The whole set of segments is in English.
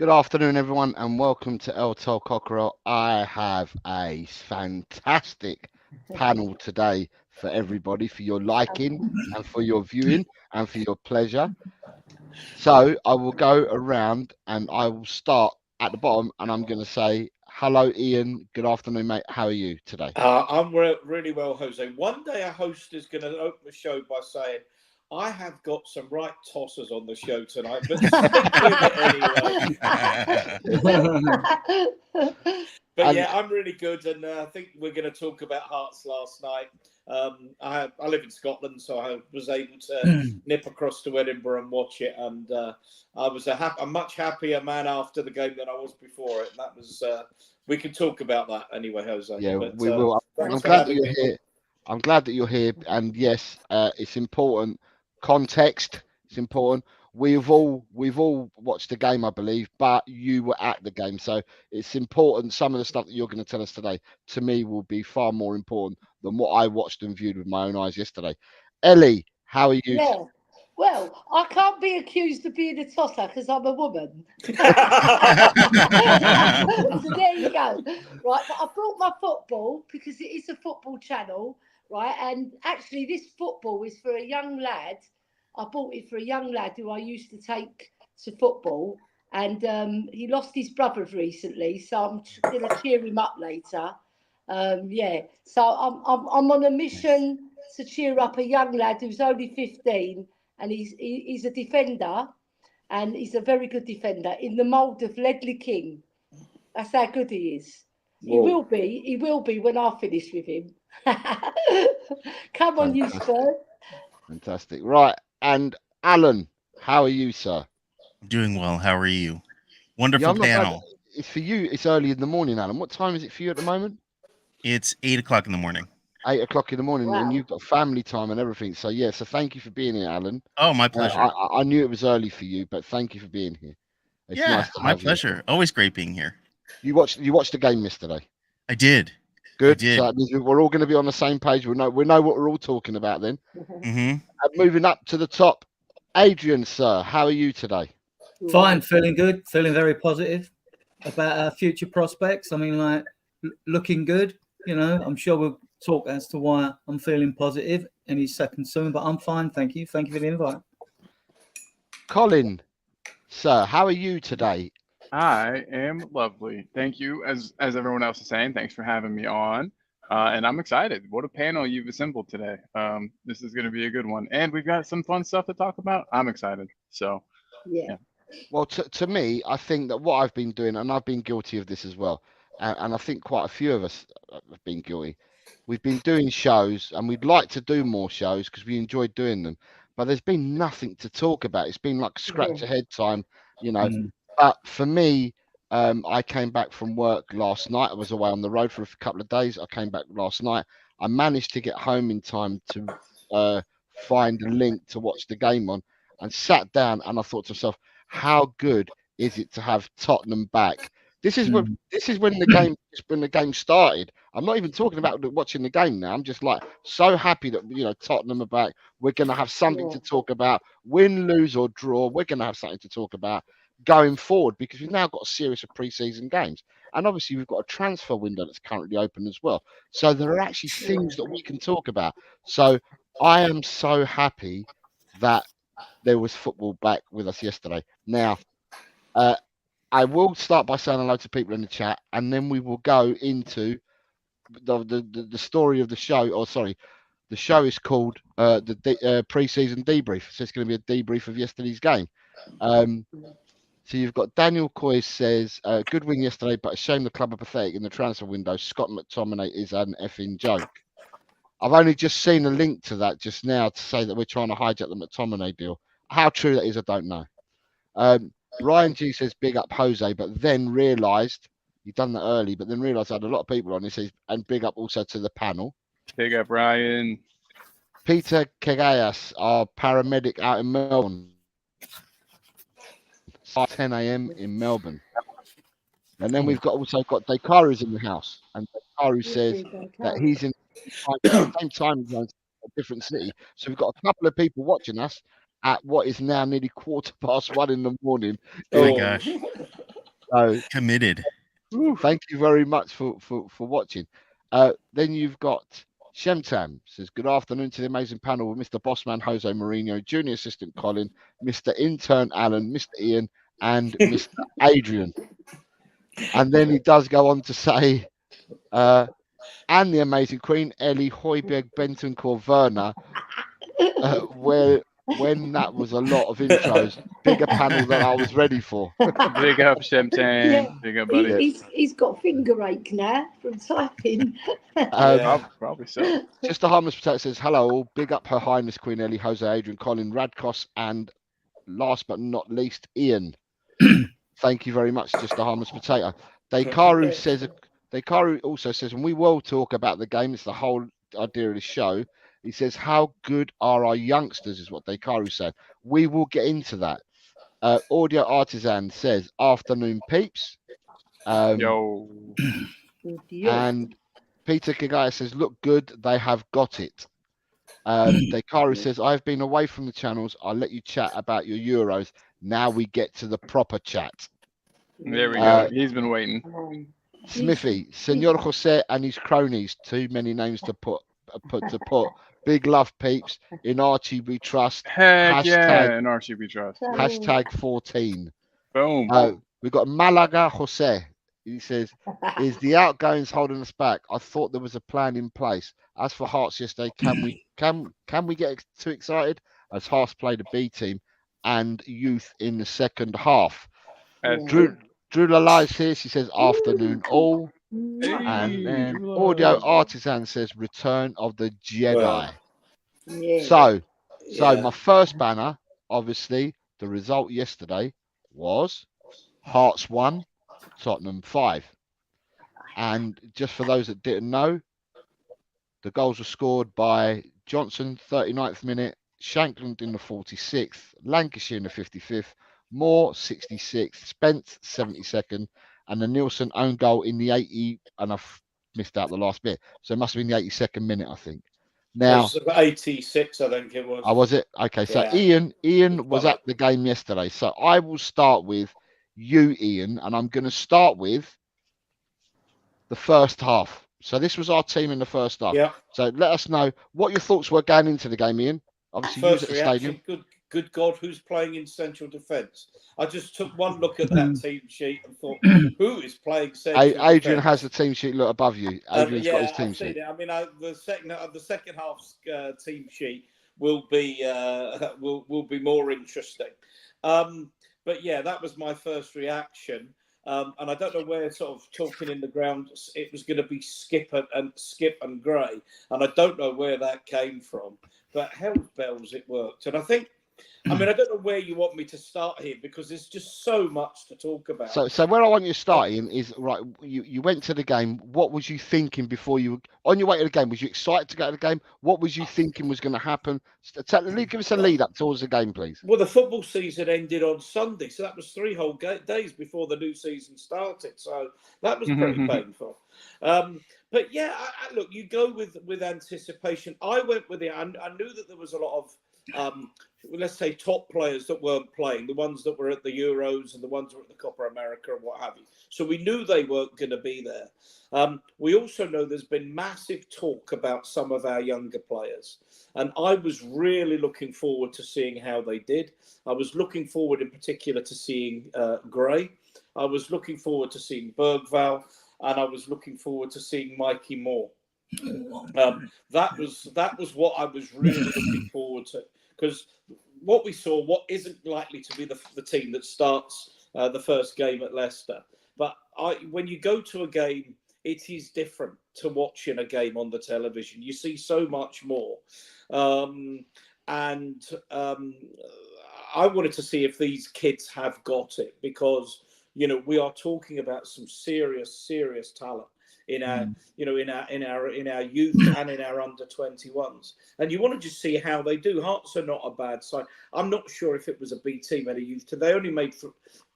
Good afternoon, everyone, and welcome to El Tol Cockerel. I have a fantastic panel today for everybody, for your liking and for your viewing and for your pleasure. So I will go around and I will start at the bottom and I'm going to say, hello, Ian. Good afternoon, mate. How are you today? I'm really well, Jose. One day a host is going to open the show by saying, I have got some right tossers on the show tonight, but stick with it anyway. But And yeah, I'm really good, and I think we're going to talk about Hearts last night. I live in Scotland, so I was able to nip across to Edinburgh and watch it, and I was a much happier man after the game than I was before it. And that was we can talk about that anyway, Jose. yeah, But we will. I'm thanks for glad that having you're me. here. I'm glad that you're here. And yes, it's important. Context, it's important. We've all watched the game, I believe, but you were at the game, so it's important. Some of the stuff that you're going to tell us today, to me, will be far more important than what I watched and viewed with my own eyes yesterday. Ellie, how are you? Yeah. Well, I can't be accused of being a tosser because I'm a woman. So there you go. Right, but I brought my football because it is a football channel, right? And actually, this football is for a young lad. I bought it for a young lad who I used to take to football, and he lost his brother recently, so I'm going to cheer him up later. Yeah, so I'm on a mission to cheer up a young lad who's only 15, and he's a defender, and he's a very good defender in the mould of Ledley King. That's how good he is. He Whoa. will be. He will be when I finish with him. Come on, you Fantastic, Spurs. fantastic. Right, and Alan, how are you, sir? Doing well. How are you? Yeah, Wonderful I'm not bad. panel. It's for you. It's early in the morning, Alan. What time is it for you at the moment? It's 8 o'clock in the morning. 8 o'clock in the morning, and Wow. you've got family time and everything. So yeah, so thank you for being here, Alan. Oh, my Uh, pleasure. I knew it was early for you, but thank you for being here. It's Yeah, nice to my have you. pleasure. Always great being here. You watched the game yesterday. I did. I Good. So did. that means we're all going to be on the same page. We know what we're all talking about then. hmm Moving up to the top, Adrian, sir, how are you today? Fine, feeling good, feeling very positive about our future prospects. I mean, like looking good. I'm sure we'll talk as to why I'm feeling positive any second soon, but I'm fine. Thank you. Thank you for the invite. Colin, sir, how are you today? I am lovely. Thank you. As everyone else is saying, thanks for having me on. And I'm excited. What a panel you've assembled today. This is going to be a good one. And we've got some fun stuff to talk about. I'm excited. So, Yeah. yeah. Well, to me, I think that what I've been doing, and I've been guilty of this as well, and I think quite a few of us have been guilty. We've been doing shows, and we'd like to do more shows because we enjoy doing them. But there's been nothing to talk about. It's been like scratch ahead time, you know. Mm. But for me, I came back from work last night. I was away on the road for a couple of days. I came back last night. I managed to get home in time to find a link to watch the game on, and sat down, and I thought to myself, how good is it to have Tottenham back? This is when Mm. this is when the game started. I'm not even talking about watching the game now. I'm just like so happy that Tottenham are back. We're gonna have something Yeah. to talk about. Win, lose or draw, we're gonna have something to talk about going forward because we've now got a series of pre-season games. And obviously we've got a transfer window that's currently open as well. So there are actually things that we can talk about. So I am so happy that there was football back with us yesterday. Now, uh, I will start by saying hello to people in the chat, and then we will go into the story of the show. Or sorry, the show is called pre-season debrief. So it's going to be a debrief of yesterday's game. So you've got Daniel Coy says, good win yesterday, but a shame the club are pathetic in the transfer window. Scott McTominay is an effing joke. I've only just seen a link to that just now to say that we're trying to hijack the McTominay deal. How true that is, I don't know. Ryan G says, big up Jose, but then realised, you've done that early, but then realised I had a lot of people on this, and big up also to the panel. Big up, Ryan. Peter Kegayas, our paramedic out in Melbourne. 10 a.m. in Melbourne. And then we've also got Dekaru's in the house. And Dekaru says that he's in the same time zone, a different city. So we've got a couple of people watching us. at what is now nearly 1:15 in the morning. Oh my Oh. gosh. So Committed. thank you very much for watching. Then you've got Shemtam says, good afternoon to the amazing panel with Mr. Bossman Jose Mourinho, Junior Assistant Colin, Mr. Intern Alan, Mr. Ian, and Mr. Adrian. And then he does go on to say, and the amazing Queen Ellie Hoiberg Benton Werner, where when that was a lot of intros, bigger panel than I was ready for. Big up, Shemtan. Yeah. Big up, buddy. He's got finger ache now from typing. Yeah. Probably so. Just a harmless potato says, hello all, big up Her Highness Queen Ellie, Jose, Adrian, Colin, Radkos, and last but not least, Ian. Thank you very much, just a harmless potato. Dekaru also says, and we will talk about the game, it's the whole idea of the show. He says, how good are our youngsters, is what Dekaru said. We will get into that. Audio Artisan says, afternoon peeps. Yo. And Peter Kagaya says, look good, they have got it. Dekaru says, I've been away from the channels. I'll let you chat about your Euros. Now we get to the proper chat. There we go. He's been waiting. Smithy, Senor Jose and his cronies. Too many names to put. Big love, peeps. In Archie we trust. Heck yeah, in Archie we trust. Hashtag 14. Boom. We've got Malaga Jose. He says, is the outgoings holding us back? I thought there was a plan in place. As for Hearts yesterday, can we get too excited? As Hearts played a B team and youth in the second half. Drew Lalai's here. She says, afternoon all. And then Audio Artisan says, return of the Jedi. So my first banner, obviously, the result yesterday was Hearts 1, Tottenham 5. And just for those that didn't know, the goals were scored by Johnson, 39th minute, Shankland in the 46th, Lancashire in the 55th, Moore, 66th, Spence, 72nd, and the Nielsen own goal in the 80, and I've missed out the last bit. So it must have been the 82nd minute, I think. Now, it was 86, I think it was. Oh, was it? Okay, so Yeah. Ian was at the game yesterday. So I will start with you, Ian, and I'm going to start with the first half. So this was our team in the first half. Yeah. So let us know what your thoughts were going into the game, Ian. Obviously, you was First at the stadium. reaction, good God, who's playing in central defence? I just took one look at that team sheet and thought, who is playing central Adrian defence? has the team sheet look above you. Adrian's got his team I've seen sheet. it. I mean, the second half's team sheet will be more interesting. But yeah, that was my first reaction. And I don't know where, sort of talking in the ground, it was going to be Skip and Gray, and I don't know where that came from. But hell's bells, it worked. And I think, I mean, I don't know where you want me to start here because there's just so much to talk about. So where I want you to start in is, right, you went to the game. What was you thinking before you, on your way to the game? Was you excited to go to the game? What was you thinking was going to happen? Give us a lead up towards the game, please. Well, the football season ended on Sunday, so that was 3 whole days before the new season started. So that was pretty painful. But yeah, look, you go with anticipation. I went with it. I knew that there was a lot of, let's say, top players that weren't playing, the ones that were at the Euros and the ones that were at the Copa America and what have you. So we knew they weren't going to be there. We also know there's been massive talk about some of our younger players. And I was really looking forward to seeing how they did. I was looking forward in particular to seeing Gray. I was looking forward to seeing Bergvall. And I was looking forward to seeing Mikey Moore. That was what I was really looking forward to, because what we saw, what isn't likely to be the team that starts the first game at Leicester. But when you go to a game, it is different to watching a game on the television. You see so much more. And I wanted to see if these kids have got it, because, you know, we are talking about some serious talent in our in our youth and in our under 21s, and you want to just see how they do. Hearts are not a bad side. I'm not sure if it was a B team at a youth team. They only made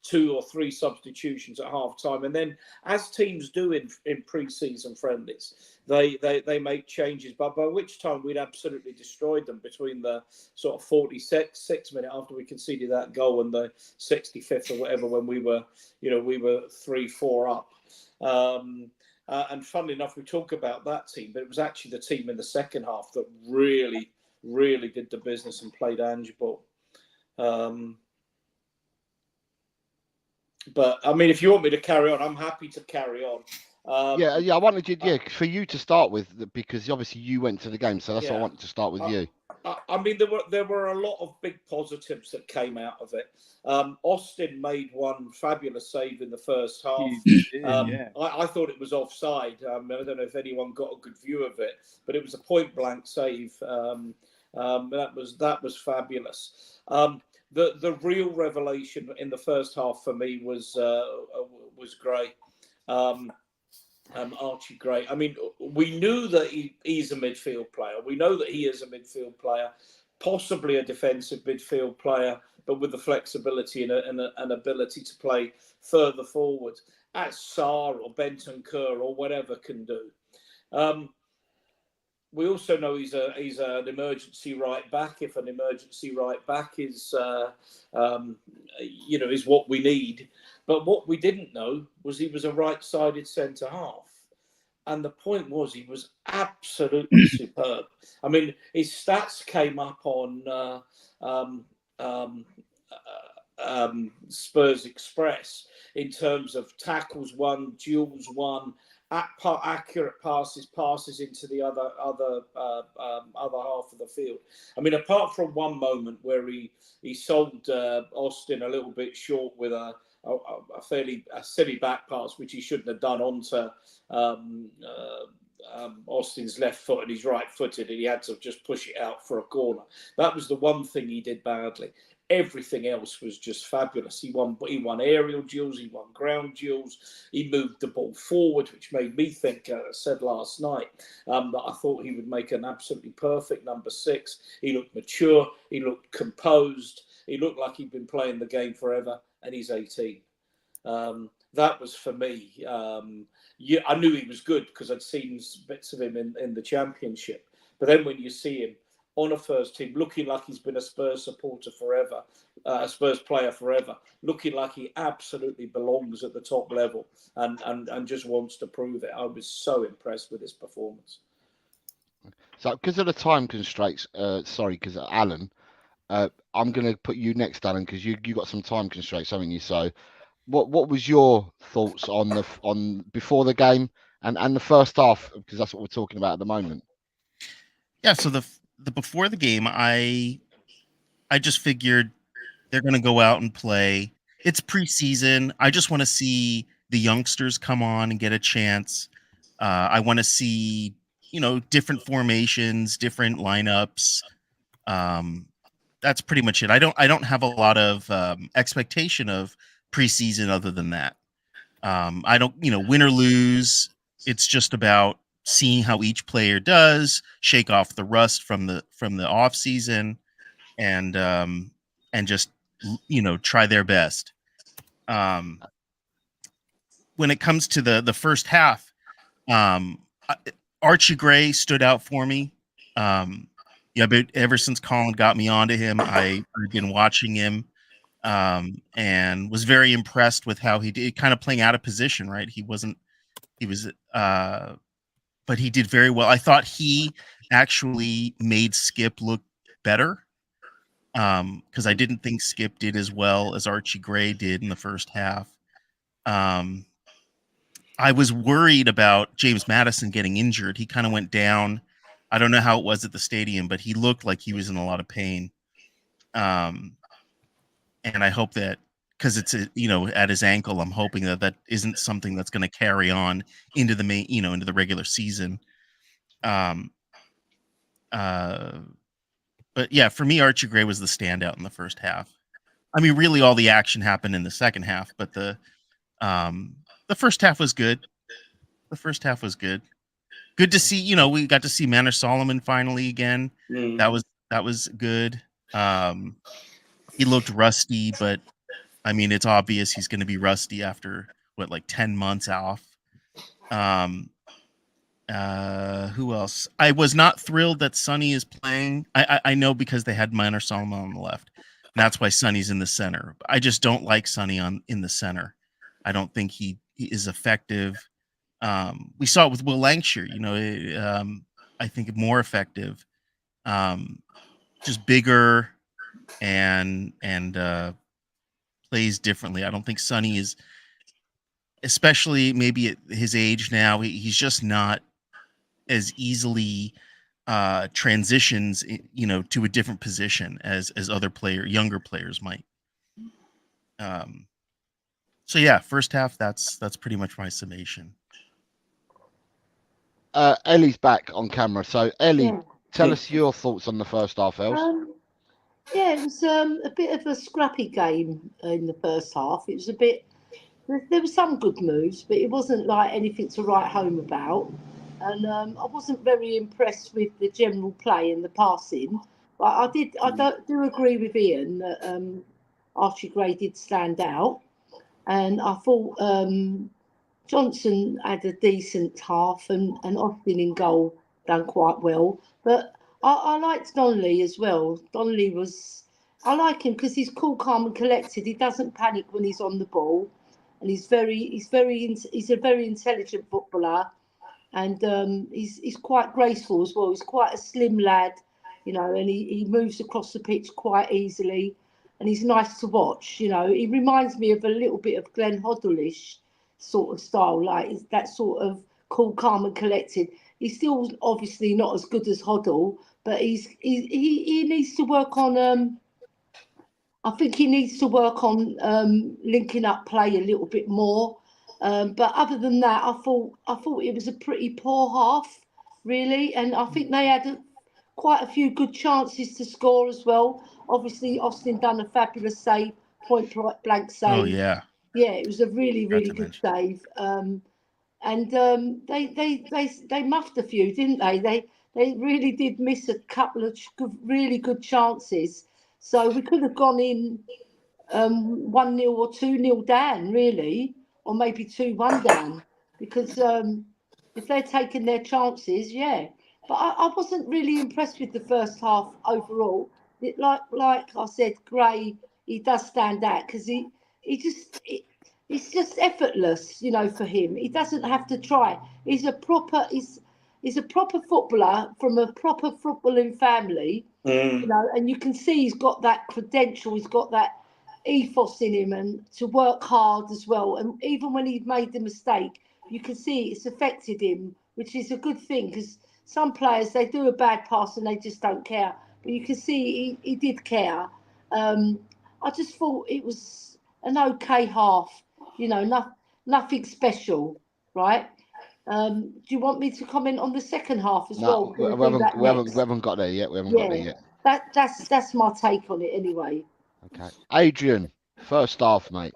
2 or 3 substitutions at half time, and then as teams do in pre-season friendlies, they make changes, but by which time we'd absolutely destroyed them between the sort of 46th minute after we conceded that goal and the 65th or whatever, when we were 3-4 up. And funnily enough, we talk about that team, but it was actually the team in the second half that really, really did the business and played handball. But I mean, if you want me to carry on, I'm happy to carry on. Yeah, I wanted you, for you to start with, because obviously you went to the game, so that's why I wanted to start with you. I mean, there were a lot of big positives that came out of it. Austin made one fabulous save in the first half. I thought it was offside. I don't know if anyone got a good view of it, but it was a point blank save. That was fabulous. The real revelation in the first half for me was Gray. Archie Gray. I mean, we knew that he's a midfield player. We know that he is a midfield player, possibly a defensive midfield player, but with the flexibility and an ability to play further forward, as Sarr or Bentancur or whatever can do. We also know he's an emergency right back. If an emergency right back is is what we need. But what we didn't know was he was a right-sided centre half. And the point was, he was absolutely superb. I mean, his stats came up on Spurs Express in terms of tackles won, duels won, accurate passes into the other half of the field. I mean, apart from one moment where he sold Austin a little bit short with a fairly silly back pass, which he shouldn't have done onto Austin's left foot, and he's right-footed, and he had to just push it out for a corner. That was the one thing he did badly. Everything else was just fabulous. He won aerial duels, he won ground duels, he moved the ball forward, which made me think, I said last night, that I thought he would make an absolutely perfect number 6. He looked mature, he looked composed, he looked like he'd been playing the game forever, and he's 18. That was for me. I knew he was good because I'd seen bits of him in the Championship. But then when you see him on a first team, looking like he's been a Spurs supporter forever, a Spurs player forever, looking like he absolutely belongs at the top level and just wants to prove it. I was so impressed with his performance. So, because of the time constraints, because Alan, I'm going to put you next, Alan, because you got some time constraints, haven't you? So, what was your thoughts on before the game and the first half, because that's what we're talking about at the moment? Yeah, so the before the game, I just figured they're going to go out and play. It's preseason. I just want to see the youngsters come on and get a chance. I want to see, different formations, different lineups. That's pretty much it. I don't have a lot of expectation of preseason other than that. I don't, win or lose. It's just about seeing how each player does, shake off the rust from the off season, and just try their best. When it comes to the first half, Archie Gray stood out for me. But ever since Colin got me onto him, I've been watching him, and was very impressed with how he did, kind of playing out of position. Right, but he did very well. I thought he actually made Skip look better, because I didn't think Skip did as well as Archie Gray did in the first half. I was worried about James Madison getting injured. He kind of went down. I don't know how it was at the stadium, but he looked like he was in a lot of pain. And I hope that, because it's at his ankle, I'm hoping that isn't something that's going to carry on into the main, into the regular season. But yeah, for me, Archie Gray was the standout in the first half. I mean, really, all the action happened in the second half, but the first half was good. The first half was good. Good to see. We got to see Manor Solomon finally again. That was good. He looked rusty, but I mean, it's obvious he's going to be rusty after 10 months off. Who else? I was not thrilled that Sonny is playing. I know because they had Manor Solomon on the left. And that's why Sonny's in the center. I just don't like Sonny in the center. I don't think he is effective. We saw it with Will Lancashire. I think more effective, just bigger and plays differently. I don't think Sonny is, especially maybe at his age now. He's just not as easily transitions, to a different position as other younger players might. So yeah, first half. That's pretty much my summation. Ellie's back on camera. So Ellie, tell us your thoughts on the first half, Els. Yeah, it was a bit of a scrappy game in the first half. It was a bit. There were some good moves, but it wasn't like anything to write home about. And I wasn't very impressed with the general play and the passing. But I do agree with Ian that Archie Gray did stand out, and I thought Johnson had a decent half, and Austin in goal done quite well. But I liked Donnelly as well. Donnelly I like him because he's cool, calm, and collected. He doesn't panic when he's on the ball, and he's a very intelligent footballer, and he's quite graceful as well. He's quite a slim lad, and he moves across the pitch quite easily, and he's nice to watch. He reminds me of a little bit of Glenn Hoddle-ish sort of style, like that sort of cool, calm, and collected. He's still obviously not as good as Hoddle, but he needs to work on. I think he needs to work on linking up play a little bit more. But other than that, I thought it was a pretty poor half, really, and I think they had quite a few good chances to score as well. Obviously, Austin done a fabulous save, point blank save. Oh yeah, it was a really really good save. And they muffed a few, didn't they? They really did miss a couple of really good chances. So we could have gone in 1-0 or 2-0 down, really, or maybe 2-1 down, because if they'd taken their chances, yeah. But I wasn't really impressed with the first half overall. Like I said, Gray, he does stand out because it's just effortless, for him. He doesn't have to try. He's a proper footballer from a proper footballing family, and you can see he's got that credential, he's got that ethos in him, and to work hard as well. And even when he made the mistake, you can see it's affected him, which is a good thing, because some players, they do a bad pass and they just don't care. But you can see he did care. I just thought it was an okay half. Nothing special, right? Do you want me to comment on the second half as well? We haven't got there yet. We haven't got there yet. That's my take on it anyway. Okay, Adrian, first half, mate.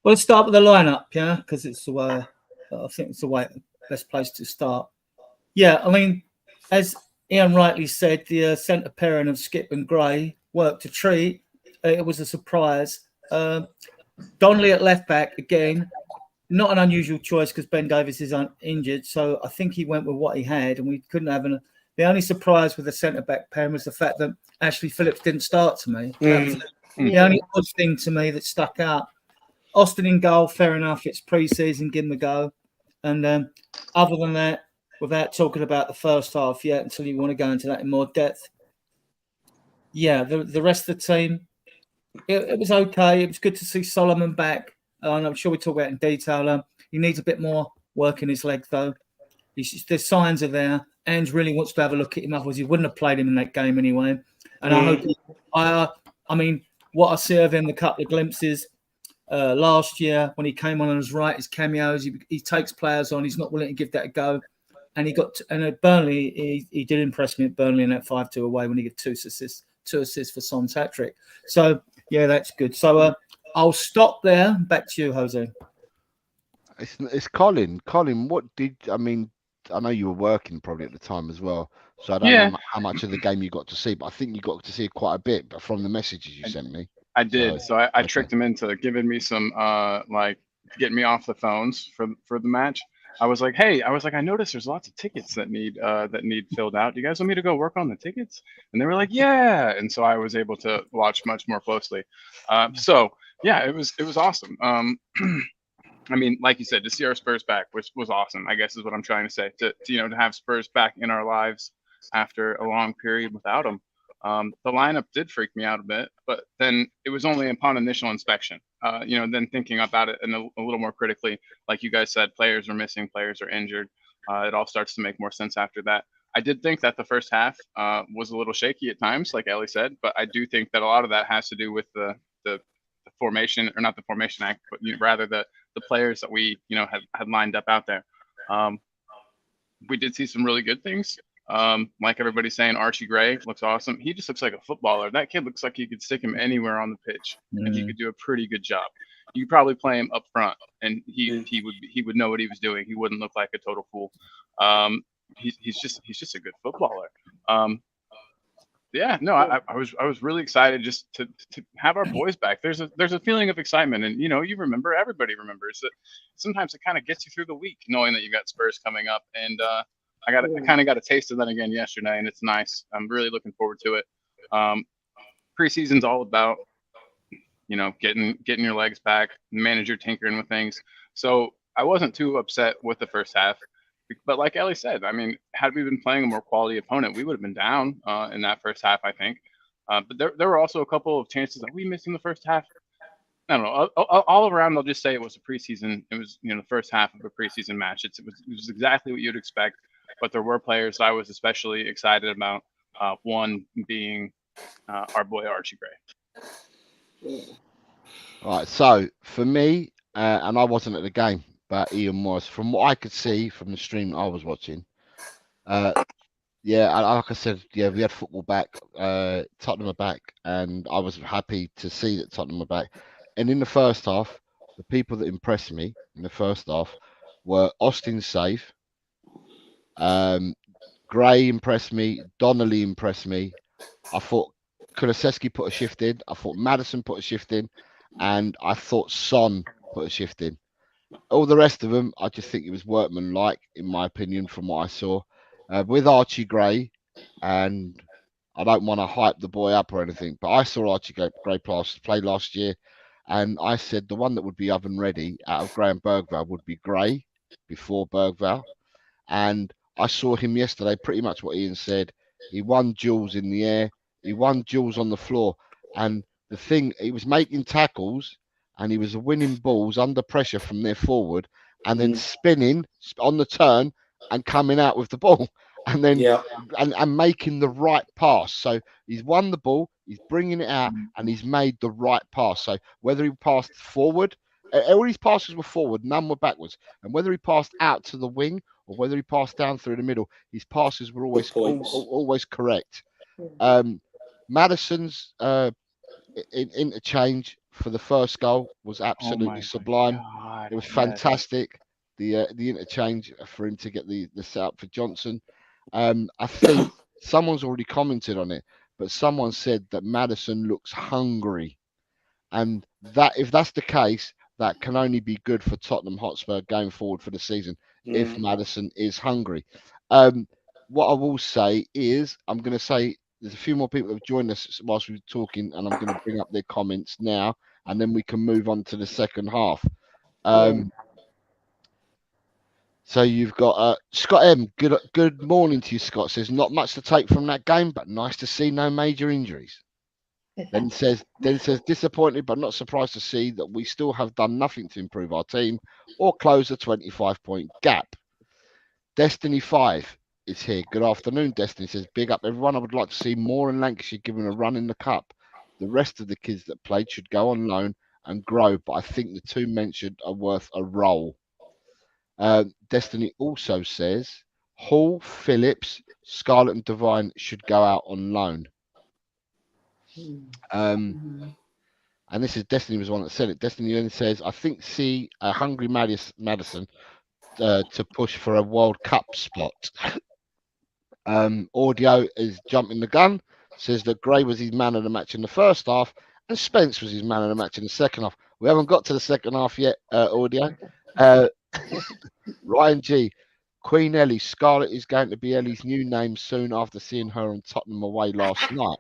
Well, let's start with the lineup, yeah, because it's the way I think it's the best place to start. Yeah, I mean, as Ian rightly said, the centre pairing of Skip and Gray worked a treat. It was a surprise. Donnelly at left back again, not an unusual choice because Ben Davies is injured, so I think he went with what he had, and we couldn't have the only surprise with the centre back pairing was the fact that Ashley Phillips didn't start to me. That was the only odd thing to me that stuck out. Austin in goal, fair enough. It's pre-season, give him a go. And other than that, without talking about the first half yet, until you want to go into that in more depth, yeah, the rest of the team, it was okay. It was good to see Solomon back. And I'm sure we'll talk about it in detail. He needs a bit more work in his leg, though. The signs are there. Ange really wants to have a look at him, otherwise he wouldn't have played him in that game anyway. And I mean, what I see of him, the couple of glimpses last year when he came on his right, his cameos, he takes players on. He's not willing to give that a go. And at Burnley, he did impress me at Burnley in that 5-2 away when he got two assists for Son's hat-trick. So, yeah, that's good. So I'll stop there. Back to you, Jose. It's Colin. Colin, what did I mean? I know you were working probably at the time as well, so I don't know Yeah, how much of the game you got to see, but I think you got to see quite a bit. But from the messages you I, sent me, I so did. So I okay. tricked him into giving me some like getting me off the phones for the match. I was like, hey, I noticed there's lots of tickets that need filled out. Do you guys want me to go work on the tickets? And they were like, yeah. And so I was able to watch much more closely. So yeah, it was awesome. I mean, like you said, to see our Spurs back was awesome. I guess is what I'm trying to say. To have Spurs back in our lives after a long period without them. The lineup did freak me out a bit, but then it was only upon initial inspection. Then thinking about it a little more critically, like you guys said, players are missing, players are injured. It all starts to make more sense after that. I did think that the first half was a little shaky at times, like Ellie said, but I do think that a lot of that has to do with the formation, or not the formation act, but rather the players that we had lined up out there. Um, we did see some really good things. Like everybody's saying, Archie Gray looks awesome. He just looks like a footballer. That kid looks like you could stick him anywhere on the pitch, and he could do a pretty good job. You could probably play him up front, and he would know what he was doing. He wouldn't look like a total fool. He's just a good footballer. Yeah, no, I was really excited just to have our boys back. There's a feeling of excitement, and you remember, everybody remembers that. Sometimes it kind of gets you through the week knowing that you got Spurs coming up, and I kind of got a taste of that again yesterday, and it's nice. I'm really looking forward to it. Preseason's all about getting your legs back, manager tinkering with things. So I wasn't too upset with the first half. But like Ellie said, I mean, had we been playing a more quality opponent, we would have been down in that first half, I think. But there were also a couple of chances that we missed in the first half. I don't know. All around, I'll just say it was a preseason. It was the first half of a preseason match. It was exactly what you'd expect. But there were players I was especially excited about. One being our boy Archie Gray. All right. So for me, and I wasn't at the game, but Ian was. From what I could see from the stream I was watching, yeah, like I said, yeah, we had football back. Tottenham are back, and I was happy to see that Tottenham are back. And in the first half, the people that impressed me in the first half were Austin's save. Gray impressed me. Donnelly impressed me. I thought Kulusevski put a shift in. I thought Madison put a shift in, and I thought Son put a shift in. All the rest of them, I just think it was workmanlike, in my opinion, from what I saw. With Archie Gray, and I don't want to hype the boy up or anything, but I saw Archie Gray play last year, and I said the one that would be oven ready out of Graham Bergvall would be Gray before Bergvall. And I saw him yesterday, pretty much what Ian said. He won duels in the air, he won duels on the floor. And the thing, he was making tackles and he was winning balls under pressure from their forward and then spinning on the turn and coming out with the ball and then and making the right pass. So he's won the ball, he's bringing it out, and he's made the right pass. So whether he passed forward, all his passes were forward, none were backwards. And whether he passed out to the wing or whether he passed down through the middle, his passes were always correct. Madison's interchange for the first goal was absolutely sublime. God, It was yes. fantastic. The interchange for him to get the setup for Johnson. I think someone's already commented on it, but someone said that Madison looks hungry, and that if that's the case, that can only be good for Tottenham Hotspur going forward for the season if Madison is hungry. What I will say is, I'm going to say there's a few more people that have joined us whilst we were talking, and I'm going to bring up their comments now, and then we can move on to the second half. So you've got Scott M. Good morning to you, Scott. Says not much to take from that game, but nice to see no major injuries. Then says disappointed but not surprised to see that we still have done nothing to improve our team or close the 25-point gap. Destiny 5 is here. Good afternoon, Destiny. Says big up everyone. I would like to see more in Lancashire given a run in the cup. The rest of the kids that played should go on loan and grow, but I think the two mentioned are worth a role. Destiny also says Hall, Phillips, Scarlett and Devine should go out on loan. And and this is Destiny was the one that said it. Destiny then says, I think see a hungry Madison to push for a World Cup spot. Audio is jumping the gun, says that Gray was his man of the match in the first half, and Spence was his man of the match in the second half. We haven't got to the second half yet, Audio. Ryan G. Queen Ellie, Scarlett is going to be Ellie's new name soon after seeing her on Tottenham away last night.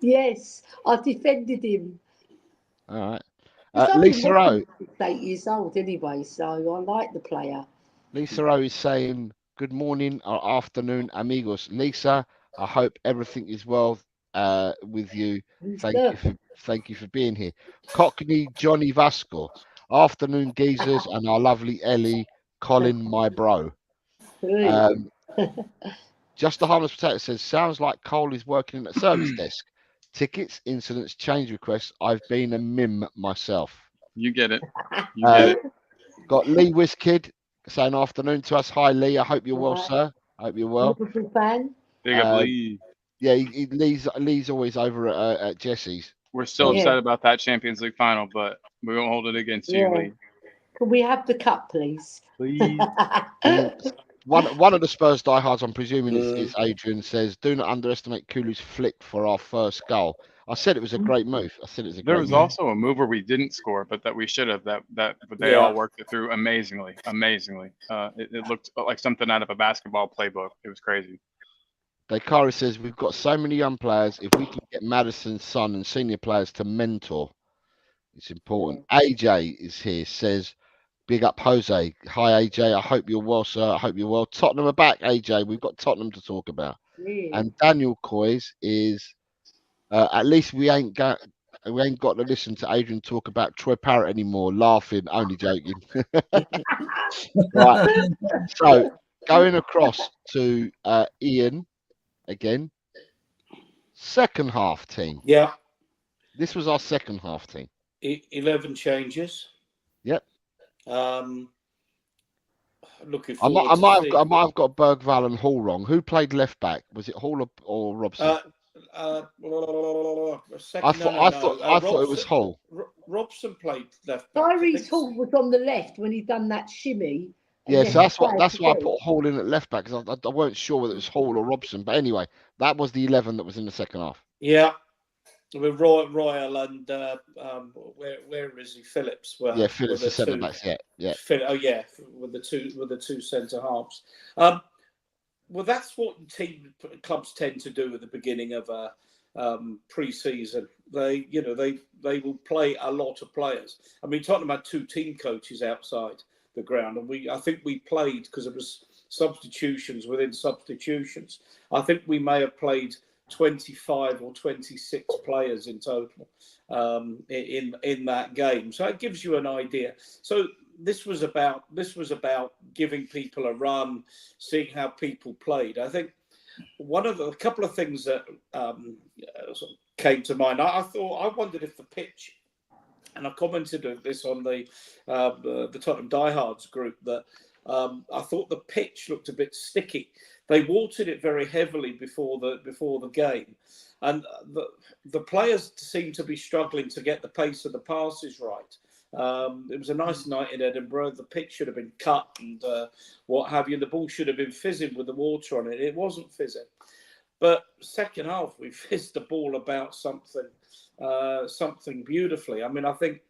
Yes, I defended him. All right. He's Lisa O. 8 years old anyway, so I like the player. Lisa O is saying, good morning or afternoon, amigos. Lisa, I hope everything is well with you. Thank you for being here. Cockney Johnny Vasco. Afternoon, geezers, and our lovely Ellie, Colin, my bro. Just the harmless potato says, sounds like Cole is working at a service desk. Tickets, incidents, change requests. I've been a mim myself. You get it. You get it. Got Lee Whiskid saying afternoon to us. Hi, Lee. I hope you're well, sir. I hope you're well. Liverpool fan. Big up Lee. Yeah, Lee's always over at Jesse's. We're still upset about that Champions League final, but we won't hold it against you, Lee. Can we have the cup, please? Please. One of the Spurs diehards, I'm presuming is Adrian, says, do not underestimate Kulu's flick for our first goal. I said it was a great move. There was also a move where we didn't score, but that we should have. But they all worked it through amazingly. It looked like something out of a basketball playbook. It was crazy. Dakari says, we've got so many young players. If we can get Madison's son and senior players to mentor, it's important. AJ is here, says, big up Jose. Hi, AJ. I hope you're well, sir. I hope you're well. Tottenham are back, AJ. We've got Tottenham to talk about. And Daniel Coys is, at least we ain't got to listen to Adrian talk about Troy Parrott anymore. Laughing, only joking. Right. So going across to Ian again. Second half team. Yeah. This was our second half team. 11 changes. Yep. Looking I forward might have got Bergvall and Hall wrong. Who played left back? Was it Hall or Robson? I thought it was Hall. Robson played left back. Tyrese Hall was on the left when he done that shimmy. Yeah, so that's why I put Hall in at left back, because I weren't sure whether it was Hall or Robson. But anyway, that was the 11 that was in the second half. Yeah, with Royal and where is he? Phillips. Yeah, Phillips the centre backs. Yeah. With the two centre halves. Well, that's what clubs tend to do at the beginning of a pre-season. They will play a lot of players. I mean, Tottenham had 2 team coaches outside the ground, and I think we played, because it was substitutions within substitutions. I think we may have played 25 or 26 players in total in that game. So it gives you an idea. So this was about giving people a run, seeing how people played. I think a couple of things that came to mind. I wondered if the pitch, and I commented on this on the Tottenham Diehards group, that I thought the pitch looked a bit sticky. They watered it very heavily before the game, and the players seemed to be struggling to get the pace of the passes right. It was a nice night in Edinburgh. The pitch should have been cut and what have you. The ball should have been fizzing with the water on it. It wasn't fizzing. But second half, we fizzed the ball about something beautifully. I mean, I think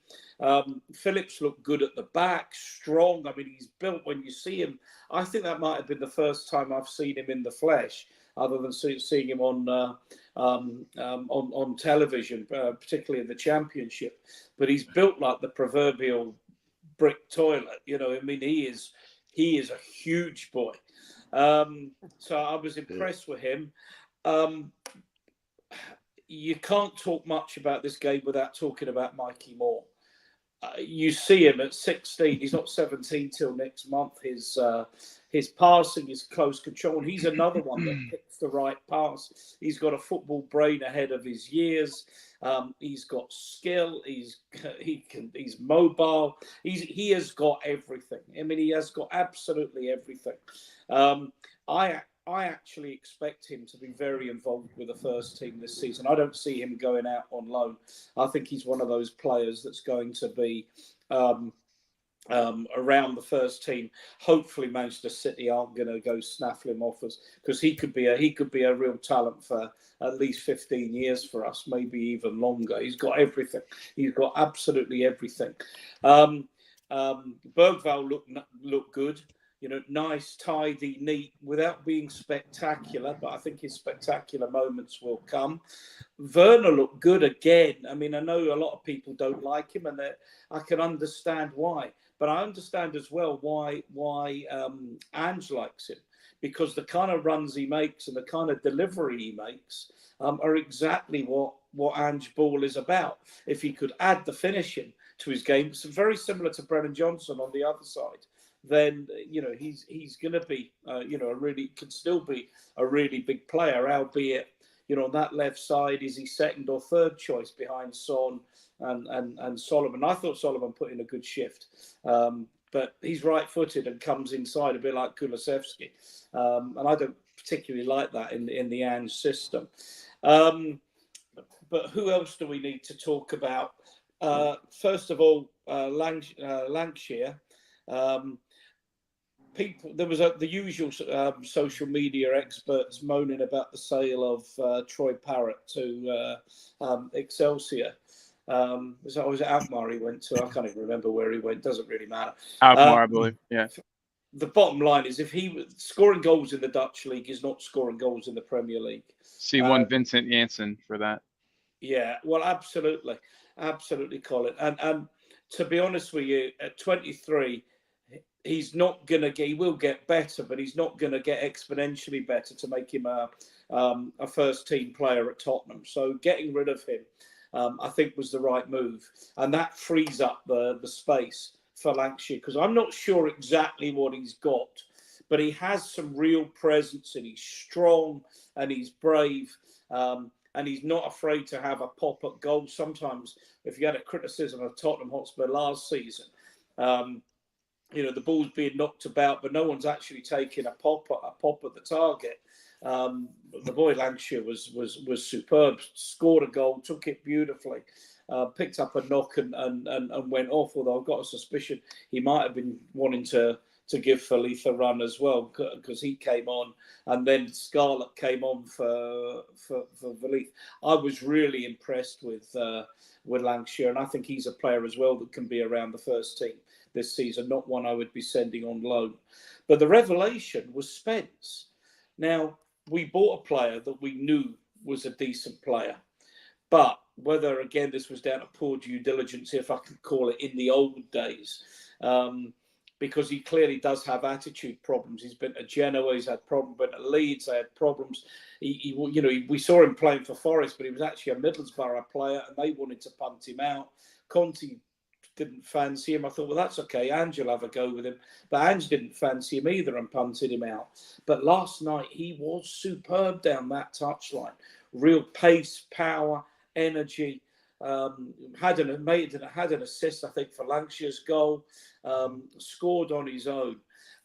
Phillips looked good at the back, strong. I mean, he's built when you see him. I think that might have been the first time I've seen him in the flesh, other than seeing him on television, particularly in the Championship. But he's built like the proverbial brick toilet. I mean, he is a huge boy. So I was impressed with him. You can't talk much about this game without talking about Mikey Moore. You see him at 16. He's not 17 till next month. His passing is close control. He's another one that picks the right pass. He's got a football brain ahead of his years. He's got skill. He's mobile. He has got everything. I mean, he has got absolutely everything. I I actually expect him to be very involved with the first team this season. I don't see him going out on loan. I think he's one of those players that's going to be around the first team. Hopefully, Manchester City aren't going to go snaffle him off us, because he could be a real talent for at least 15 years for us, maybe even longer. He's got everything. He's got absolutely everything. Bergvall looked good. You know, nice, tidy, neat, without being spectacular. But I think his spectacular moments will come. Werner looked good again. I mean, I know a lot of people don't like him, and I can understand why. But I understand as well why Ange likes him, because the kind of runs he makes and the kind of delivery he makes are exactly what Ange ball is about. If he could add the finishing to his game, it's very similar to Brennan Johnson on the other side, then he's going to be can still be a really big player, albeit on that left side, is he second or third choice behind Son and Solomon? I thought Solomon put in a good shift, but he's right-footed and comes inside a bit like Kulusevski, and I don't particularly like that in the Ange system. But who else do we need to talk about? First of all, Lancashire. There was the usual social media experts moaning about the sale of Troy Parrott to Excelsior. Was it Alkmaar he went to? I can't even remember where he went. Doesn't really matter. Alkmaar, I believe. Yeah. The bottom line is, if he was scoring goals in the Dutch league, is not scoring goals in the Premier League. C1 Vincent Janssen for that. Yeah, well, absolutely, Colin. And to be honest with you, at 23. He's not going to get. He will get better, but he's not going to get exponentially better to make him a first-team player at Tottenham. So getting rid of him, I think, was the right move, and that frees up the space for Lancashire, because I'm not sure exactly what he's got, but he has some real presence, and he's strong and he's brave, and he's not afraid to have a pop at goal. Sometimes, if you had a criticism of Tottenham Hotspur last season. The ball's being knocked about, but no one's actually taking a pop at the target. The boy Lancashire was superb. Scored a goal, took it beautifully, picked up a knock and went off. Although I've got a suspicion he might have been wanting to give Felipe a run as well, because he came on, and then Scarlett came on for Felipe. I was really impressed with Lancashire, and I think he's a player as well that can be around the first team this season, not one I would be sending on loan. But the revelation was Spence. Now, we bought a player that we knew was a decent player, but whether, again, this was down to poor due diligence, if I could call it, in the old days, because he clearly does have attitude problems. He's been at Genoa, he's had problems, but at Leeds, they had problems. We saw him playing for Forest, but he was actually a Middlesbrough player, and they wanted to punt him out. Conte didn't fancy him. I thought, well, that's okay. Ange will have a go with him. But Ange didn't fancy him either and punted him out. But last night, he was superb down that touchline. Real pace, power, energy. Had an assist, I think, for Lancashire's goal. Scored on his own.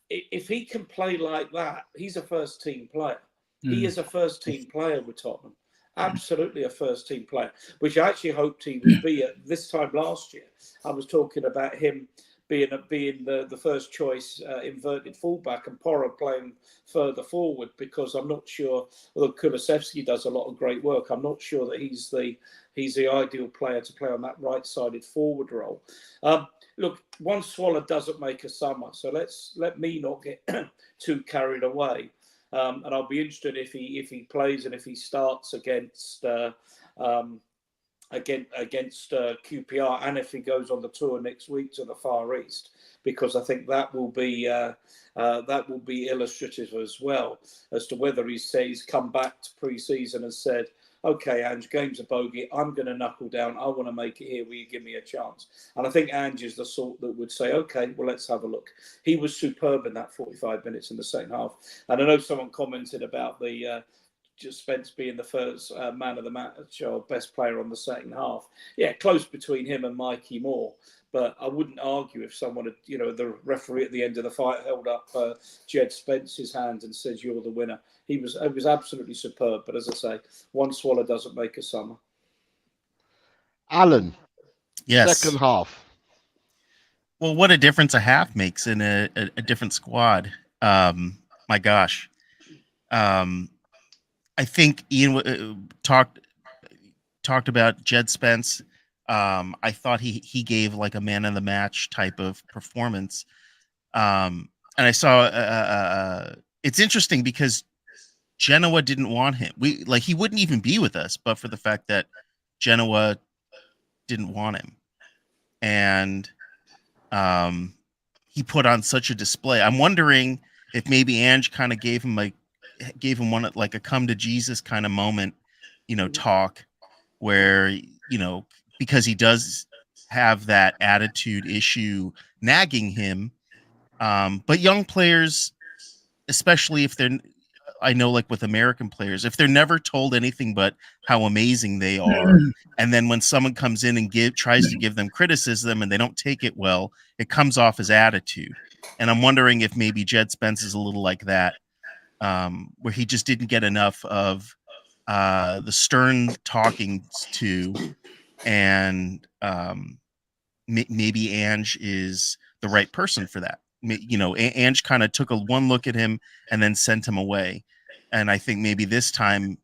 If he can play like that, he's a first-team player. He is a first-team player with Tottenham. Absolutely a first-team player, which I actually hoped he would be at this time last year. I was talking about him being the first choice inverted fullback, and Porro playing further forward, because I'm not sure. Although Kulusevski does a lot of great work, I'm not sure that he's the ideal player to play on that right-sided forward role. Look, one swallow doesn't make a summer, so let me not get too carried away. And I'll be interested if he plays and if he starts against QPR, and if he goes on the tour next week to the Far East, because I think that will be illustrative as well as to whether he's come back to pre-season and said, okay, Ange, game's a bogey. I'm going to knuckle down. I want to make it here. Will you give me a chance? And I think Ange is the sort that would say, okay, well, let's have a look. He was superb in that 45 minutes in the second half. And I know someone commented about the Spence being the first man of the match or best player on the second half. Yeah, close between him and Mikey Moore. But I wouldn't argue if someone had, the referee at the end of the fight held up Jed Spence's hand and says, "You're the winner." It was absolutely superb. But as I say, one swallow doesn't make a summer. Alan, Yes. second half. Well, what a difference a half makes in a different squad. My gosh. I think Ian talked about Jed Spence. I thought he gave like a man of the match type of performance. And I saw it's interesting because Genoa didn't want him. He wouldn't even be with us, but for the fact that Genoa didn't want him. And he put on such a display. I'm wondering if maybe Ange kind of gave him one like a come to Jesus kind of moment, talk where, because he does have that attitude issue nagging him. But young players, especially if I know like with American players, if they're never told anything but how amazing they are, and then when someone comes in and tries to give them criticism and they don't take it well, it comes off as attitude. And I'm wondering if maybe Jed Spence is a little like that, where he just didn't get enough of the stern talking to, and maybe Ange is the right person for that. Ange kind of took one look at him and then sent him away. And I think maybe this time,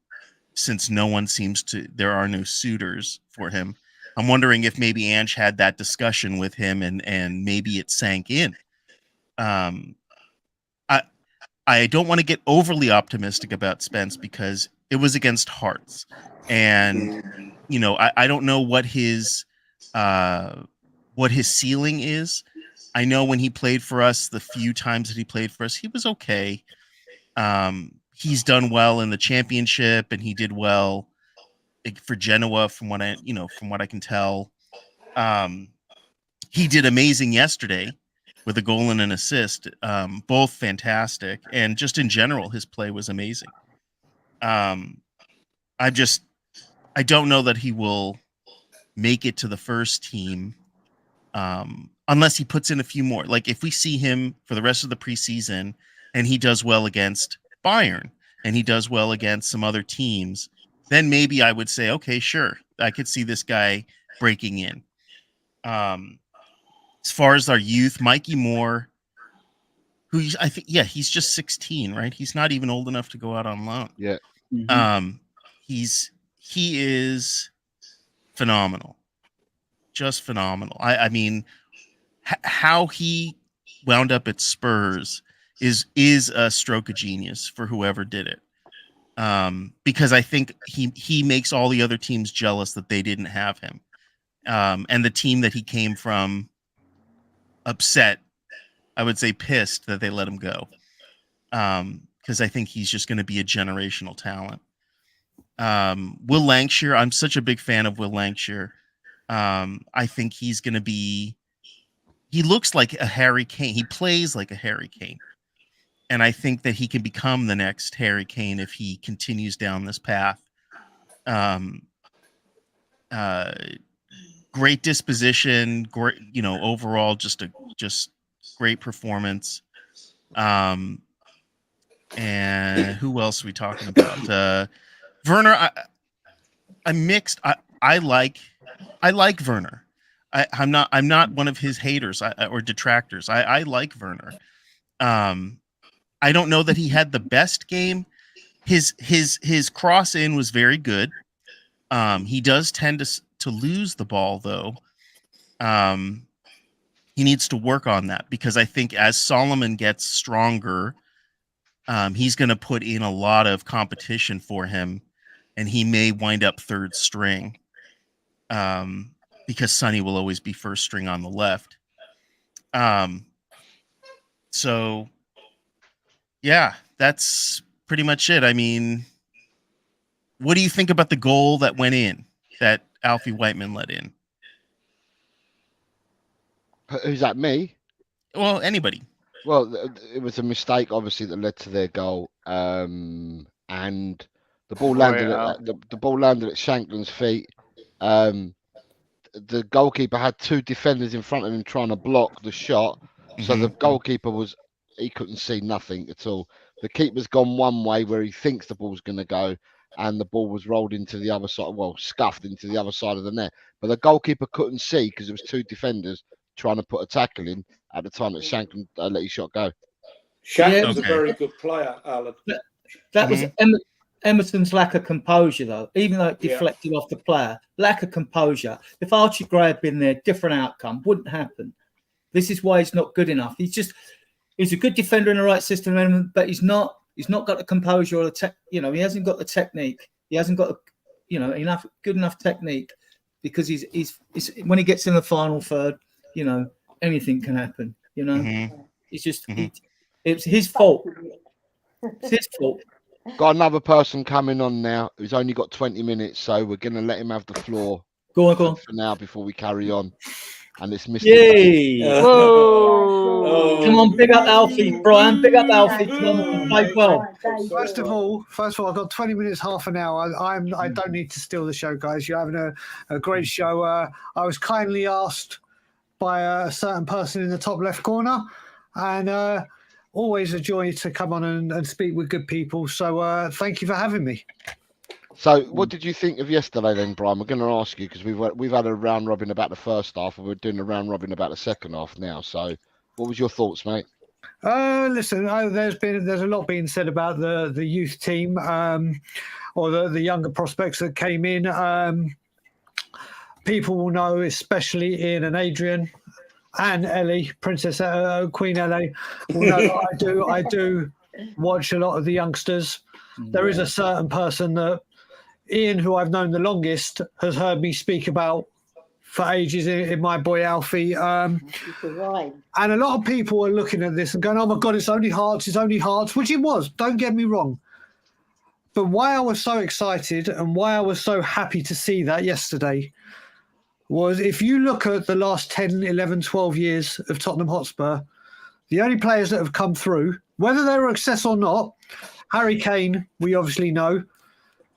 since there are no suitors for him, I'm wondering if maybe Ange had that discussion with him and maybe it sank in. I don't want to get overly optimistic about Spence because it was against Hearts. And, I don't know what his ceiling is. I know when he played for us, the few times that he played for us, he was okay. He's done well in the championship, and he did well for Genoa, from what I can tell. He did amazing yesterday with a goal and an assist, both fantastic, and just in general, his play was amazing. I don't know that he will make it to the first team. Unless he puts in a few more. Like if we see him for the rest of the preseason and he does well against Bayern and he does well against some other teams, then maybe I would say, okay, sure, I could see this guy breaking in. As far as our youth, Mikey Moore, who I think, he's just 16, right? He's not even old enough to go out on loan. Yeah. Mm-hmm. He is phenomenal. Just phenomenal. I mean, how he wound up at Spurs is a stroke of genius for whoever did it. Because I think he makes all the other teams jealous that they didn't have him. And the team that he came from upset, I would say pissed that they let him go. Because I think he's just going to be a generational talent. Will Lancashire, I'm such a big fan of Will Lancashire. I think he's going to be. He looks like a Harry Kane. He plays like a Harry Kane. And I think that he can become the next Harry Kane if he continues down this path. Great disposition, great, overall just great performance. And who else are we talking about? Werner, I'm mixed. I like Werner. I'm not one of his haters or detractors. I like Werner. I don't know that he had the best game. His cross in was very good. He does tend to lose the ball though. He needs to work on that because I think as Solomon gets stronger, he's going to put in a lot of competition for him, and he may wind up third string. Because Sonny will always be first string on the left. So yeah, that's pretty much it. I mean, what do you think about the goal that went in, that Alfie Whiteman let in? Who's that, me? Well, anybody. Well, it was a mistake, obviously, that led to their goal. And The ball landed at the ball landed at Shankland's feet. The goalkeeper had two defenders in front of him trying to block the shot, so the goalkeeper he couldn't see nothing at all. The keeper's gone one way where he thinks the ball's going to go, and the ball was rolled into the other side, well, scuffed into the other side of the net. But the goalkeeper couldn't see because there was two defenders trying to put a tackle in at the time that Shankland let his shot go. Shankland's a very good player, Alan. That was Emerson's lack of composure, though. Even though it deflected off the player, lack of composure. If Archie Gray had been there, different outcome wouldn't happen. This is why he's not good enough. He's a good defender in the right system, but he's not got the composure or the he hasn't got the technique. He hasn't got good enough technique, because he's when he gets in the final third, anything can happen. It's just it's his fault. It's his fault. Got another person coming on now who's only got 20 minutes, so we're going to let him have the floor go on. For now before we carry on. And it's Mr. Yay! Come on, big up Alfie, Brian. Big up Alfie. Played well. First of all, I've got 20 minutes, half an hour. I don't need to steal the show, guys. You're having a great show. I was kindly asked by a certain person in the top left corner, and always a joy to come on and speak with good people. So thank you for having me. So what did you think of yesterday then, Brian? We're going to ask you because we've had a round robin about the first half, and we're doing a round robin about the second half now. So what was your thoughts, mate? Listen, there's a lot being said about the youth team, or the younger prospects that came in. People will know, especially Ian and Adrian and Ellie, Princess Queen Ellie, will know that I do watch a lot of the youngsters. There is a certain person that Ian, who I've known the longest, has heard me speak about for ages in my boy Alfie. And a lot of people are looking at this and going, oh my God, it's only Hearts, which it was, don't get me wrong. But why I was so excited and why I was so happy to see that yesterday was, if you look at the last 10, 11, 12 years of Tottenham Hotspur, the only players that have come through, whether they were a success or not, Harry Kane, we obviously know,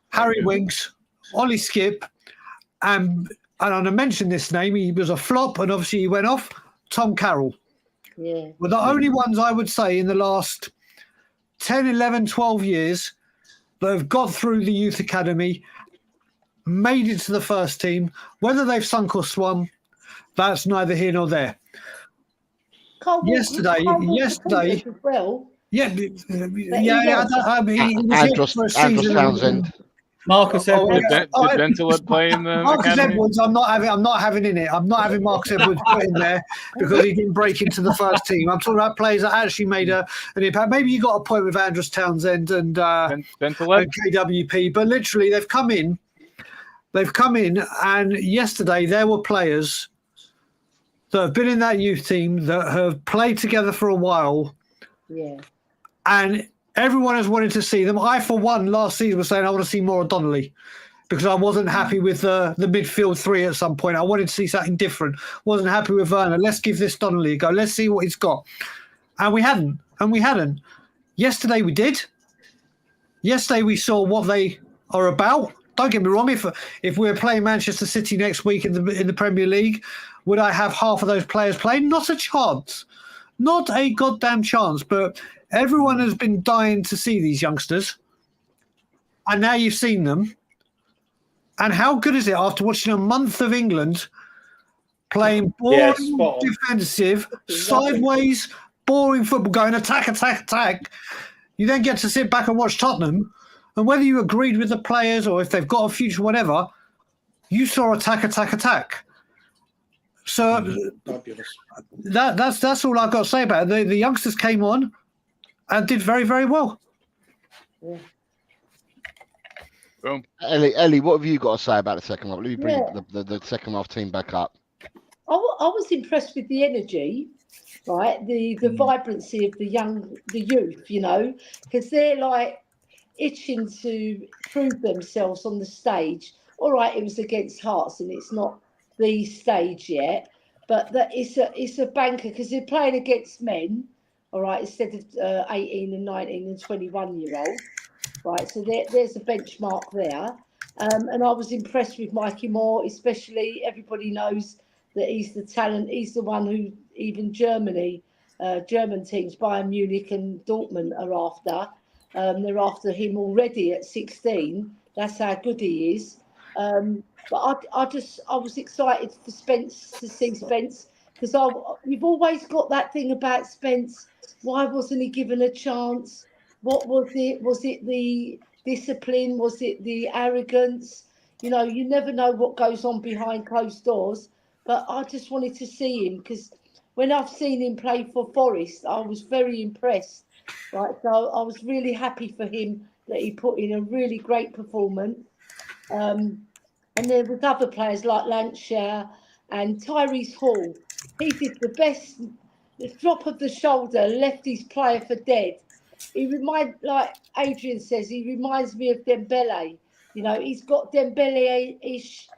Harry Winks, Ollie Skip, and I mentioned this name, he was a flop and obviously he went off, Tom Carroll. Yeah. Were the only ones I would say in the last 10, 11, 12 years that have got through the youth academy, made it to the first team. Whether they've sunk or swum, that's neither here nor there. Yesterday. Well. Andros Townsend. Marcus Edwards. Did Bentaleb play in the Marcus academy? Edwards, I'm not having in it. I'm not having Marcus Edwards put in there because he didn't break into the first team. I'm talking about players that actually made an impact. Maybe you got a point with Andros Townsend and Bentaleb? and KWP, but literally they've come in, and yesterday there were players that have been in that youth team that have played together for a while. Yeah. And everyone has wanted to see them. I, for one, last season was saying I want to see more of Donnelly because I wasn't happy with the midfield three at some point. I wanted to see something different. Wasn't happy with Werner. Let's give this Donnelly a go. Let's see what he's got. And we hadn't. Yesterday we did. Yesterday we saw what they are about. Don't get me wrong. If we're playing Manchester City next week in the Premier League, would I have half of those players playing? Not a chance. Not a goddamn chance. But everyone has been dying to see these youngsters. And now you've seen them. And how good is it after watching a month of England playing boring, defensive, sideways, boring football, going attack, attack, attack. You then get to sit back and watch Tottenham. And whether you agreed with the players or if they've got a future, whatever, you saw attack, attack, attack. So that's all I've got to say about it. The youngsters came on and did very, very well. Yeah. Boom. Ellie, what have you got to say about the second half? Let me bring the second half team back up. I was impressed with the energy, right? The vibrancy of the youth, because they're like itching to prove themselves on the stage. All right, it was against Hearts and it's not the stage yet, but it's a banker because they're playing against men, all right, instead of 18 and 19 and 21-year-olds. right? So there's a benchmark there. And I was impressed with Mikey Moore, especially everybody knows that he's the talent. He's the one who even German teams, Bayern Munich and Dortmund are after. They're after him already at 16. That's how good he is. But I was excited for Spence to see Spence, because you've always got that thing about Spence. Why wasn't he given a chance? What was it? Was it the discipline? Was it the arrogance? You know, you never know what goes on behind closed doors. But I just wanted to see him, because when I've seen him play for Forest, I was very impressed. Right, so I was really happy for him that he put in a really great performance. And there was other players like Lancashire and Tyrese Hall. He did the best drop of the shoulder, left his player for dead. Like Adrian says, he reminds me of Dembele. You know, he's got Dembele-ish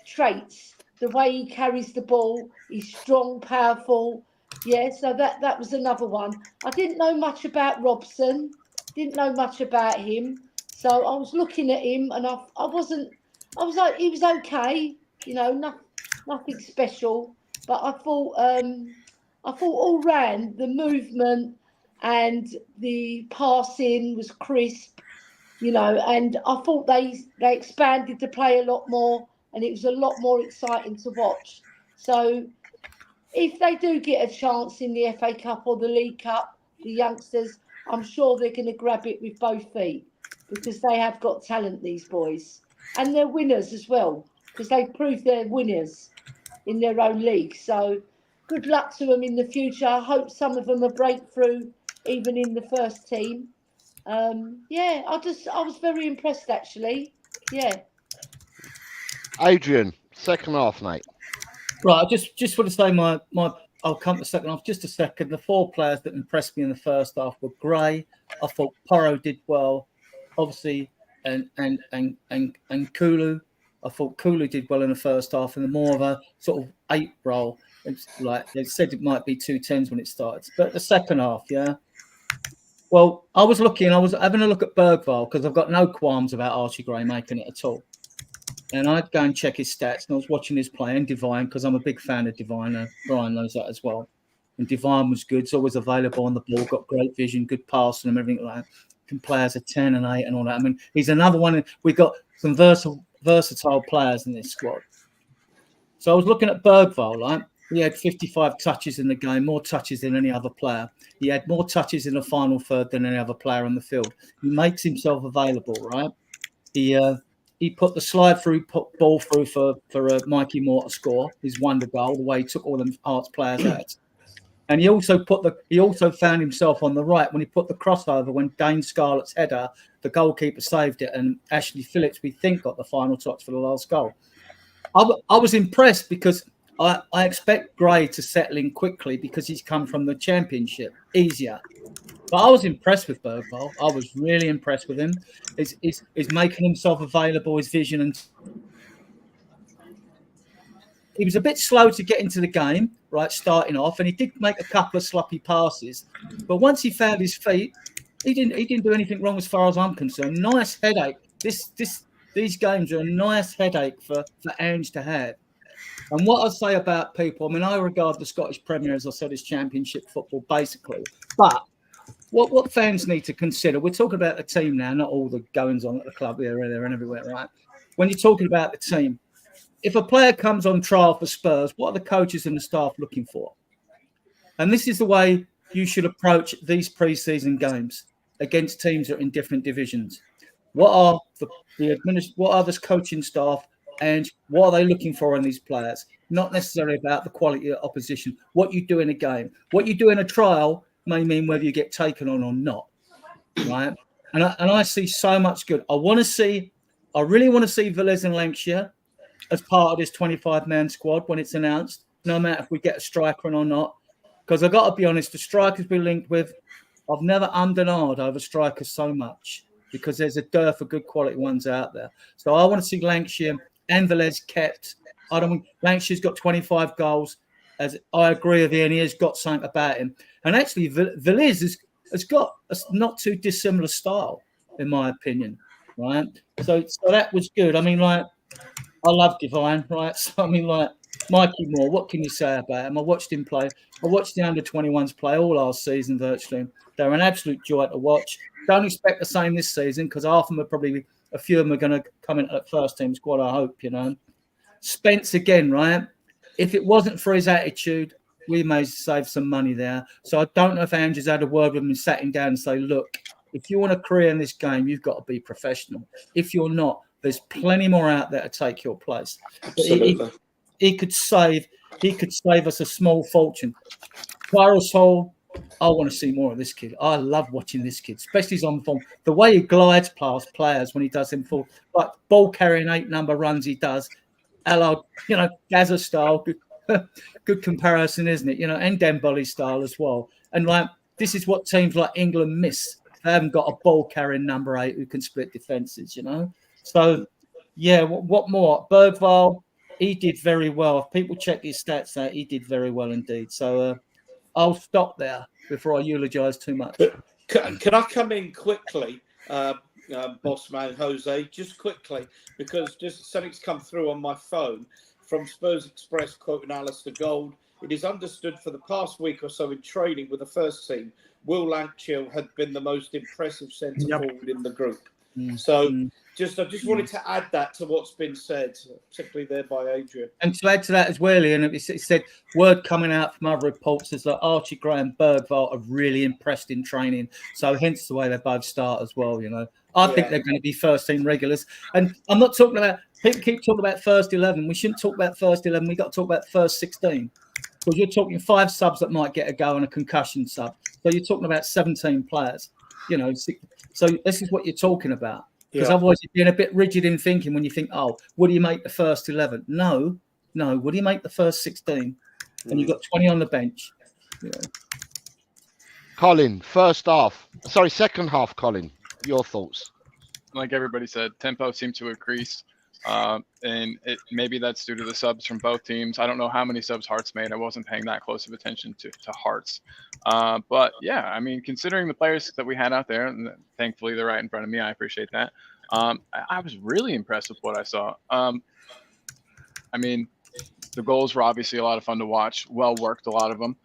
traits. The way he carries the ball, he's strong, powerful. Yeah, so that was another one. I didn't know much about Robson. Didn't know much about him. So I was looking at him, and I was like, he was okay. You know, nothing special. But I thought all round the movement and the passing was crisp, you know, and I thought they expanded the play a lot more, and it was a lot more exciting to watch. So if they do get a chance in the FA Cup or the League Cup, the youngsters, I'm sure they're going to grab it with both feet, because they have got talent, these boys. And they're winners as well, because they've proved they're winners in their own league. So good luck to them in the future. I hope some of them are breakthrough, even in the first team. Yeah, I was very impressed, actually. Yeah. Adrian, second half, mate. Right, I just want to say my I'll come to second half just a second. The 4 players that impressed me in the first half were Gray. I thought Porro did well, obviously, and Kulu. I thought Kulu did well in the first half, and the more of a sort of 8 role. It's like they said it might be 2 10s when it starts, but the second half, yeah. Well, I was having a look at Bergvall, because I've got no qualms about Archie Gray making it at all. And I'd go and check his stats, and I was watching his play, and Divine, because I'm a big fan of Divine. Brian knows that as well. And Divine was good. He's always available on the ball, got great vision, good passing and everything like that. Can play as a 10 and 8 and all that. I mean, he's another one. We've got some versatile players in this squad. So I was looking at Bergvall, right? He had 55 touches in the game, more touches than any other player. He had more touches in the final third than any other player on the field. He makes himself available, right? He put the slide through, ball through for Mikey Moore to score his wonder goal, the way he took all them Hearts players out. And he also found himself on the right when he put the crossover when Dane Scarlett's header, the goalkeeper saved it, and Ashley Phillips, we think, got the final touch for the last goal. I was impressed, because I expect Gray to settle in quickly, because he's come from the Championship, easier. But I was impressed with Bergvall. I was really impressed with him. He's making himself available, his vision. And he was a bit slow to get into the game, right, starting off. And he did make a couple of sloppy passes. But once he found his feet, he didn't do anything wrong as far as I'm concerned. Nice headache. These games are a nice headache for Ange to have. And what I say about people, I mean, I regard the Scottish Premier, as I said, as Championship football, basically. But what fans need to consider, we're talking about the team now, not all the goings on at the club here, there, and everywhere, right? When you're talking about the team, if a player comes on trial for Spurs, what are the coaches and the staff looking for? And this is the way you should approach these pre-season games against teams that are in different divisions. What are what are this coaching staff, and what are they looking for in these players? Not necessarily about the quality of opposition. What you do in a game, what you do in a trial may mean whether you get taken on or not, right? And I see so much good. I really want to see Velez and Lancashire as part of this 25-man squad when it's announced, no matter if we get a striker or not. Because I've got to be honest, the strikers we're linked with, I've never ummed and ahed over strikers so much, because there's a dearth of good quality ones out there. So I want to see Lancashire and Velez kept. Lancashire's got 25 goals. As I agree with you, and he has got something about him. And actually, Velez has got a not too dissimilar style. in my opinion, right? So that was good. I mean, like, I love Divine, right? So I mean, like, Mikey Moore, what can you say about him? I watched him play. I watched the under-21s play all last season virtually. They're an absolute joy to watch. Don't expect the same this season because half of them are probably, a few of them are going to come into that first team squad, I hope, you know. Spence again, right? If it wasn't for his attitude, we may save some money there. So I don't know if Andrew's had a word with him and sat him down and say, look, if you want a career in this game, you've got to be professional. If you're not, there's plenty more out there to take your place. Absolutely. He could save us a small fortune. Tyrus Hall, I want to see more of this kid. I love watching this kid, especially his on form. The way he glides past players when he does them full, like ball carrying 8 number runs he does. Hello, you know, Gaza style, good comparison, isn't it? You know, and Dembele style as well. And like, this is what teams like England miss. They haven't got a ball carrying number 8 who can split defenses, you know. So, yeah, what more? Bergvall, he did very well. If people check his stats out, he did very well indeed. So I'll stop there before I eulogise too much. Can I come in quickly, boss man Jose, just quickly, because just something's come through on my phone from Spurs Express quoting Alistair Gold. It is understood for the past week or so in training with the first team, Will Lankchill had been the most impressive centre forward in the group. So I just wanted to add that to what's been said, particularly there by Adrian. And to add to that as well, Ian, it said word coming out from other reports is that Archie Gray and Bergvall are really impressed in training. So hence the way they both start as well, you know. I think they're going to be first team regulars. And I'm not talking about, people keep talking about first 11. We shouldn't talk about first 11. We've got to talk about first 16. Because you're talking 5 subs that might get a go and a concussion sub. So you're talking about 17 players, you know. So this is what you're talking about. Because otherwise you're being a bit rigid in thinking when you think, oh, what do you make the first 11? No. What do you make the first 16? And you've got 20 on the bench. You know. Colin, second half, Colin, your thoughts? Like everybody said, tempo seemed to increase. And maybe that's due to the subs from both teams. I don't know how many subs Hearts made. I wasn't paying that close of attention to Hearts. But yeah, I mean, considering the players that we had out there, and thankfully they're right in front of me, I appreciate that. I was really impressed with what I saw. I mean, the goals were obviously a lot of fun to watch. Well worked, a lot of them.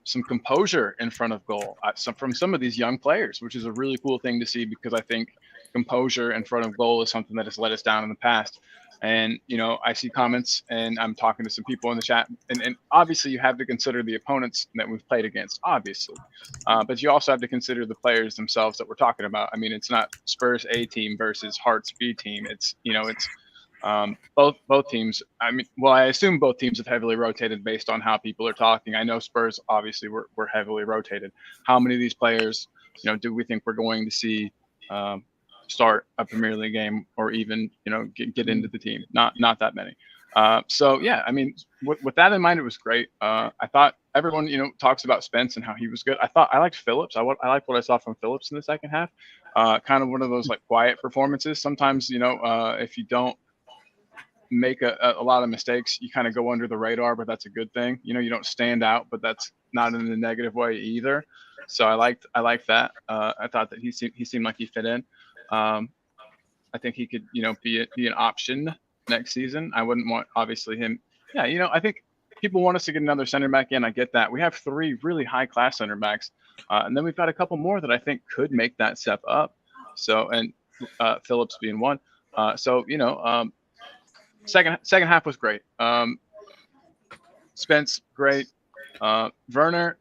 Some composure in front of goal from some of these young players, which is a really cool thing to see because I think composure in front of goal is something that has let us down in the past. And, you know, I see comments and I'm talking to some people in the chat and obviously you have to consider the opponents that we've played against, obviously. But you also have to consider the players themselves that we're talking about. I mean, it's not Spurs A team versus Hearts B team. It's, you know, it's both teams. I mean, well, I assume both teams have heavily rotated based on how people are talking. I know Spurs obviously were heavily rotated. How many of these players, you know, do we think we're going to see start a Premier League game or even, you know, get into the team? Not that many. So yeah, I mean, with that in mind, it was great. I thought everyone, you know, talks about Spence and how he was good. I liked Phillips. I liked what I saw from Phillips in the second half. Kind of one of those like quiet performances. Sometimes, you know, if you don't make a lot of mistakes, you kind of go under the radar, but that's a good thing. You know, you don't stand out, but that's not in a negative way either. So I liked that. I thought that he seemed like he fit in. I think he could, you know, be an option next season. I wouldn't want obviously him. Yeah, you know, I think people want us to get another center back in. I get that. We have 3 really high class center backs, and then we've got a couple more that I think could make that step up. So and Phillips being one. So you know, second half was great. Spence great. Werner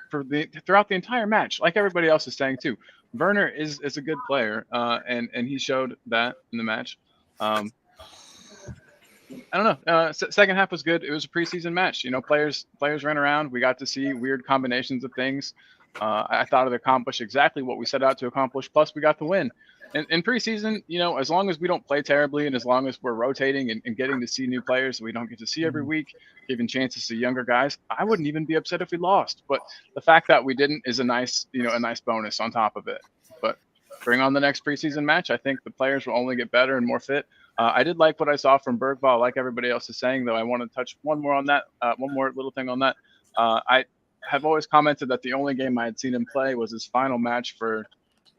throughout the entire match, like everybody else is saying too. Werner is a good player, and he showed that in the match. I don't know. Second half was good. It was a preseason match. You know, players ran around. We got to see weird combinations of things. I thought it accomplished exactly what we set out to accomplish. Plus, we got the win. In preseason, you know, as long as we don't play terribly and as long as we're rotating and getting to see new players that we don't get to see every week, giving chances to younger guys, I wouldn't even be upset if we lost. But the fact that we didn't is a nice bonus on top of it. But bring on the next preseason match. I think the players will only get better and more fit. I did like what I saw from Bergvall, like everybody else is saying, though. I want to touch one more little thing on that. I have always commented that the only game I had seen him play was his final match for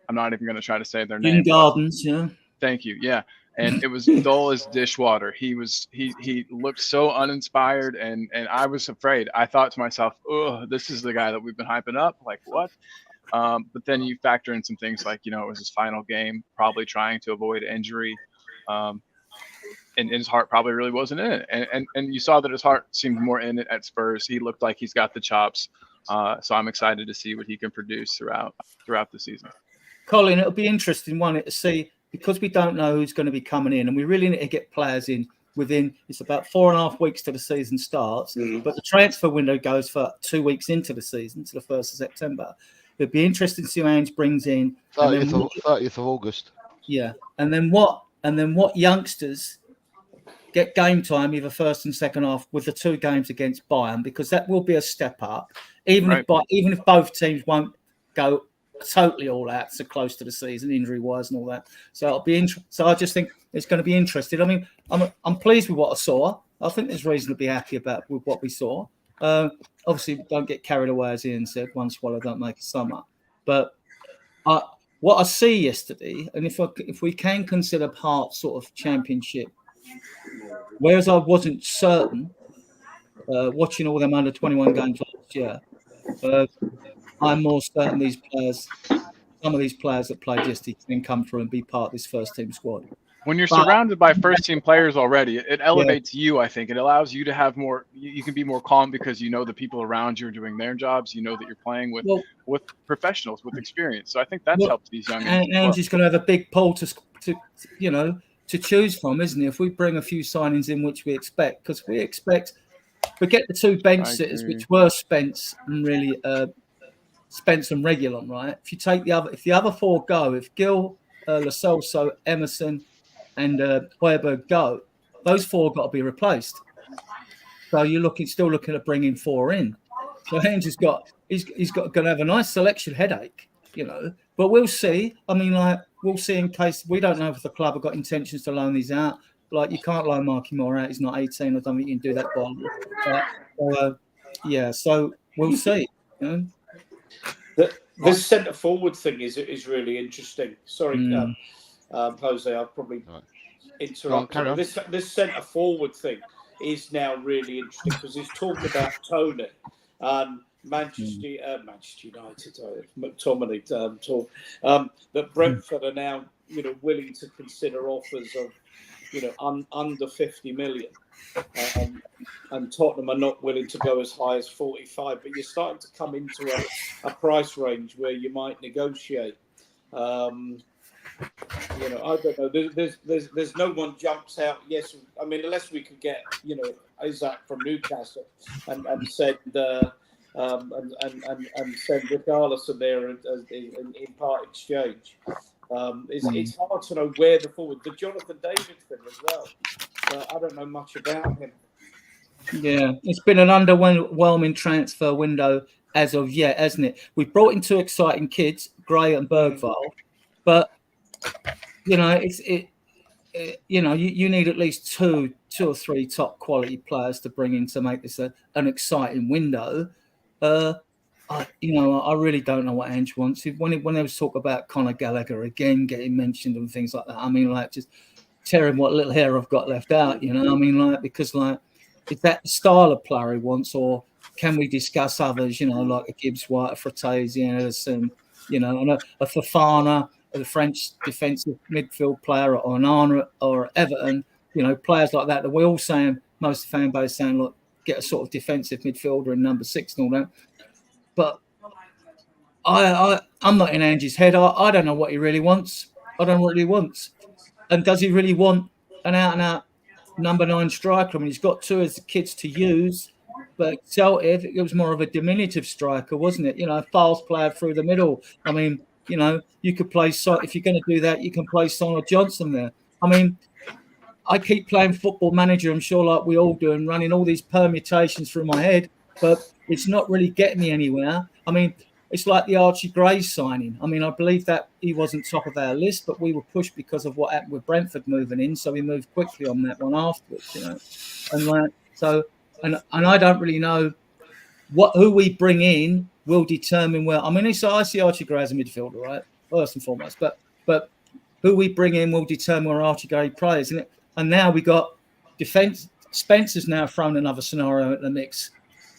I'm not even going to try to say their In name. Gardens, yeah. Thank you. Yeah. And it was dull as dishwater. He looked so uninspired, and I was afraid. I thought to myself, oh, this is the guy that we've been hyping up. Like, what? But then you factor in some things like, it was his final game, probably trying to avoid injury. And his heart probably really wasn't in it. And you saw that his heart seemed more in it at Spurs. He looked like he's got the chops. So I'm excited to see what he can produce throughout the season. Colin, it'll be interesting, won't it, to see, because we don't know who's going to be coming in, and we really need to get players in within, it's about 4.5 weeks till the season starts, but the transfer window goes for 2 weeks into the season, to the 1st of September. It'd be interesting to see who Ange brings in. 30th of August. Yeah, and then what youngsters get game time, either first and second half, with the 2 games against Bayern, because that will be a step up, even if both teams won't go totally all out so close to the season, injury wise and all that. So it'll be so I just think it's going to be interesting. I mean, I'm pleased with what I saw. I think there's reason to be happy with what we saw. Obviously, don't get carried away, as Ian said. One swallow don't make a summer. But what I see yesterday, and if we can consider Hearts sort of championship, whereas I wasn't certain watching all them under 21 games last year. I'm more certain some of these players that played yesterday can come through and be part of this first team squad. When you're surrounded by first team players already, it elevates you, I think. It allows you to have more, you can be more calm because you know the people around you are doing their jobs. You know that you're playing with professionals, with experience. So I think that's helped these young guys. And Angie's going to have a big pool to choose from, isn't he? If we bring a few signings in, which we expect, because we get the 2 bench sitters, which were Spence and really Spence and Reguilon, right? If you take if the other 4 go, if Gil, Lo Celso, Emerson, and Højbjerg go, those 4 got to be replaced. So you're still looking at bringing 4 in. So Ange's he's going to have a nice selection headache, But we'll see. I mean, we'll see in case we don't know if the club have got intentions to loan these out. Like, you can't loan Marky Moore out. He's not 18. I don't think you can do that. So we'll see. This centre forward thing is really interesting. Sorry, Jose, I'll probably interrupt. This centre forward thing is now really interesting because he's talking about Tony and Manchester United, McTominay talk, that Brentford are now willing to consider offers of under 50 million. And Tottenham are not willing to go as high as 45, but you're starting to come into a price range where you might negotiate. I don't know. There's no one jumps out. Yes, I mean, unless we could get Isaac from Newcastle and send and send Richarlison there in part exchange. It's hard to know where the forward. The Jonathan David thing as well. I don't know much about him. Yeah, it's been an underwhelming transfer window as of yet, hasn't it? We've brought in 2 exciting kids, Gray and Bergvall, but you need at least two or three top quality players to bring in to make this an exciting window. I really don't know what Ange wants. When there was talk about Conor Gallagher again getting mentioned and things like that, I mean, just tearing what little hair I've got left out, because is that the style of player he wants, or can we discuss others, like a Gibbs White, a Fratesi, Ederson, and a Fofana, the French defensive midfield player, or an Arnold or Everton, players like that we're all saying, most of the fan base saying, look, get a sort of defensive midfielder in number 6 and all that. But I'm not in Ange's head. I don't know what he really wants. I don't know what he wants. And does he really want an out-and-out number 9 striker? I mean, he's got 2 as the kids to use, but Celtic, it was more of a diminutive striker, wasn't it? A fast player through the middle. I mean, you could play, if you're going to do that, you can play Son or Johnson there. I mean, I keep playing Football Manager, I'm sure, like we all do, and running all these permutations through my head, but it's not really getting me anywhere. I mean, it's like the Archie Gray signing. I mean, I believe that he wasn't top of our list, but we were pushed because of what happened with Brentford moving in, so we moved quickly on that one afterwards, And I don't really know who we bring in will determine where. I mean, I see Archie Gray as a midfielder, right? first and foremost. But who we bring in will determine where Archie Gray plays. And now we got defence. Spencer's now thrown another scenario at the mix.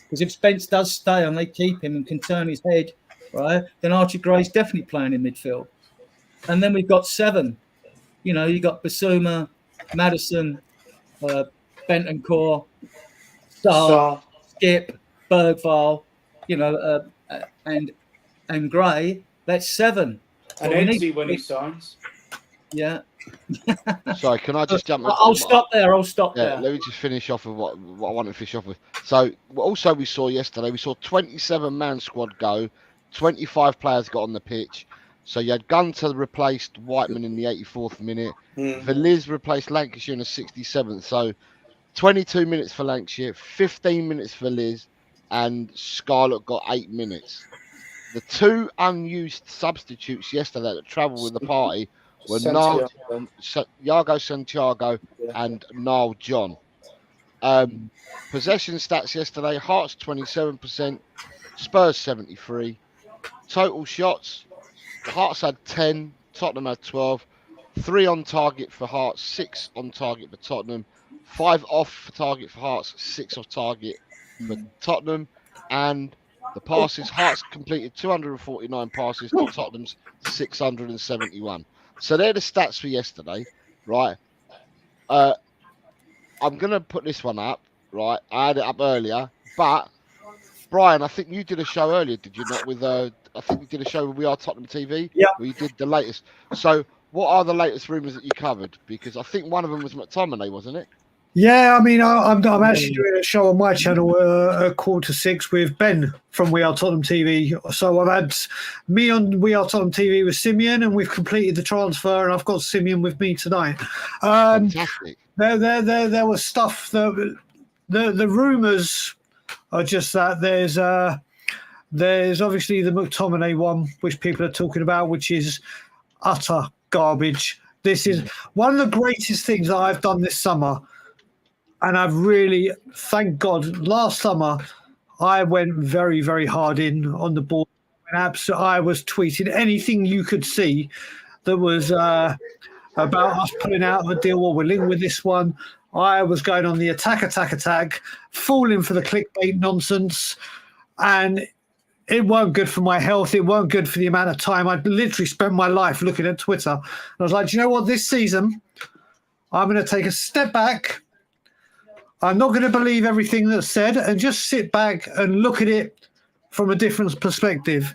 Because if Spence does stay and they keep him and can turn his head, right, then Archie Gray's definitely playing in midfield. And then we've got 7. You know, you got Basuma, Madison, Bentancur, Sarr, Skip, Bergvall, you know, and Gray. That's 7. And Enzi when he signs. Yeah. Sorry, can I just jump? I'll stop there. Let me just finish off with what I wanted to finish off with. So, also we saw yesterday, we saw 27-man squad go, 25 players got on the pitch. So you had Gunter replaced Whiteman in the 84th minute. Veliz replaced Lancashire in the 67th. So 22 minutes for Lancashire, 15 minutes for Liz, and Scarlett got 8 minutes. The 2 unused substitutes yesterday that travelled with the party were Iago Santiago and Niall John. Possession stats yesterday: Hearts 27%, Spurs 73. Total shots: Hearts had 10, Tottenham had 12. 3 on target for Hearts, 6 on target for Tottenham. 5 off target for Hearts, 6 off target for Tottenham. And the passes: Hearts completed 249 passes to Tottenham's 671. So they're the stats for yesterday, right? I'm going to put this one up, right? I had it up earlier, but Brian, I think you did a show earlier, did you not? With I think you did a show with We Are Tottenham TV. Yeah. Where you did the latest. So what are the latest rumours that you covered? Because I think one of them was McTominay, wasn't it? Yeah, I mean, I'm actually doing a show on my channel at 5:45 with Ben from We Are Tottenham TV. So I've had me on We Are Tottenham TV with Simeon, and we've completed the transfer, and I've got Simeon with me tonight. Fantastic. There was stuff that the rumours are just that there's obviously the McTominay one, which people are talking about, which is utter garbage. This is one of the greatest things that I've done this summer. And I've really, thank God, last summer, I went very, very hard in on the board. I was tweeting anything you could see that was about us pulling out of a deal or we're linked with this one. I was going on the attack, falling for the clickbait nonsense. And it weren't good for my health. It weren't good for the amount of time. I'd literally spent my life looking at Twitter. And I was like, do you know what? This season, I'm going to take a step back. I'm not going to believe everything that's said and just sit back and look at it from a different perspective.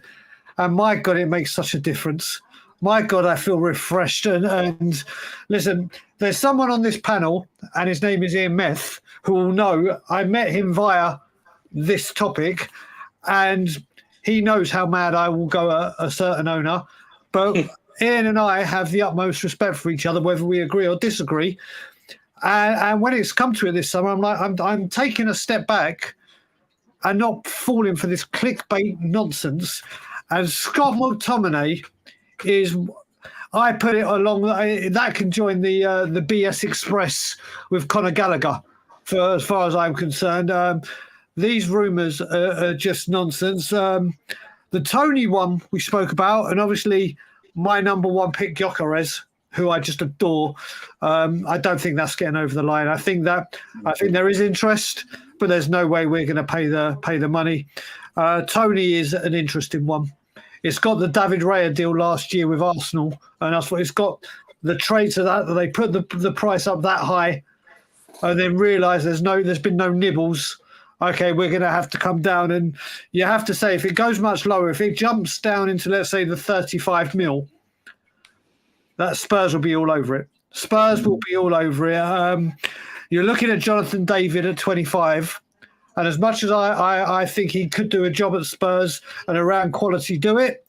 And my God, it makes such a difference. My God, I feel refreshed. And listen, there's someone on this panel, and his name is Ian Meth, who will know I met him via this topic, and he knows how mad I will go at a certain owner. But Ian and I have the utmost respect for each other, whether we agree or disagree. And when it's come to it this summer, I'm like, I'm taking a step back and not falling for this clickbait nonsense. And Scott McTominay is, I put it along that can join the BS Express with Conor Gallagher, for as far as I'm concerned. These rumours are just nonsense. The Tony one we spoke about, and obviously my number one pick, Gyökeres, who I just adore. I don't think that's getting over the line. I think there is interest, but there's no way we're going to pay the money. Tony is an interesting one. It's got the David Raya deal last year with Arsenal, and that's what it's got. The traits of that they put the price up that high, and then realise there's been no nibbles. Okay, we're going to have to come down, and you have to say if it goes much lower, if it jumps down into let's say the 35 mil. That Spurs will be all over it. Spurs will be all over it. You're looking at Jonathan David at 25. And as much as I think he could do a job at Spurs and around quality do it,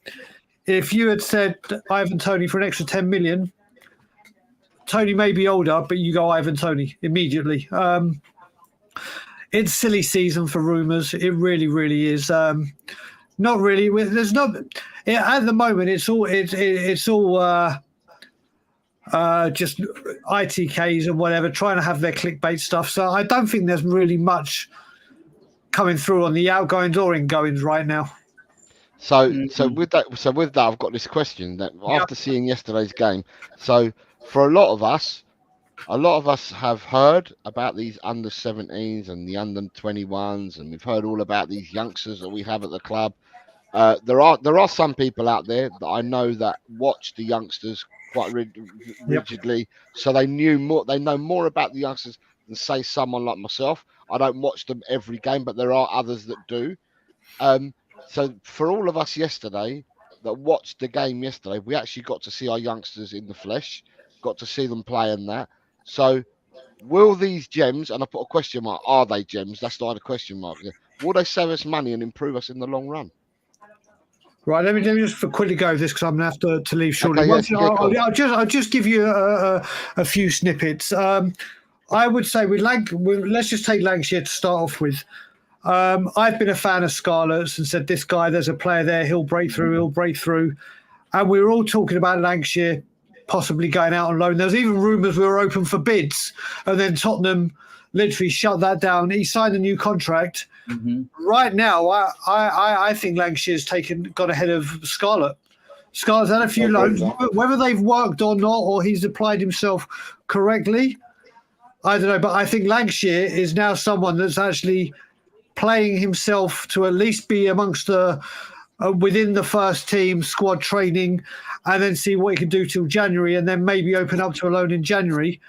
if you had said Ivan Toney for an extra 10 million, Toney may be older, but you go Ivan Toney immediately. It's silly season for rumours. It really, really is. Not really. There's not. At the moment, it's all just ITKs and whatever, trying to have their clickbait stuff. So I don't think there's really much coming through on the outgoings or ingoings right now. So with that, I've got this question that after seeing yesterday's game. So for a lot of us have heard about these under 17s and the under 21s, and we've heard all about these youngsters that we have at the club. There are some people out there that I know that watch the youngsters quite rigidly, so they know more about the youngsters than say someone like myself. I don't watch them every game, but there are others that do. So for all of us yesterday that watched the game yesterday, we actually got to see our youngsters in the flesh, got to see them play in that. So will these gems, and I put a question mark, are they gems? That's not a question mark. Will they save us money and improve us in the long run? Right, let me just quickly go with this because I'm going to have to leave shortly. Okay, yes, I'll just give you a few snippets. I would say let's just take Lancashire to start off with. I've been a fan of Scarlets and said, this guy, there's a player there, he'll break through. And we were all talking about Lancashire possibly going out on loan. There was even rumours we were open for bids. And then Tottenham literally shut that down. He signed a new contract. Mm-hmm. Right now, I think Lancashire's got ahead of Scarlet. Scarlet's had a few loans. Whether they've worked or not, or he's applied himself correctly, I don't know. But I think Lancashire is now someone that's actually playing himself to at least be amongst the within the first team squad training, and then see what he can do till January, and then maybe open up to a loan in January.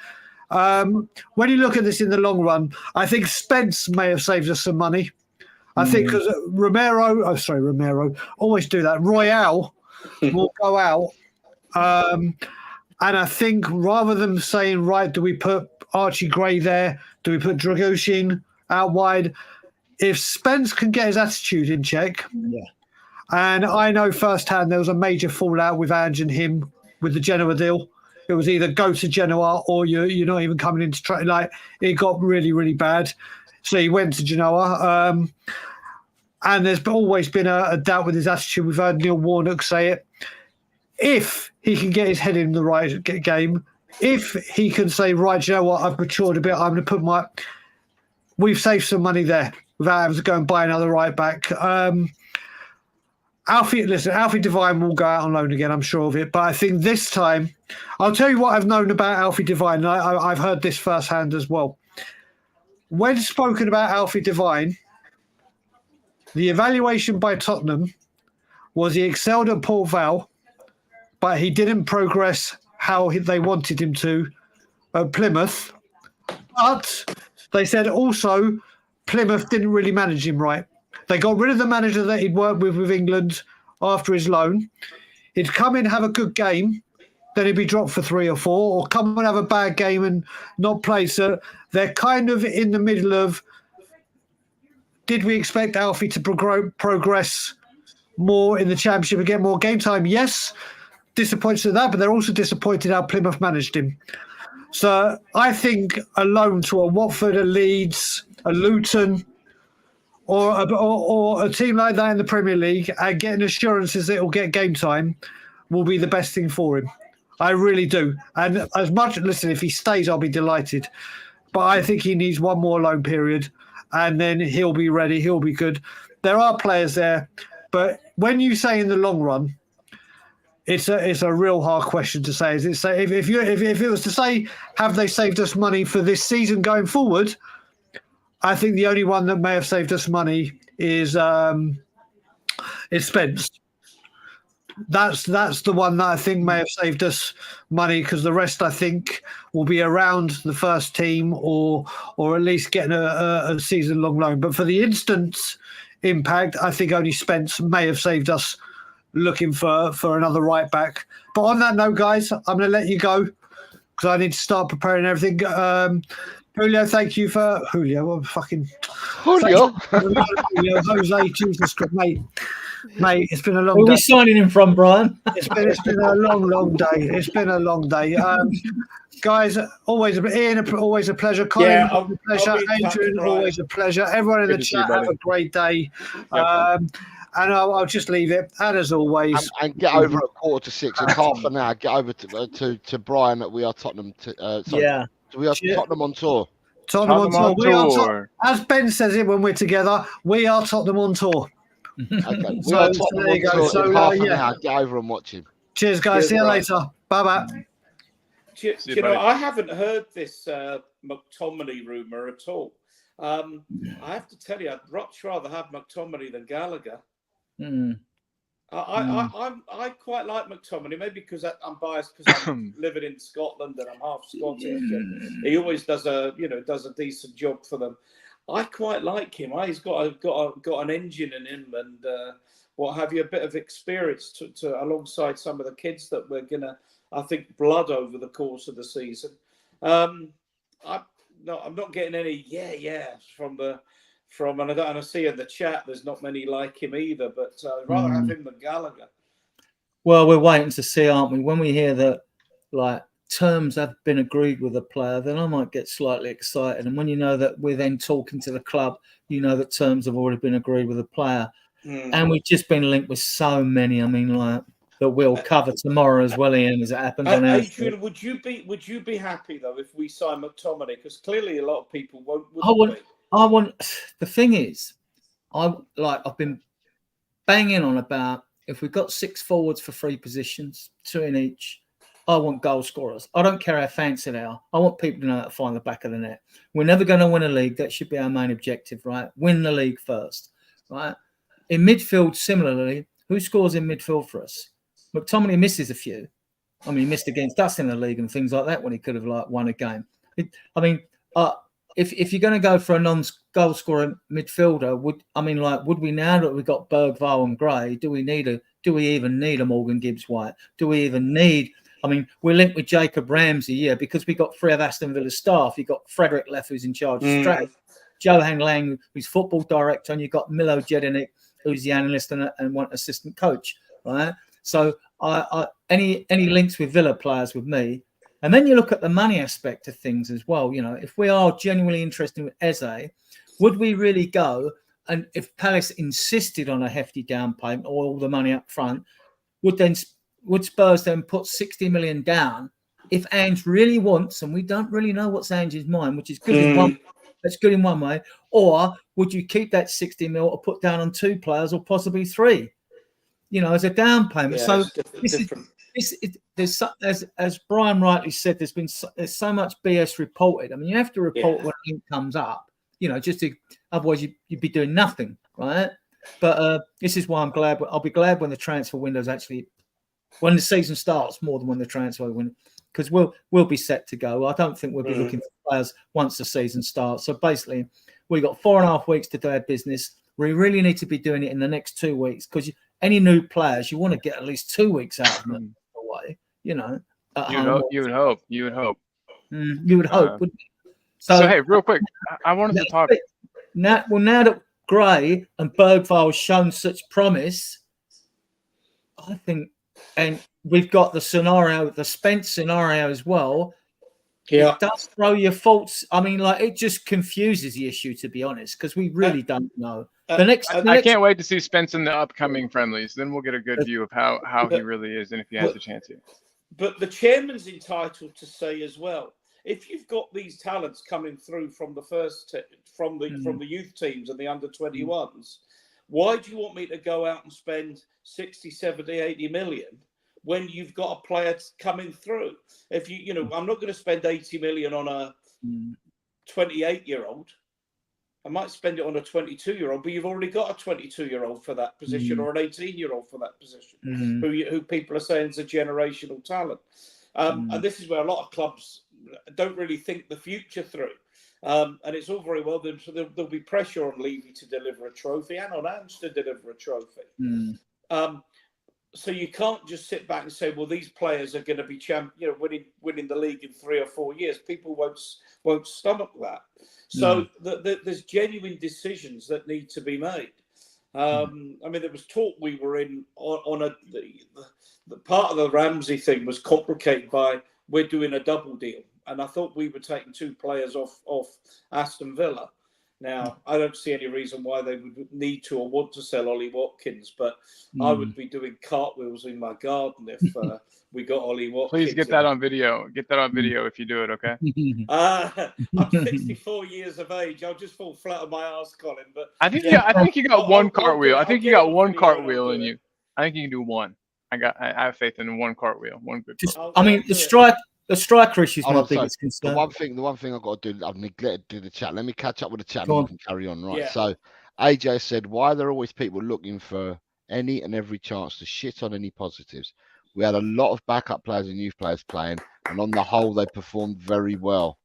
When you look at this in the long run, I think Spence may have saved us some money. I think because Romero, always do that. Royale will go out. And I think rather than saying, right, do we put Archie Gray there? Do we put Dragoshin out wide? If Spence can get his attitude in check, and I know firsthand there was a major fallout with Ange and him with the Genoa deal. It was either go to Genoa or you're not even coming into training. Like, it got really, really bad. So he went to Genoa. And there's always been a doubt with his attitude. We've heard Neil Warnock say it. If he can get his head in the right game, if he can say, right, you know what, I've matured a bit, I'm going to put we've saved some money there without having to go and buy another right back. Alfie Devine will go out on loan again, I'm sure of it. But I think this time, I'll tell you what I've known about Alfie Devine. I've heard this firsthand as well. When spoken about Alfie Devine, the evaluation by Tottenham was he excelled at Port Vale, but he didn't progress how they wanted him to at Plymouth. But they said also Plymouth didn't really manage him right. They got rid of the manager that he'd worked with England after his loan. He'd come in, have a good game, then he'd be dropped for 3 or 4, or come and have a bad game and not play. So they're kind of in the middle of, did we expect Alfie to progress more in the Championship and get more game time? Yes, disappointed at that, but they're also disappointed how Plymouth managed him. So I think a loan to a Watford, a Leeds, a Luton, or a team like that in the Premier League and getting assurances that he'll get game time will be the best thing for him. I really do. And if he stays, I'll be delighted. But I think he needs one more loan period and then he'll be ready. He'll be good. There are players there. But when you say in the long run, it's a real hard question to say. Is it say if it was to say, have they saved us money for this season going forward? I think the only one that may have saved us money is Spence. That's the one that I think may have saved us money, because the rest I think will be around the first team or at least getting a season-long loan. But for the instant impact, I think only Spence may have saved us looking for another right back. But on that note, guys, I'm going to let you go because I need to start preparing everything. Julio, thank you for Julio. Julio, Jose, Jesus Christ, mate. It's been a long day. Where are we signing him from, Brian? It's been a long day. It's been a long day. Guys, always a pleasure. Colin, a pleasure. Adrian, always a pleasure. Everyone in the chat, have a great day. And I'll just leave it. And as always, and get over at 5:45 in half an hour. Get over to Brian that we are Tottenham. We are Tottenham on tour. Tottenham on tour. As Ben says it when we're together, we are Tottenham on tour. Okay, we So- are so Tottenham there on you go. tour So, in half an yeah. hour. Get over and watch him. Cheers, guys. Cheers, See you guys. later. Bye bye. Do See you, you know, buddy. I haven't heard this McTominay rumour at all. I have to tell you, I'd much rather have McTominay than Gallagher. Mm. I quite like McTominay, maybe because I'm biased because I'm living in Scotland and I'm half Scottish, and he always does a decent job for them. I quite like him. He's got an engine in him, and what have you, a bit of experience to alongside some of the kids that we're gonna, I think, blood over the course of the season. I'm not getting any and I see in the chat there's not many like him either, but I'd rather have him than Gallagher. Well, we're waiting to see, aren't we? When we hear that, like, terms have been agreed with a player, then I might get slightly excited. And when you know that we're then talking to the club, you know that terms have already been agreed with a player. And we've just been linked with so many. I mean, like, that we'll cover tomorrow as well, Ian, as it happens on our Adrian, would you be happy though if we sign McTominay? Because clearly a lot of people won't. The thing is, I've been banging on about, if we've got 6 forwards for 3 positions, 2 in each, I want goal scorers. I don't care how fancy they are. I want people to know how to find the back of the net. We're never going to win a league. That should be our main objective, right? Win the league first, right? In midfield, similarly, who scores in midfield for us? McTominay misses a few. I mean, he missed against us in the league and things like that when he could have won a game. If you're going to go for a non-goal scorer midfielder, would we, now that we've got Bergvall and Gray, do we even need a Morgan Gibbs-White? Do we even need? I mean, we're linked with Jacob Ramsey, because we got 3 of Aston Villa staff. You've got Frederick Leff, who's in charge of strategy, Johan Lang, who's football director, and you've got Milo Jedinek, who's the analyst and one assistant coach, right? So any links with Villa players with me. And then you look at the money aspect of things as well. You know, if we are genuinely interested with Eze, would we really go? And if Palace insisted on a hefty down payment or all the money up front, would Spurs then put 60 million down if Ange really wants? And we don't really know what's Ange's mind, which is good in one. That's good in one way. Or would you keep that 60 mil or put down on 2 players or possibly 3? You know, as a down payment. Yeah, so different. As Brian rightly said, there's so much BS reported. I mean, you have to report when it comes up, otherwise you'd be doing nothing, right? But this is why I'm glad. I'll be glad when the transfer window's when the season starts, more than when the transfer window, because we'll be set to go. I don't think we'll be looking for players once the season starts. So basically, we've got 4.5 weeks to do our business. We really need to be doing it in the next 2 weeks, because any new players, you want to get at least 2 weeks out of them away. You would hope. You would hope. You would hope. Wouldn't you? So hey, real quick, I wanted to talk. Now that Gray and Bergvall shown such promise, I think, and we've got the scenario, the Spence scenario as well. Yeah, it does throw your faults. I mean, it just confuses the issue, to be honest, because we really don't know. I can't wait to see Spence in the upcoming friendlies. Then we'll get a good view of how he really is and if he has a chance here. But the chairman's entitled to say as well, if you've got these talents coming through from the from the youth teams and the under-21s, why do you want me to go out and spend 60, 70, 80 million when you've got a player coming through? If I'm not going to spend 80 million on a 28-year-old. I might spend it on a 22-year-old, but you've already got a 22-year-old for that position or an 18-year-old for that position, who people are saying is a generational talent. And this is where a lot of clubs don't really think the future through. And it's all very well, there'll be pressure on Levy to deliver a trophy and on Ange to deliver a trophy. So you can't just sit back and say, well, these players are going to be winning the league in 3 or 4 years. People won't stomach that. So there's genuine decisions that need to be made. I mean, there was talk we were in on the part of the Ramsey thing was complicated by we're doing a double deal, and I thought we were taking 2 players off Aston Villa. Now, I don't see any reason why they would need to or want to sell Ollie Watkins, but I would be doing cartwheels in my garden if we got Ollie Watkins. Please get that on video. Get that on video if you do it, okay? I'm 64 years of age. I'll just fall flat on my ass, Colin. But I think you got one cartwheel. I think you got one cartwheel in you. I think you can do one. I have faith in one cartwheel. One good. I mean, the striker issue is my biggest concern. The one thing I've got to do, I've neglected to do the chat. Let me catch up with the chat Go and on. you can carry on, right? Yeah. So AJ said, why are there always people looking for any and every chance to shit on any positives? We had a lot of backup players and youth players playing, and on the whole, they performed very well.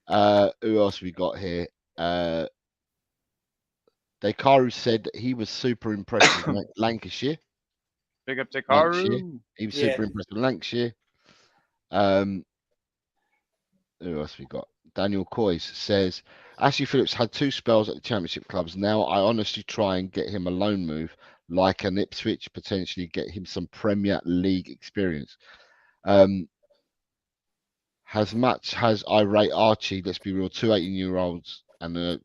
Who else we got here? Dekaru said that he was super impressed with Lancashire. Big up Dekaru. He was super impressed with Lancashire. Who else we got? Daniel Coyce says, Ashley Phillips had 2 spells at the Championship clubs. Now I honestly try and get him a loan move, like an Ipswich, potentially get him some Premier League experience. As much as I rate Archie, let's be real, 2 18-year-olds and a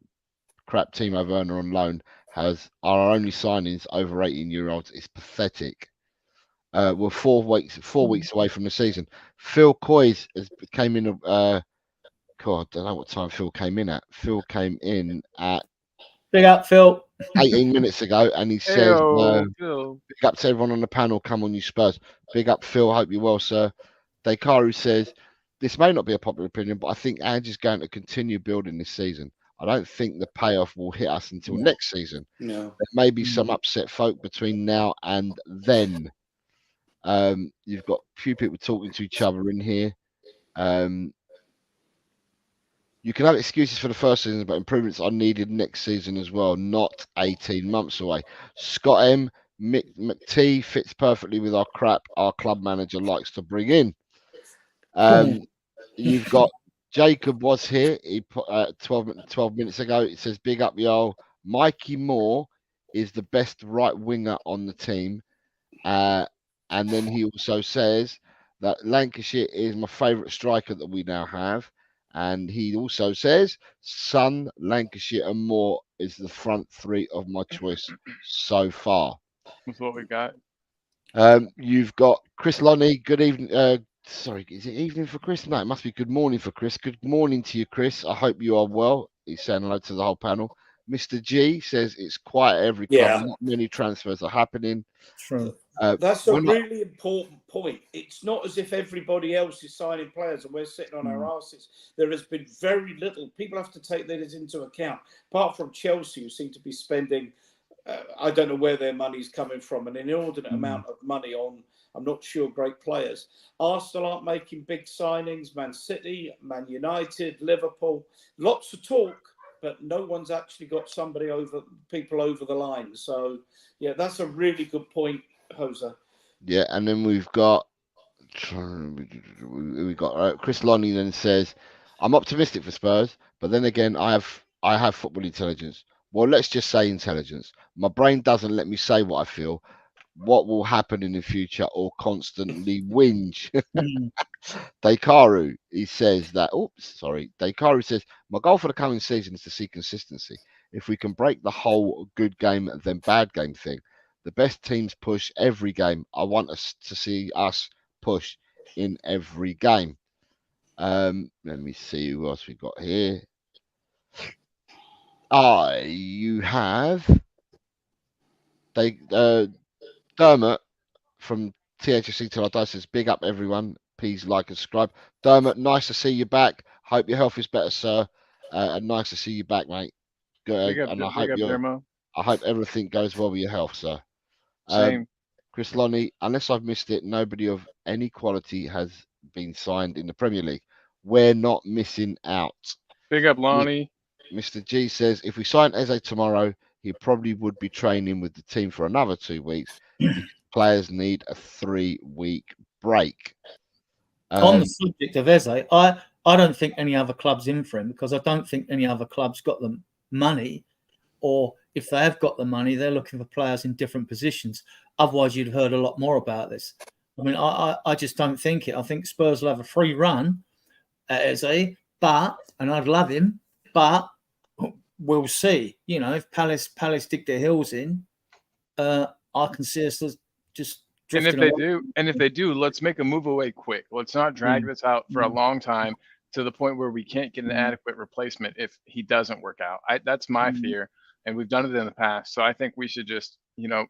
crap Timo Werner on loan are our only signings over 18-year-olds. It's pathetic. We're 4 weeks away from the season. Phil Coyce came in. God, I don't know what time Phil came in at. Phil came in at Big up, Phil. 18 minutes ago, and he says, Phil. big up to everyone on the panel. Come on, you Spurs. Big up, Phil. Hope you're well, sir. Dekaru says, this may not be a popular opinion, but I think Ange is going to continue building this season. I don't think the payoff will hit us until next season. No. There may be some upset folk between now and then. You've got a few people talking to each other in here. You can have excuses for the first season, but improvements are needed next season as well, not 18 months away. Scott M. McT fits perfectly with our crap our club manager likes to bring in. You've got Jacob was here. He put 12 minutes ago. It says, big up, y'all. Mikey Moore is the best right winger on the team. And then he also says that Lancashire is my favourite striker that we now have. And he also says, Son, Lancashire and Moore is the front 3 of my choice so far. That's what we got. You've got Chris Lonnie. Good evening. Sorry, is it evening for Chris? No, it must be good morning for Chris. Good morning to you, Chris. I hope you are well. He's saying hello to the whole panel. Mr. G says it's quiet every club. Not many transfers are happening. True. That's a really important point. It's not as if everybody else is signing players and we're sitting on our asses. There has been very little. People have to take that into account. Apart from Chelsea, who seem to be spending, I don't know where their money's coming from, an inordinate amount of money on, I'm not sure, great players. Arsenal aren't making big signings. Man City, Man United, Liverpool, lots of talk, but no one's actually got people over the line. So, yeah, that's a really good point, Jose. Yeah, and then we've got Chris Lonnie then says, I'm optimistic for Spurs, but then again, I have football intelligence. Well, let's just say intelligence. My brain doesn't let me say what I feel, what will happen in the future, or constantly whinge. Dekaru, he says that, Dekaru says, my goal for the coming season is to see consistency. If we can break the whole good game then bad game thing, the best teams push every game. I want us to see us push in every game. Let me see who else we got here. You have Dermot from THFC Till I Die says, big up everyone. Please like and subscribe. Dermot, nice to see you back. Hope your health is better, sir. And nice to see you back, mate. Good. And I hope everything goes well with your health, sir. Same. Chris Lonnie, unless I've missed it, nobody of any quality has been signed in the Premier League. We're not missing out. Big up, Lonnie. Mr. G says, if we sign Eze tomorrow, he probably would be training with the team for another 2 weeks because players need a 3-week break. On the subject of Eze, I don't think any other club's in for him because I don't think any other club's got the money, or if they have got the money, they're looking for players in different positions. Otherwise, you'd have heard a lot more about this. I mean, I just don't think it. I think Spurs will have a free run at Eze, and I'd love him, but we'll see. You know, if Palace dig their heels in, I can see us just And drifting if they do, let's make a move away quick. Let's not drag this out for a long time to the point where we can't get an adequate replacement if he doesn't work out. That's my fear, and we've done it in the past. So I think we should just,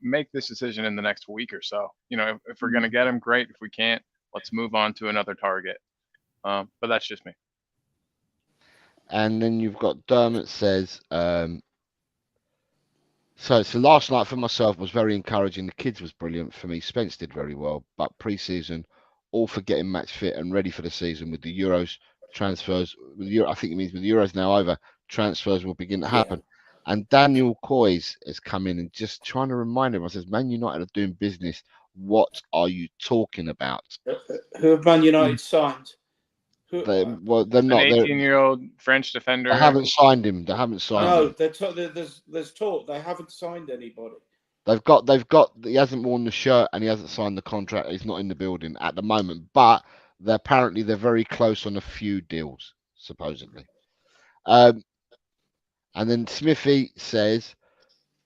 make this decision in the next week or so. If we're going to get him, great. If we can't, let's move on to another target. But that's just me. And then you've got Dermot says, so last night for myself was very encouraging. The kids was brilliant for me. Spence did very well, but pre-season, all for getting match fit and ready for the season with the Euros transfers. I think it means with the Euros now over, transfers will begin to happen. And Daniel Coys has come in and just trying to remind him. I says, Man United are doing business. What are you talking about? Who have Man United signed? They're not. An 18-year-old French defender. They haven't signed him. They haven't signed him. No, there's talk. They haven't signed anybody. They've got. He hasn't worn the shirt and he hasn't signed the contract. He's not in the building at the moment. But they're very close on a few deals, supposedly. And then Smithy says,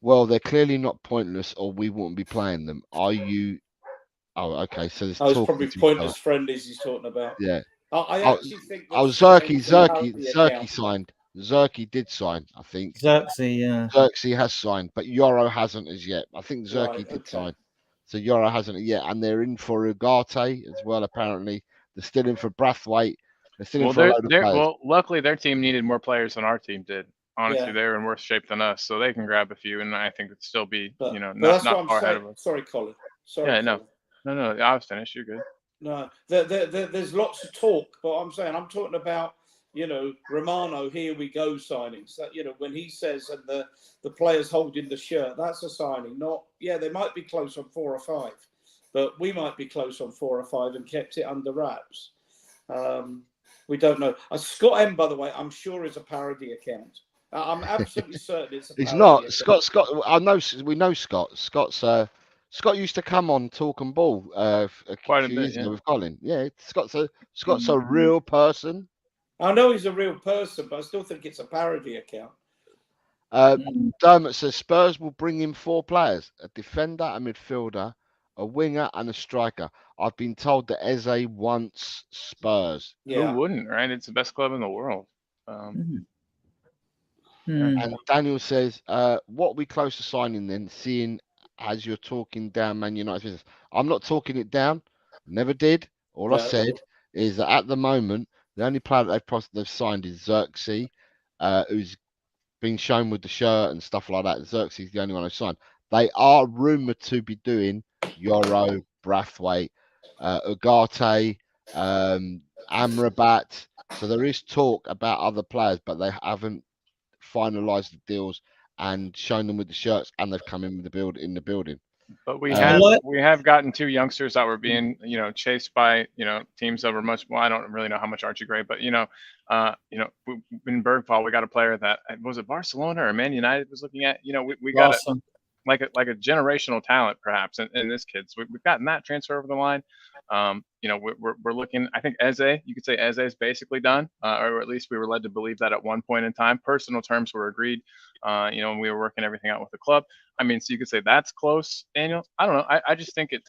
"Well, they're clearly not pointless, or we wouldn't be playing them. Are you?" Oh, okay. So there's it's probably pointless friendlies he's talking about. Yeah. I actually think. Zerky signed. Zerky did sign, I think. Xerxes has signed, but Yoro hasn't as yet. I think Zerky did sign. So Yoro hasn't yet. And they're in for Ugarte as well, apparently. They're still in for Brathwaite. They're still in for a load of players. Well, luckily their team needed more players than our team did. Honestly, they're in worse shape than us, so they can grab a few, and I think it'd still be, not far ahead of us. Sorry, Colin. Sorry. Yeah, no, I was finished. You're good. No, there's lots of talk, but I'm talking about, Romano, here we go signings. That, when he says, and the players holding the shirt, that's a signing. Not, they might be close on 4 or 5, but we might be close on 4 or 5 and kept it under wraps. We don't know. Scott M, by the way, I'm sure is a parody account. I'm absolutely certain it's a parody. He's not. Account. Scott. I know. We know Scott. Scott used to come on Talk and Ball quite a few bit years ago with Colin. Yeah, Scott's a real person. I know he's a real person, but I still think it's a parody account. Dermot says Spurs will bring in 4 players: a defender, a midfielder, a winger, and a striker. I've been told that Eze wants Spurs. Yeah. Who wouldn't, right? It's the best club in the world. And Daniel says, what are we close to signing then, seeing as you're talking down Man United's business? I'm not talking it down. Never did. All I said is that at the moment, the only player that they've signed is Xerxes, who's been shown with the shirt and stuff like that. Xerxes is the only one who's signed. They are rumoured to be doing Yoro, Brathwaite, Ugarte, Amrabat. So there is talk about other players, but they haven't finalised the deals and shown them with the shirts, and they've come in with the building. But we have gotten 2 youngsters that were being chased by teams that were much. Well, I don't really know how much Archie Gray, but in Bergvall we got a player that was it Barcelona or Man United was looking at. We got like a generational talent perhaps in this kid. So we've gotten that transfer over the line. We're looking. I think Eze, you could say Eze is basically done, or at least we were led to believe that at one point in time. Personal terms were agreed, when we were working everything out with the club. I mean, so you could say that's close, Daniel. I don't know. I just think it.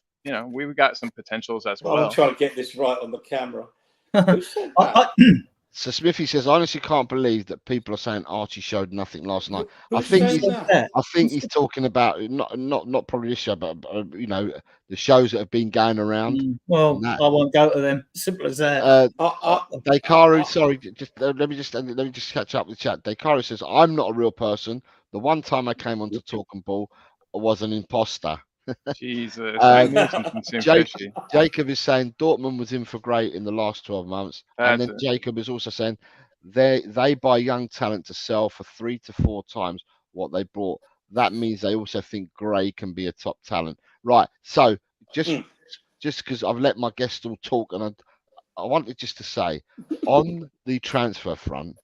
We've got some potentials as well. I'm trying to get this right on the camera. Who said that? So Smithy says, I honestly can't believe that people are saying Archie showed nothing last night. I Who's think saying that? he's talking about not probably this show, but the shows that have been going around. Well, I won't go to them. Simple as that. Dekaru, sorry, let me just catch up with chat. Dekaru says, I'm not a real person. The one time I came onto Talk and Ball, I was an imposter. Jesus. Jacob is saying Dortmund was in for great in the last 12 months. And then Jacob is also saying they buy young talent to sell for 3 to 4 times what they brought. That means they also think Gray can be a top talent. Right. So just because I've let my guests all talk, and I wanted just to say on the transfer front,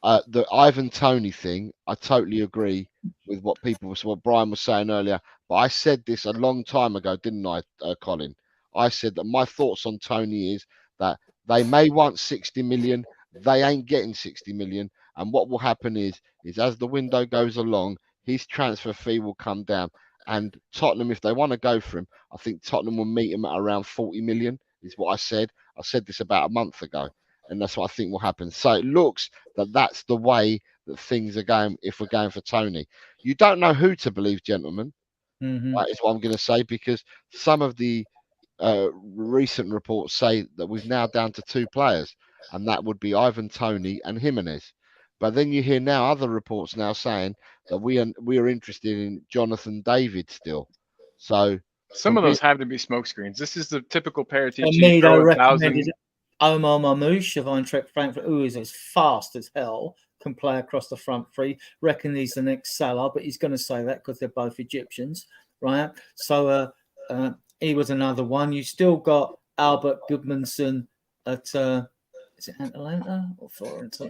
the Ivan Toney thing, I totally agree with what Brian was saying earlier. But I said this a long time ago, didn't I, Colin? I said that my thoughts on Toney is that they may want 60 million. They ain't getting 60 million. And what will happen is as the window goes along, his transfer fee will come down. And Tottenham, if they want to go for him, I think Tottenham will meet him at around 40 million, is what I said. I said this about a month ago, and that's what I think will happen. So it looks that that's the way that things are going if we're going for Tony. You don't know who to believe, gentlemen. That is what I'm going to say, because some of the recent reports say that we're now down to 2 players, and that would be Ivan Toney and Jimenez. But then you hear now other reports now saying that we are interested in Jonathan David still. So some of those have to be smokescreens. This is the typical Paratici. Amido recommended Omar Mamouche of Eintracht Frankfurt, who is as fast as hell, can play across the front three. Reckon he's the next Salah, but he's going to say that because they're both Egyptians, right? So he was another one. You still got Albert Gudmundsson at is it Atalanta or Florence?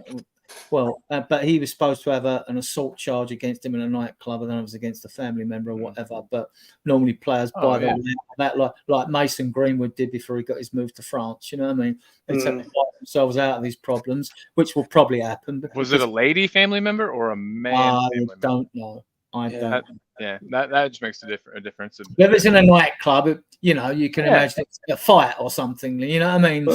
Well, but he was supposed to have an assault charge against him in a nightclub, and then it was against a family member or whatever. But normally players buy that like Mason Greenwood did before he got his move to France. You know what I mean? They take themselves out of these problems, which will probably happen. Was it a lady family member or a man? I don't know. I don't. That just makes a difference. If it's in a nightclub, you know, you can imagine it's a fight or something. You know what I mean?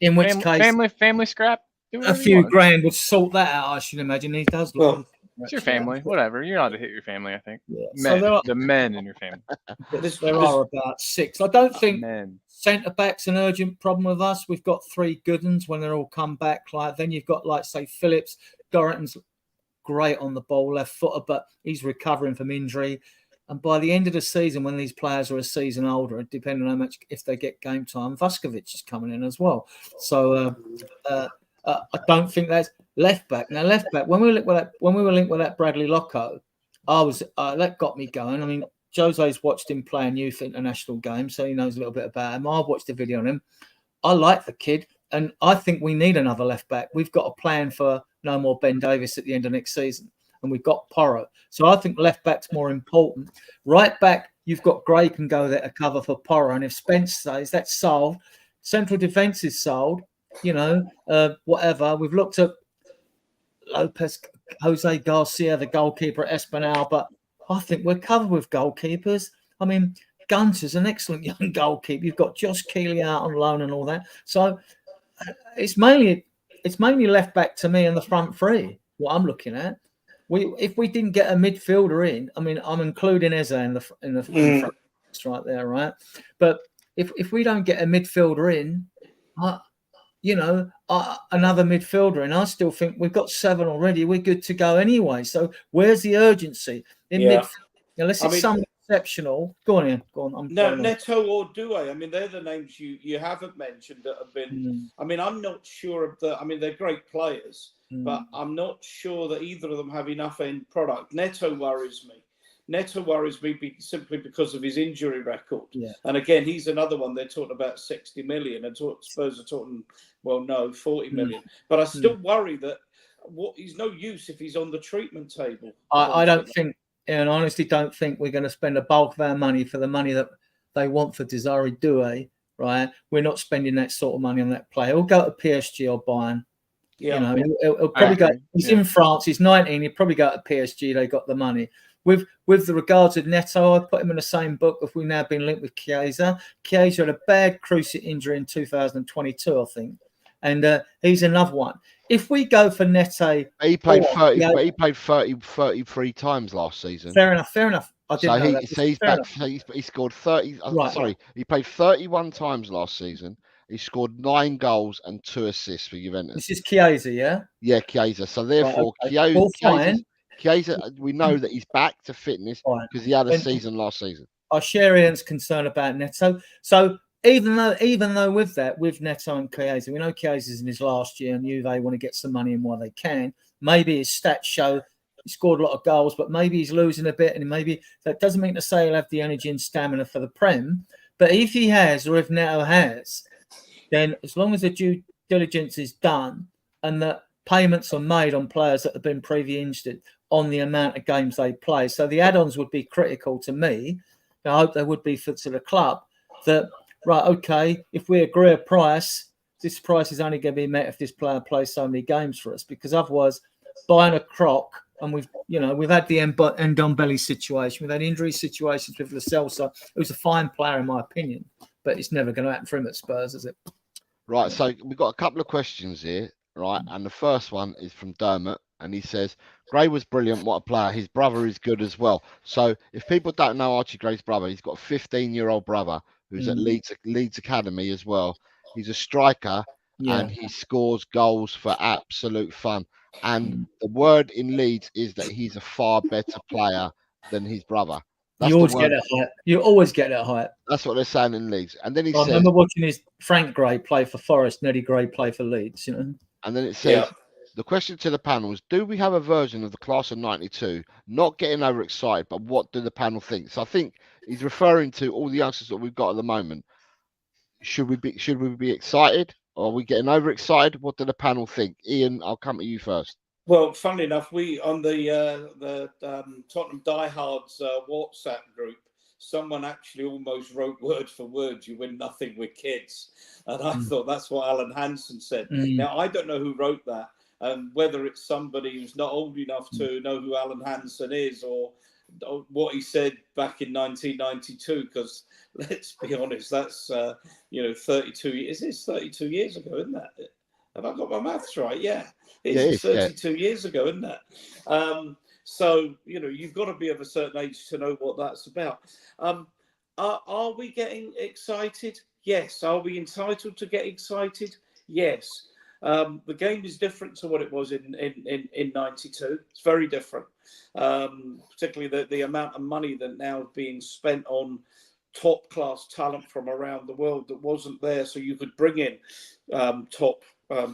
In which case, family scrap. A few grand would sort that out, I should imagine. He does look. It's your family, whatever. You're allowed to hit your family, I think. Yeah. The men in your family. There are about 6. I don't think centre back's an urgent problem with us. We've got 3 good ones when they're all come back. Like then you've got say Phillips, Dorrington's great on the ball, left footer, but he's recovering from injury. And by the end of the season, when these players are a season older, depending on how much if they get game time, Vuskovic is coming in as well. So. I don't think that's left back. Now, left back, when we were linked with that Bradley Locko, that got me going. I mean, Jose's watched him play in youth international games, so he knows a little bit about him. I watched the video on him. I like the kid, and I think we need another left back. We've got a plan for no more Ben Davis at the end of next season, and we've got Porro. So I think left back's more important. Right back, you've got Gray can go there to cover for Porro, and if Spence stays, that's solved. Central defence is solved. You know, whatever. We've looked at Jose Garcia, the goalkeeper at Espinal, but I think we're covered with goalkeepers. I mean, Gunter's an excellent young goalkeeper. You've got Josh Keeley out on loan and all that. So it's mainly left back to me in the front three. What I'm looking at. If we didn't get a midfielder in, I mean, I'm including Eze in the front, right there, right? But if we don't get a midfielder in, another midfielder, and I still think we've got 7 already. We're good to go anyway. So where's the urgency in midfield? Unless it's something exceptional. Go on, Ian. Go on. Neto or Due. I mean, they're the names you haven't mentioned that have been. I mean, I'm not sure of the. I mean, they're great players, but I'm not sure that either of them have enough end product. Neto worries me. Simply because of his injury record. Yeah. And again, he's another one. They're talking about 60 million. And Spurs are talking, 40 million. But I still worry that he's no use if he's on the treatment table. I don't think, and I honestly don't think we're going to spend a bulk of our money for the money that they want for Desiree Doué, right? We're not spending that sort of money on that player. He'll go to PSG or Bayern. Yeah. You know, he'll probably go. He's in France. He's 19. He'll probably go to PSG. They got the money. With the regards of Neto, I put him in the same book if we've now been linked with Chiesa. Chiesa had a bad cruciate injury in 2022, I think. And he's another one. If we go for Neto... He played 33 times last season. Fair enough. I didn't know that. So he's back. He scored 30... he played 31 times last season. He scored 9 goals and 2 assists for Juventus. This is Chiesa, yeah? Yeah, Chiesa. So therefore, Chiesa, we know that he's back to fitness because he had a season last season. I share Ian's concern about Neto. So even though with Neto and Chiesa, we know Chiesa's in his last year and Juve want to get some money in while they can. Maybe his stats show he scored a lot of goals, but maybe he's losing a bit, and maybe that doesn't mean to say he'll have the energy and stamina for the Prem. But if he has, or if Neto has, then as long as the due diligence is done and that payments are made on players that have been previously injured on the amount of games they play. So the add-ons would be critical to me. I hope they would be to the club that, right, okay, if we agree a price this price is only going to be met if this player plays so many games for us, because otherwise buying a croc, and we've had the Ndombele situation, we've had injury situations with Lo Celso, who's a fine player in my opinion, but it's never going to happen for him at Spurs, is it? Right, so we've got a couple of questions here, right? And the first one is from Dermot, and he says, Gray was brilliant, what a player. His brother is good as well. So if people don't know Archie Gray's brother, he's got a 15-year-old brother who's at Leeds Academy as well. He's a striker, and he scores goals for absolute fun. And the word in Leeds is that he's a far better player than his brother. That's You always get that hype. You always get that hype. That's what they're saying in Leeds. And then he I says, remember watching his Frank Gray play for Forest, and Eddie Gray play for Leeds, And then it says, the question to the panel is, do we have a version of the class of 92? Not getting overexcited, but what do the panel think? So I think he's referring to all the youngsters that we've got at the moment. Should we be excited? Or are we getting overexcited? What do the panel think? Ian, I'll come to you first. Well, funnily enough, we on the Tottenham Diehards WhatsApp group, someone actually almost wrote word for word, "You win nothing with kids," and I thought that's what Alan Hansen said. Now I don't know who wrote that, whether it's somebody who's not old enough to know who Alan Hansen is, or what he said back in 1992. Because let's be honest, that's 32 years. It's 32 years ago, isn't that? Have I got my maths right? Yeah. It's 32 years ago, isn't that? So, you've got to be of a certain age to know what that's about. Are we getting excited? Yes. Are we entitled to get excited? Yes. The game is different to what it was in 92. It's very different. Particularly the amount of money that now is being spent on top class talent from around the world that wasn't there. So you could bring in top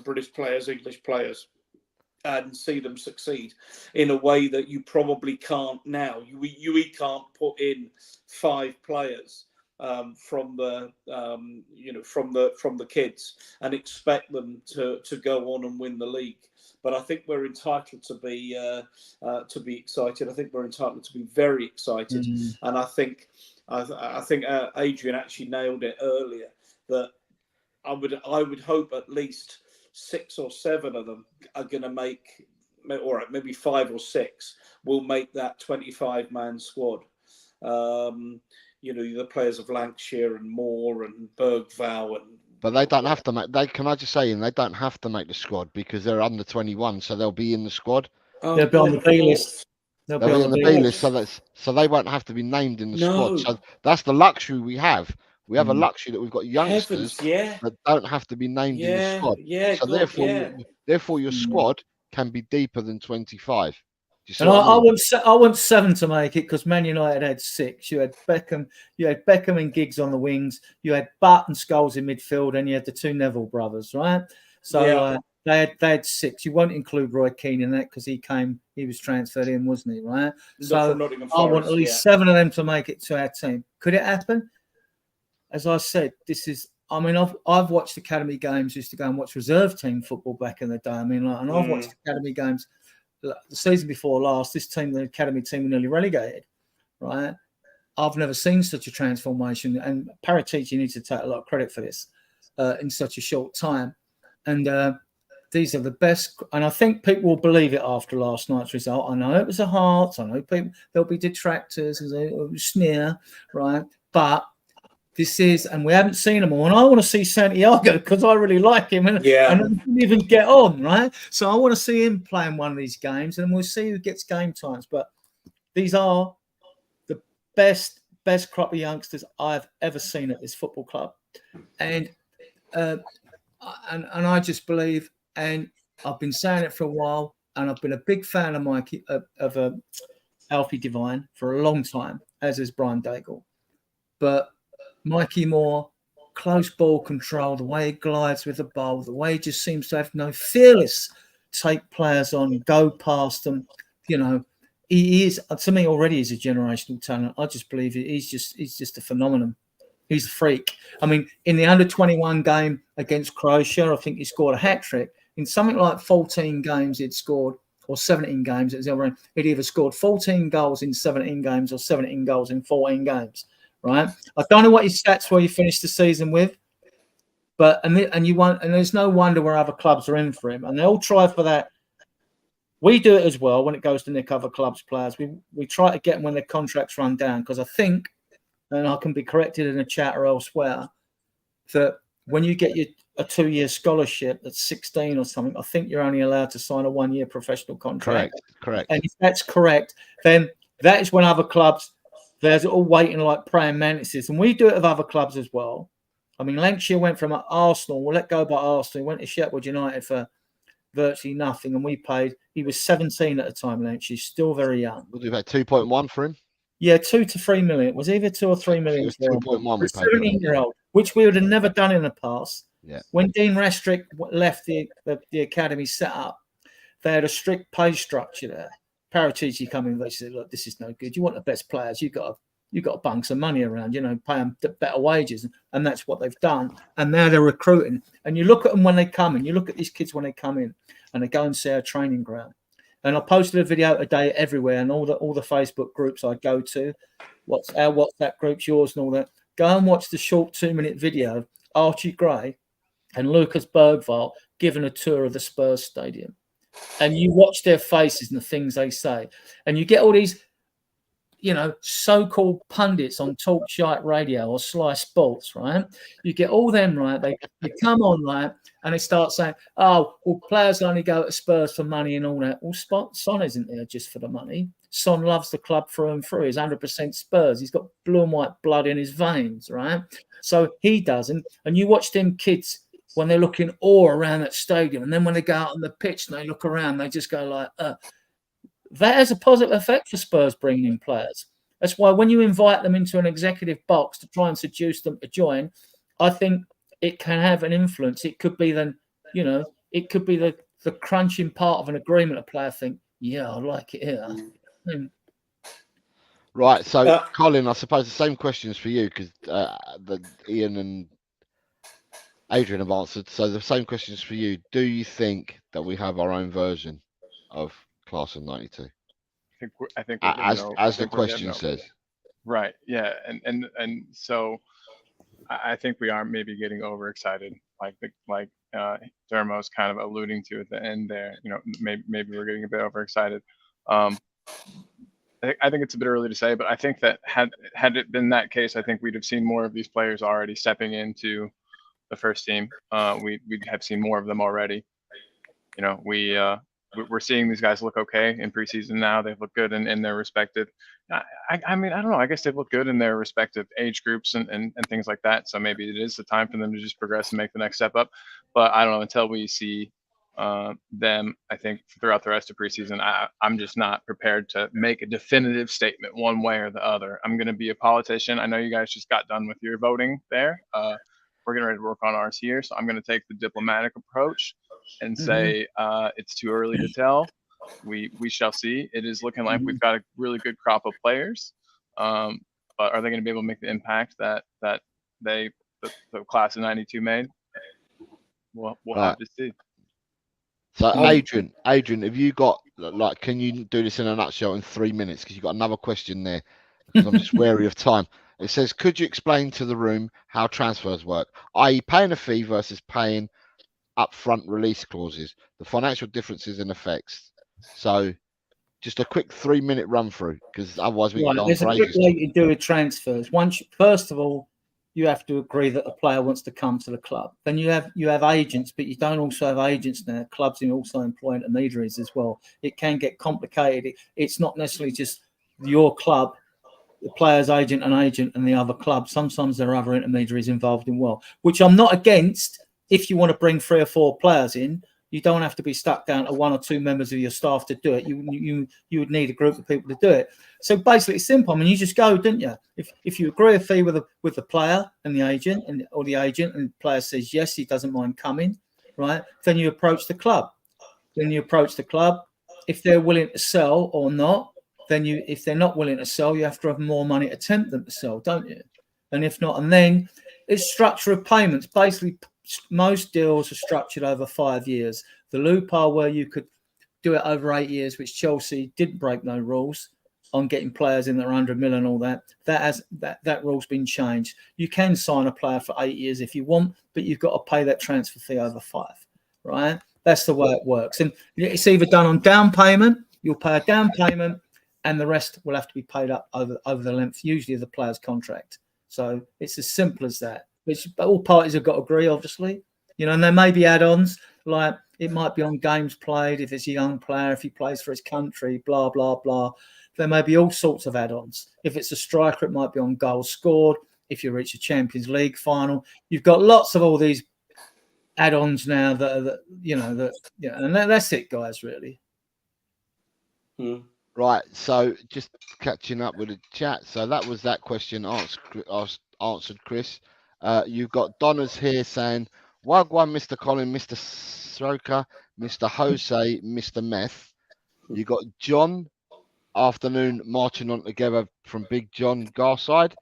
British players, English players, and see them succeed in a way that you probably can't now. You can't put in 5 players from the kids and expect them to go on and win the league. But I think we're entitled to be excited. I think we're entitled to be very excited, and I think Adrian actually nailed it earlier, that I would hope at least 6 or 7 of them are going to make, or maybe 5 or 6 will make that 25-man squad. The players of Lancashire and Moore and Bergvall and. But they don't have to make. Can I just say, they don't have to make the squad because they're under 21, so they'll be in the squad. They'll be on the B list. They'll be on the B list, so they won't have to be named in the squad. So that's the luxury we have. We have a luxury that we've got youngsters that don't have to be named in the squad. So therefore, your squad can be deeper than 25. And I want 7 to make it, because Man United had 6. You had Beckham, and Giggs on the wings. You had Butt and Scholes in midfield, and you had the 2 Neville brothers, right? So they had 6. You won't include Roy Keane in that because he was transferred in, wasn't he? Right. So I want at least 7 of them to make it to our team. Could it happen? As I said, I've watched academy games. Used to go and watch reserve team football back in the day. And I've watched academy games. The season before last, this team, the academy team, were nearly relegated, right? I've never seen such a transformation, and Paratici needs to take a lot of credit for this in such a short time. And these are the best, and I think people will believe it after last night's result. I know it was a Hearts. I know there'll be detractors and a sneer, right? But this is, and we haven't seen them all. And I want to see Santiago because I really like him, and I didn't even get on, right? So I want to see him playing one of these games, and we'll see who gets game times. But these are the best crop of youngsters I've ever seen at this football club, and I just believe, and I've been saying it for a while, and I've been a big fan of Mikey of Alfie Devine for a long time, as is Brian Daigle, but Mikey Moore, close ball control, the way he glides with the ball, the way he just seems to have no fearless, take players on, go past them. He is, to me, already is a generational talent. I just believe he's just a phenomenon. He's a freak. In the under-21 game against Croatia, I think he scored a hat-trick. In something like 14 games he'd scored, or 17 games, he'd either scored 14 goals in 17 games or 17 goals in 14 games. Right, I don't know what his stats were you finished the season with, But and you want, and there's no wonder where other clubs are in for him, and they'll try for that. We do it as well when it goes to nick other clubs' players. We try to get them when their contracts run down, because I think, and I can be corrected in the chat or elsewhere, that when you get a 2-year scholarship at 16 or something, I think you're only allowed to sign a 1-year professional contract. Correct. And if that's correct, then that is when other clubs, there's all waiting like praying mantises. And we do it with other clubs as well. I mean, Lancashire went from Arsenal, we'll let go by Arsenal, he went to Sheffield United for virtually nothing, and we paid, he was 17 at the time, Lancashire, still very young. We'll do about 2.1 for him. Yeah, 2 to 3 million. It was either 2 or 3 million. It was 2.1 we paid. 17-year-old, which we would have never done in the past. Yeah. When Dean Restrick left the academy set up, they had a strict pay structure there. Paratici come in, they said, look, this is no good. You want the best players, you got to bung some money around, you know, pay them better wages. And that's what they've done. And now they're recruiting. And you look at them when they come in, you look at these kids when they come in and they go and see our training ground. And I posted a video today everywhere, and all the Facebook groups I go to, our WhatsApp groups, yours and all that. Go and watch the short 2-minute video of Archie Gray and Lucas Bergvall giving a tour of the Spurs stadium. And you watch their faces and the things they say. And you get all these, you know, so-called pundits on Talk Shite Radio or Sly Sports, right? You get all them, right? They come on, right? And they start saying, oh, well, players only go to Spurs for money and all that. Well, Son isn't there just for the money. Son loves the club through and through. He's 100% Spurs. He's got blue and white blood in his veins, right? So he doesn't. And you watch them kids when they look in awe around that stadium. And then when they go out on the pitch and they look around, they just go like, that has a positive effect for Spurs bringing in players. That's why when you invite them into an executive box to try and seduce them to join, I think it can have an influence. It could be then, you know, it could be the crunching part of an agreement. A player think, yeah, I like it here. Right. So, Colin, I suppose the same questions for you, because Ian and Adrian have answered. So the same questions for you. Do you think that we have our own version of Class of '92? I think as the question says. Right. Yeah. And so I think we are maybe getting overexcited, like Dermo's kind of alluding to at the end there. You know, maybe we're getting a bit overexcited. I think it's a bit early to say, but I think that had it been that case, I think we'd have seen more of these players already stepping into the first team. We'd have seen more of them already. You know, we're seeing these guys look okay in preseason now. They've looked good in their respective. I mean, I don't know. I guess they've looked good in their respective age groups and things like that. So maybe it is the time for them to just progress and make the next step up. But I don't know, until we see them, I think throughout the rest of preseason, I'm just not prepared to make a definitive statement one way or the other. I'm going to be a politician. I know you guys just got done with your voting there. We're getting ready to work on ours here. So I'm going to take the diplomatic approach and say it's too early to tell. We shall see. It is looking like we've got a really good crop of players, but are they going to be able to make the impact that the class of '92 made? We'll have to see. So Adrian, have you got, like, can you do this in a nutshell in 3 minutes? Because you've got another question there, because I'm just wary of time. It says, could you explain to the room how transfers work, i.e. paying a fee versus paying upfront release clauses, the financial differences and effects? So just a quick 3-minute run through, because otherwise we can go on for ages. There's a quick way to do with transfers. First of all, you have to agree that a player wants to come to the club. Then you have agents, but you don't also have agents now. Clubs can also employ intermediaries as well. It can get complicated. It's not necessarily just your club, the player's agent, and the other club. Sometimes there are other intermediaries involved in which I'm not against. If you want to bring 3 or 4 players in, you don't have to be stuck down to 1 or 2 members of your staff to do it. You would need a group of people to do it. So basically, it's simple. I mean, you just go, didn't you? If you agree a fee with the player and the agent, or the agent and the player says yes, he doesn't mind coming, right? Then you approach the club. If they're willing to sell or not, then if they're not willing to sell, you have to have more money to tempt them to sell, don't you? And if not, and then it's structure of payments. Basically, most deals are structured over 5 years. The loophole where you could do it over 8 years, which Chelsea didn't break no rules, on getting players in that are 100 million and all that. That rule's been changed. You can sign a player for 8 years if you want, but you've got to pay that transfer fee over 5, right? That's the way it works. And it's either done on down payment, you'll pay a down payment, and the rest will have to be paid up over the length, usually of the player's contract. So it's as simple as that. But all parties have got to agree, obviously. And there may be add-ons, like it might be on games played, if it's a young player, if he plays for his country, blah, blah, blah. There may be all sorts of add-ons. If it's a striker, it might be on goals scored. If you reach a Champions League final, you've got lots of all these add-ons now and that's it, guys, really. Right, so just catching up with the chat. So that was that question answered, Chris. You've got Donna's here saying, Wagwan, Mr. Colin, Mr. Stroker, Mr. Jose, Mr. Meth. You got John, afternoon, marching on together from Big John Garside.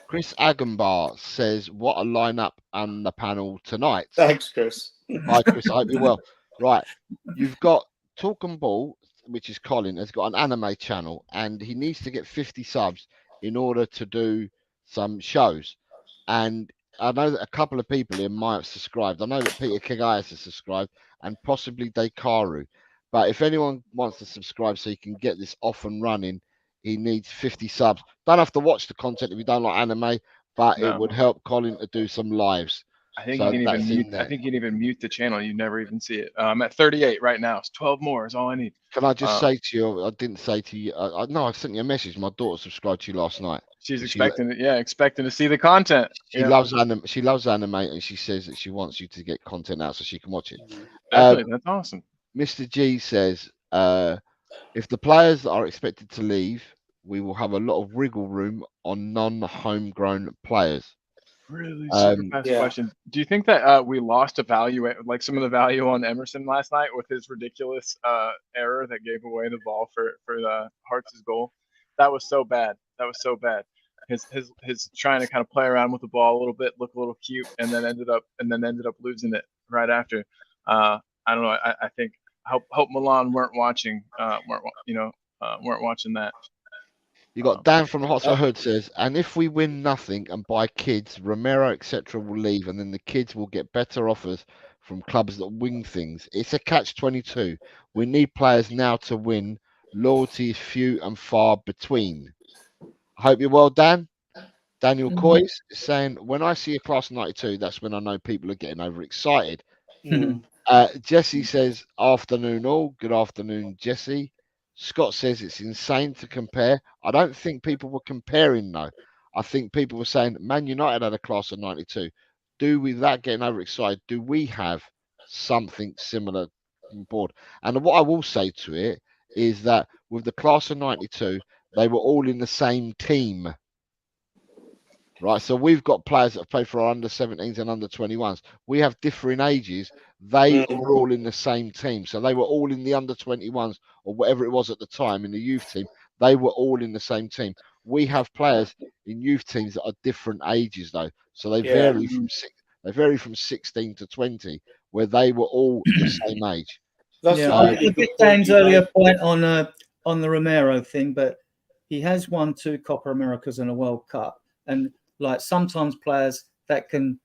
Chris Agambar says, what a lineup on the panel tonight. Thanks, Chris. Hi, Chris. I hope you're well. Right, you've got Talking Ball, which is Colin, has got an anime channel, and he needs to get 50 subs in order to do some shows. And I know that a couple of people here might have subscribed. I know that Peter Kagayas has subscribed, and possibly Dekaru. But if anyone wants to subscribe so he can get this off and running, he needs 50 subs. Don't have to watch the content if you don't like anime, but it would help Colin to do some lives. I think you can even mute the channel. You never even see it. I'm at 38 right now. It's 12 more is all I need. Can I just say to you, I didn't say to you, I sent you a message. My daughter subscribed to you last night. She's expecting to see the content. She loves anime, and she says that she wants you to get content out so she can watch it. Definitely, that's awesome. Mr. G says, if the players are expected to leave, we will have a lot of wriggle room on non-homegrown players. Really super fast question. Do you think that we lost a value, like some of the value on Emerson last night with his ridiculous error that gave away the ball for the Hearts' goal? That was so bad. His trying to kind of play around with the ball a little bit, look a little cute, and then ended up losing it right after. I don't know. I think hope Milan weren't watching that. You got Dan from the Hotspur Hood says, and if we win nothing and buy kids, Romero, etc., will leave, and then the kids will get better offers from clubs that wing things. It's a catch-22. We need players now to win. Loyalty is few and far between. I hope you're well, Dan. Daniel Coyes is saying, when I see a class of 92, that's when I know people are getting overexcited. Jesse says, afternoon all. Good afternoon, Jesse. Scott says it's insane to compare. I don't think people were comparing, though. I think people were saying, Man United had a class of 92. Without getting overexcited, do we have something similar on board? And what I will say to it is that with the class of 92, they were all in the same team. Right, so we've got players that have played for our under 17s and under 21s. We have differing ages. They were all in the same team. So they were all in the under 21s or whatever it was at the time in the youth team. They were all in the same team. We have players in youth teams that are different ages, though. So they vary from 16 to 20, where they were all the same age. I get Dan's earlier point on the Romero thing, but he has won 2 Copa Americas and a World Cup. And like sometimes players that can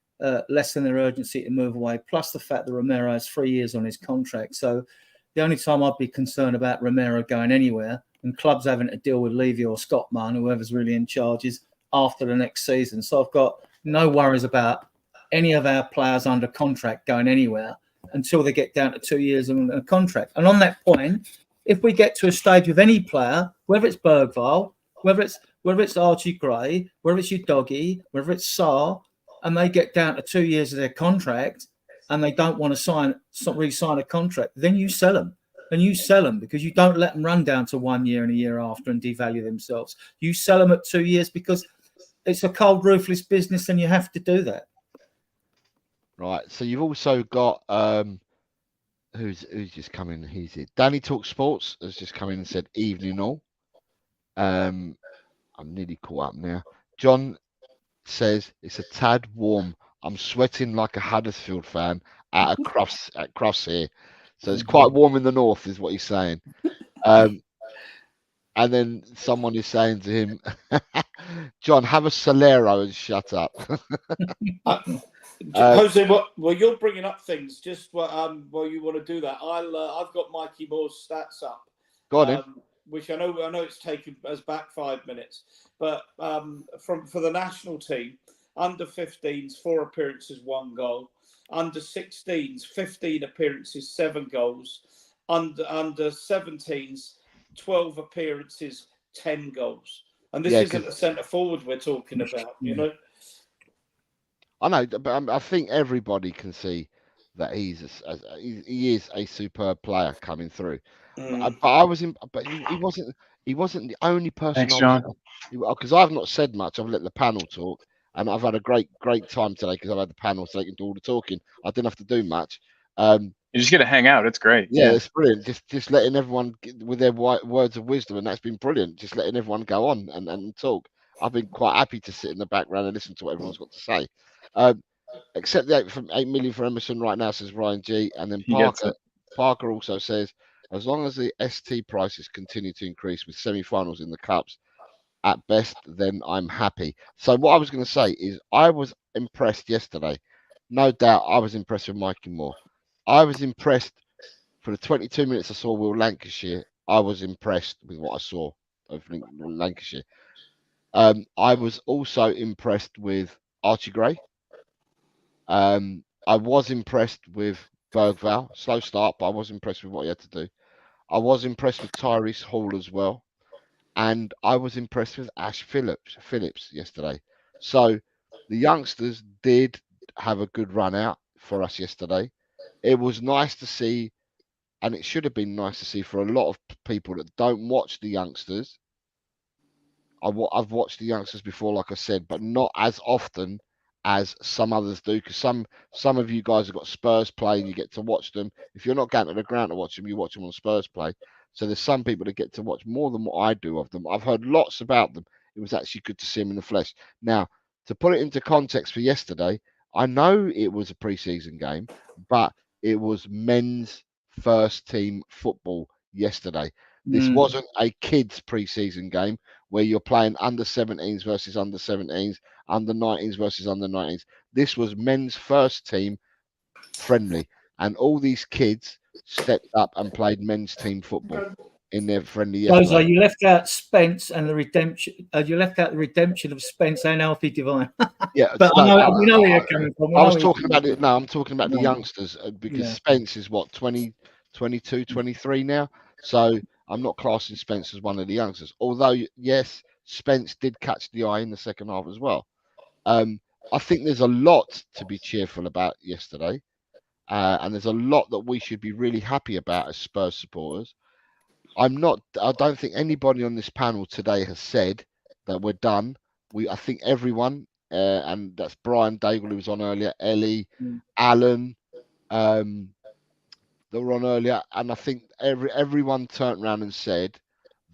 lessen their urgency to move away, plus the fact that Romero has 3 years on his contract. So the only time I'd be concerned about Romero going anywhere and clubs having to deal with Levy or Scottman, whoever's really in charge, is after the next season. So I've got no worries about any of our players under contract going anywhere until they get down to 2 years on a contract. And on that point, if we get to a stage with any player, whether it's Bergvall, whether it's Archie Gray, whether it's your doggy, whether it's Sarr, and they get down to 2 years of their contract and they don't want to re-sign a contract, then you sell them. And you sell them because you don't let them run down to 1 year and a year after and devalue themselves. You sell them at 2 years because it's a cold, ruthless business and you have to do that. Right. So you've also got who's just come in? He's here. Danny Talk Sports has just come in and said evening all. I'm nearly caught up now. John says it's a tad warm. I'm sweating like a Huddersfield fan at Crufts here. So it's quite warm in the north, is what he's saying. And then someone is saying to him, John, have a Solero and shut up. Jose, well, you're bringing up things just while you want to do that. I've got Mikey Moore's stats up, Go on in. which I know it's taken us back 5 minutes, but for the national team, under 15s, 4 appearances, 1 goal. Under 16s, 15 appearances, 7 goals. Under 17s, 12 appearances, 10 goals. And this isn't a centre forward we're talking about, you know. I know, but I think everybody can see that he is a superb player coming through. But I was in, but he wasn't the only person. Thanks, John. Because I've not said much. I've let the panel talk, and I've had a great time today because I've had the panel so they can do all the talking. I didn't have to do much. You just get to hang out. It's great. Yeah, it's brilliant. Just letting everyone with their words of wisdom, and that's been brilliant. Just letting everyone go on and talk. I've been quite happy to sit in the background and listen to what everyone's got to say. Except the 8 million for Emerson right now, says Ryan G. And then Parker also says, as long as the ST prices continue to increase with semi-finals in the cups at best, then I'm happy. So what I was going to say is I was impressed yesterday. No doubt I was impressed with Mikey Moore. I was impressed for the 22 minutes I saw Will Lancashire. I was impressed with what I saw of Lancashire. I was also impressed with Archie Gray. I was impressed with Bergvall. Slow start, but I was impressed with what he had to do. I was impressed with Tyrese Hall as well. And I was impressed with Ash Phillips yesterday. So the youngsters did have a good run out for us yesterday. It was nice to see, and it should have been nice to see for a lot of people that don't watch the youngsters. I've watched the youngsters before, like I said, but not as often as some others do, because some of you guys have got Spurs play and you get to watch them. If you're not going to the ground to watch them, you watch them on Spurs play. So there's some people that get to watch more than what I do of them. I've heard lots about them. It was actually good to see them in the flesh. Now, to put it into context for yesterday, I know it was a pre-season game, but it was men's first team football yesterday. This wasn't a kids pre-season game where you're playing under 17s versus under 17s, under 19s versus under 19s. This was men's first team friendly, and all these kids stepped up and played men's team football in their friendly yesterday. Jose, you left out Spence and the redemption. You left out the redemption of Spence and Alfie Divine. Yeah, but we know where you're coming from. I was talking about it. No, I'm talking about the youngsters because Spence is what 20, 22, 23 now. So I'm not classing Spence as one of the youngsters. Although yes, Spence did catch the eye in the second half as well. I think there's a lot to be cheerful about yesterday. And there's a lot that we should be really happy about as Spurs supporters. I don't think anybody on this panel today has said that we're done. I think everyone, and that's Brian Daigle who was on earlier, Ellie, Alan, that were on earlier, and I think everyone turned around and said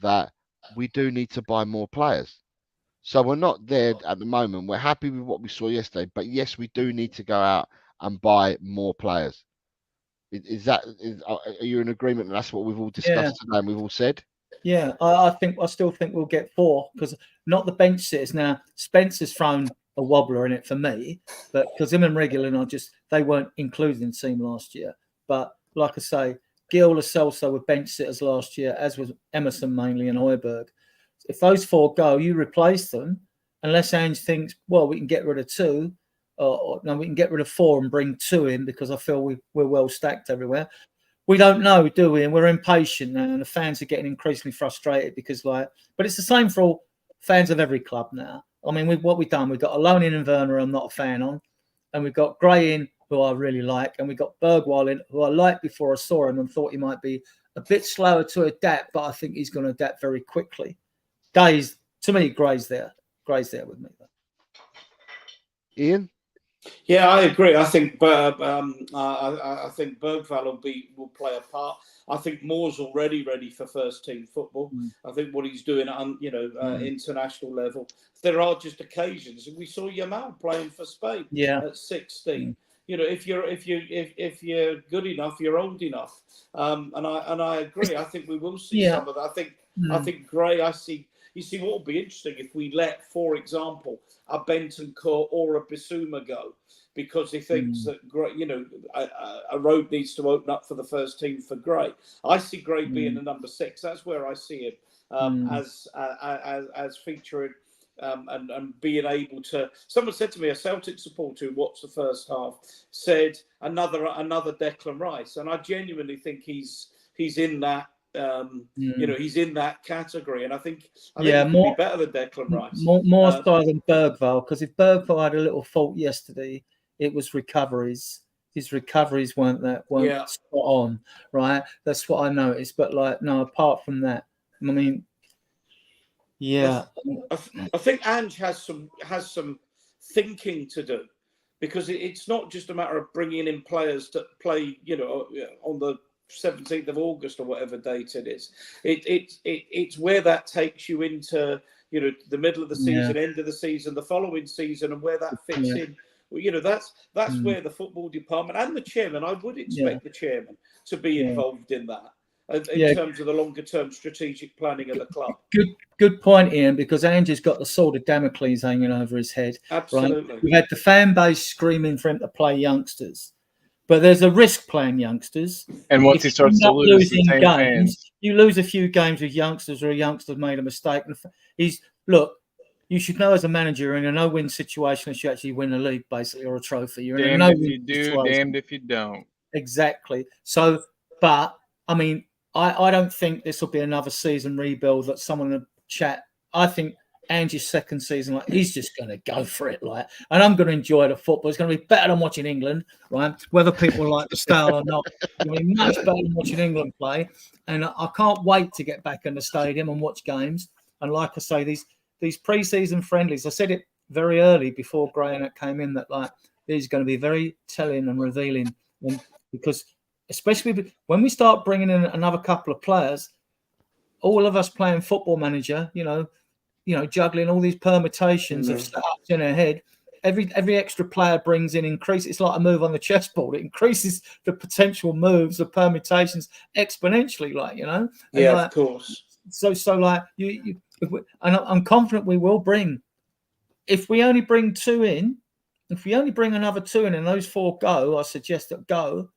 that we do need to buy more players. So we're not there at the moment. We're happy with what we saw yesterday, but yes, we do need to go out and buy more players. Are you in agreement that that's what we've all discussed today and we've all said? Yeah, I still think we'll get 4, because not the bench sitters. Now, Spencer's thrown a wobbler in it for me, but because him and Regulin they weren't included in the team last year. But like I say, Gil, Celso were bench sitters last year, as was Emerson mainly and Højbjerg. If those 4 go, you replace them, unless Ange thinks, well, we can get rid of 2. No, we can get rid of 4 and bring 2 in, because I feel we're well stacked everywhere. We don't know, do we? And we're impatient now, and the fans are getting increasingly frustrated because, but it's the same for all fans of every club now. I mean, what we've done, we've got Alonin and Werner, I'm not a fan on, and we've got Gray in, who I really like, and we've got Bergwall in, who I liked before I saw him and thought he might be a bit slower to adapt, but I think he's going to adapt very quickly. To me, Gray's there with me. Ian? Yeah, I agree. I think I think Bergvall will play a part. I think Moore's already ready for first team football. I think what he's doing at international level. There are just occasions. We saw Yamal playing for Spain at 16. you know, if you're good enough, you're old enough. And I agree. I think we will see some of that. I think Gray. You see, what would be interesting if we let, for example, a Bentancur or a Bissouma go, because he thinks that, you know, a road needs to open up for the first team for Gray. I see Gray being the number 6. That's where I see him as featuring and being able to. Someone said to me, a Celtic supporter who watched the first half, said another Declan Rice, and I genuinely think he's in that. You know, he's in that category, and I think he could be better than Declan Rice. More so than Bergvall, because if Bergvall had a little fault yesterday, it was recoveries. His recoveries weren't spot on, right? That's what I noticed. But like, no, apart from that, I mean, I think Ange has some thinking to do, because it's not just a matter of bringing in players to play, you know, on the 17th of August or whatever date it is. It's where that takes you into, you know, the middle of the season, end of the season, the following season, and where that fits in. Well, you know, that's where the football department and the chairman, I would expect the chairman to be involved in that, in terms of the longer term strategic planning of the club. Good point, Ian, because Ange has got the sword of Damocles hanging over his head. Absolutely. Right? We've had the fan base screaming for him to play youngsters. But there's a risk playing youngsters. And once he starts to lose the same games, you lose a few games with youngsters, or a youngster's made a mistake. And you should know as a manager, in a no-win situation, that you actually win a league, basically, or a trophy. You're in a no-win if you do, situation. Damned if you don't. Exactly. So, but I mean, I don't think this will be another season rebuild that someone in the chat. I think Ange's second season, like, he's just going to go for it, like, and I'm going to enjoy the football. It's going to be better than watching England, right? Whether people like the style or not, it's going to be much better than watching England play. And I can't wait to get back in the stadium and watch games. And like I say, these pre-season friendlies, I said it very early before Gray and it came in, that like these are going to be very telling and revealing, because especially when we start bringing in another couple of players, all of us playing Football Manager, you know, juggling all these permutations of setups in our head. Every extra player brings in increase. It's like a move on the chessboard. It increases the potential moves, the permutations exponentially, like, you know. Yeah, like, of course. So like and I'm confident we will bring. If we only bring 2 in, if we only bring another 2 in, and those 4 go, I suggest that go.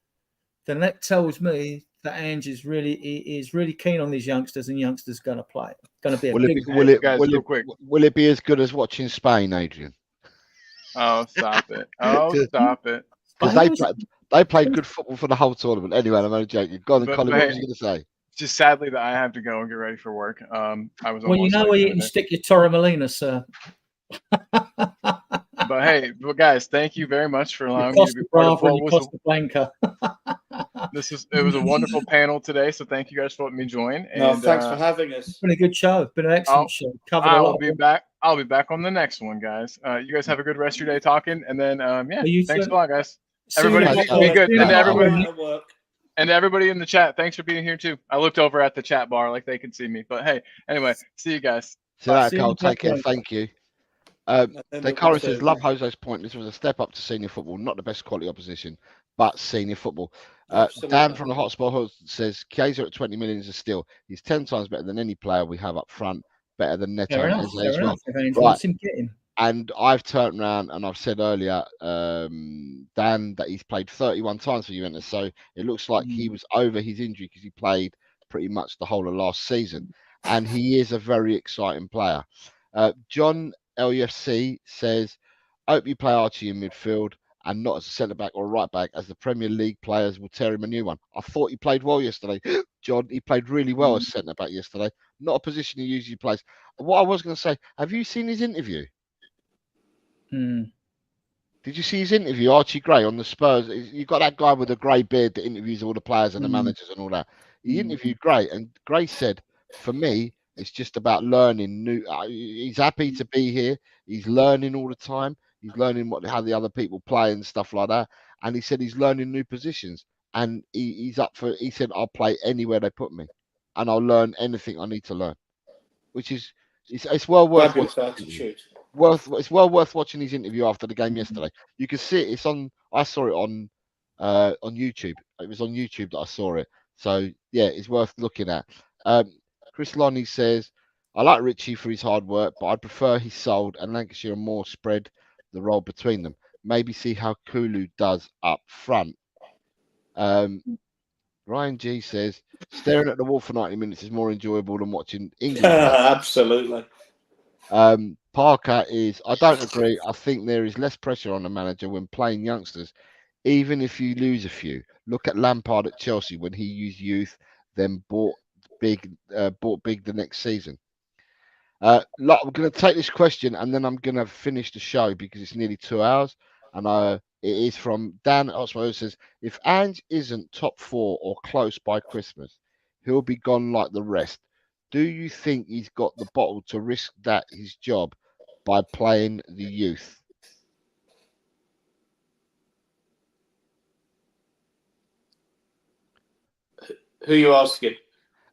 Then that tells me that Ange is really keen on these youngsters, and youngsters going to play. Going to be will it be as good as watching Spain, Adrian? Oh, stop it! Oh, stop it! Because they played good football for the whole tournament. Anyway, I'm only joking. Go on, Colin. What was you going to say? Just sadly that I have to go and get ready for work. I was. Well, you know where you can stick your Torremolina, sir. But hey, guys, thank you very much for allowing me to be part of what was Blanca. It was a wonderful panel today, so thank you guys for letting me join. And thanks for having us. It's been a good show. It's been an excellent show. I'll be back on the next one, guys. You guys have a good rest of your day talking, and then thanks a lot, guys. Everybody be good, and everybody in the chat, thanks for being here too. I looked over at the chat bar like they could see me, but hey, anyway, see you guys. See you later, Carl. Take care. Thank you. Curry says, love Jose's point. This was a step up to senior football, not the best quality opposition, but senior football. Dan from the Hotspot says, Chiesa at 20 million is a steal. He's 10 times better than any player we have up front, better than Neto and Eze as well. Right. And I've turned around and I've said earlier, Dan, that he's played 31 times for Juventus. So it looks like he was over his injury because he played pretty much the whole of last season. And he is a very exciting player. John LUFC says, I hope you play Archie in midfield and not as a centre-back or right back, as the Premier League players will tear him a new one. I thought he played well yesterday. John, he played really well as centre-back yesterday. Not a position he usually plays. What I was going to say, have you seen his interview? Did you see his interview, Archie Gray, on the Spurs? You got that guy with the grey beard that interviews all the players and the managers and all that. He interviewed Gray, and Gray said, for me, it's just about learning new. He's happy to be here. He's learning all the time. He's learning how the other people play and stuff like that. And he said he's learning new positions. And he's up for. He said, I'll play anywhere they put me, and I'll learn anything I need to learn. Which is, it's well worth. Fabulous attitude. it's well worth watching his interview after the game yesterday. You can see it. It's on. I saw it on YouTube. It was on YouTube that I saw it. So yeah, it's worth looking at. Chris Lonnie says, I like Richie for his hard work, but I'd prefer he sold and Lancashire more spread the role between them. Maybe see how Kulu does up front. Ryan G says, staring at the wall for 90 minutes is more enjoyable than watching England play. Absolutely. Parker is, I don't agree. I think there is less pressure on the manager when playing youngsters, even if you lose a few. Look at Lampard at Chelsea when he used youth, then bought big the next season. I'm going to take this question and then I'm going to finish the show because it's nearly 2 hours. And it is from Dan Osmo, who says, if Ange isn't top 4 or close by Christmas, he'll be gone like the rest. Do you think he's got the bottle to risk that his job by playing the youth? Who are you asking?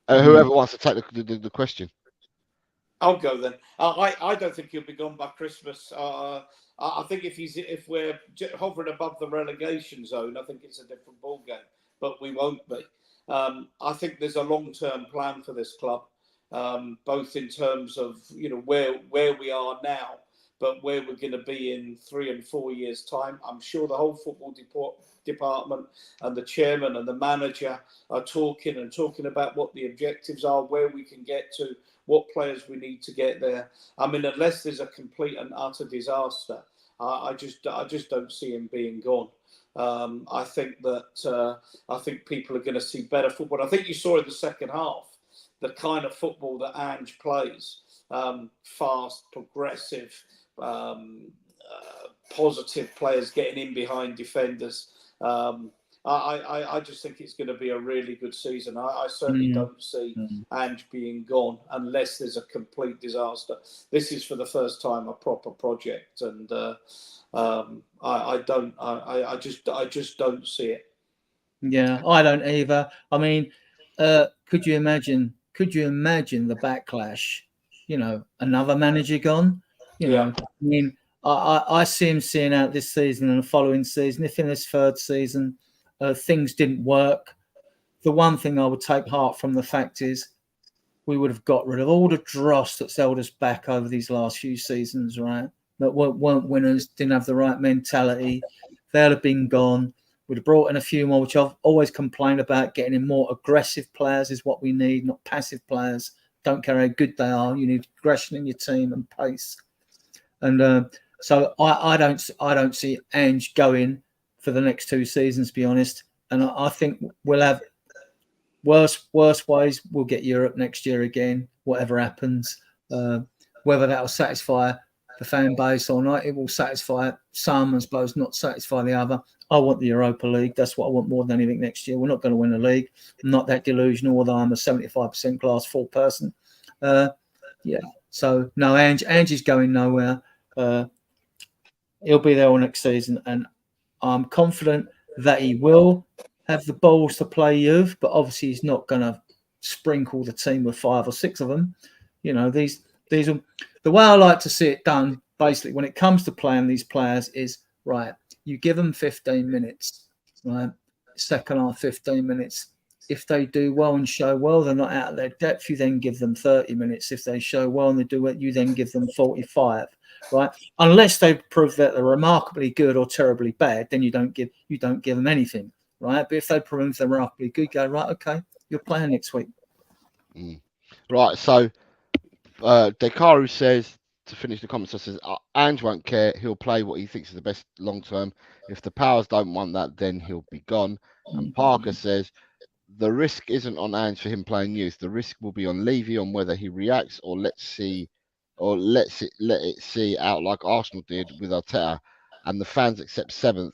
Whoever wants to take the question. I'll go then. I don't think he'll be gone by Christmas. I think if we're hovering above the relegation zone, I think it's a different ball game. But we won't be. I think there's a long-term plan for this club, both in terms of where we are now, but where we're going to be in 3 and 4 years' time. I'm sure the whole football department and the chairman and the manager are talking about what the objectives are, where we can get to, what players we need to get there. I mean, unless there's a complete and utter disaster, I just don't see him being gone. I think people are going to see better football. I think you saw in the second half the kind of football that Ange plays: fast, progressive, positive players getting in behind defenders. I just think it's going to be a really good season. I certainly don't see Ange being gone unless there's a complete disaster. This is for the first time a proper project, and I just don't see it. Yeah, I don't either. I mean, could you imagine the backlash? Another manager gone. I mean, I see him seeing out this season and the following season. If in this third season things didn't work, the one thing I would take heart from the fact is we would have got rid of all the dross that's held us back over these last few seasons, right? That weren't winners, didn't have the right mentality. They'd have been gone. We'd have brought in a few more, which I've always complained about. Getting in more aggressive players is what we need, not passive players. Don't care how good they are. You need aggression in your team and pace. And so I don't see Ange going for the next 2 seasons, to be honest. And I think we'll have worse ways. We'll get Europe next year again, whatever happens. Whether that will satisfy the fan base or not, it will satisfy some, I suppose, not satisfy the other. I want the Europa League. That's what I want more than anything next year. We're not going to win the league. I'm not that delusional, although I'm a 75% glass full person. So no, Ange is going nowhere. He'll be there all next season, and I'm confident that he will have the balls to play youth, but obviously he's not going to sprinkle the team with 5 or 6 of them. These are the way I like to see it done. Basically, when it comes to playing these players, is right. You give them 15 minutes, right? Second half, 15 minutes. If they do well and show well, they're not out of their depth. You then give them 30 minutes. If they show well and they do it, you then give them 45, right? Unless they prove that they're remarkably good or terribly bad, then you don't give them anything, right? But if they prove they're remarkably good, go right, okay, you're playing next week. Right. So Dekaru says, to finish the comments, says Ange won't care. He'll play what he thinks is the best long term. If the powers don't want that, then he'll be gone. And Parker says the risk isn't on Ange for him playing youth. The risk will be on Levy on whether he reacts or let it see out like Arsenal did with Arteta, and the fans accept 7th.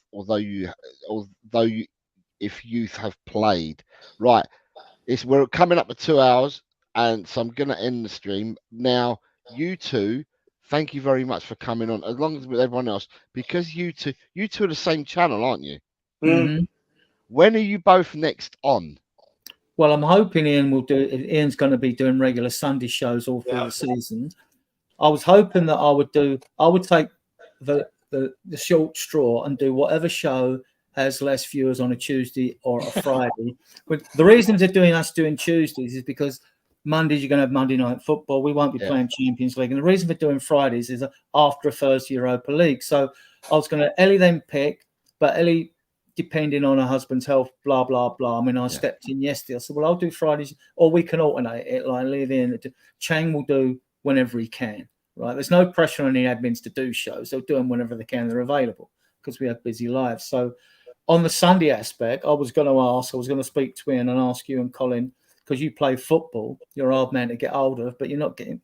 If youth have played right, we're coming up to 2 hours, and so I'm gonna end the stream now. You two, thank you very much for coming on, as long as with everyone else, because you two are the same channel, aren't you? Mm-hmm. When are you both next on? Well, I'm hoping Ian's going to be doing regular Sunday shows all through the season. I was hoping that I would take the short straw and do whatever show has less viewers on a Tuesday or a Friday. But the reason they're doing Tuesdays is because Mondays you're going to have Monday Night Football. We won't be playing Champions League. And the reason for doing Fridays is after a Thursday Europa League. So I was going to Ellie then pick, but Ellie, depending on her husband's health, blah, blah, blah. I mean, I stepped in yesterday. I said, well, I'll do Fridays, or we can alternate it, like leave in. Chang will do whenever he can, right? There's no pressure on the admins to do shows. They'll do them whenever they can. They're available because we have busy lives. So on the Sunday aspect, I was going to speak to Ian and ask you and Colin, because you play football, you're a hard man to get hold of, but you're not going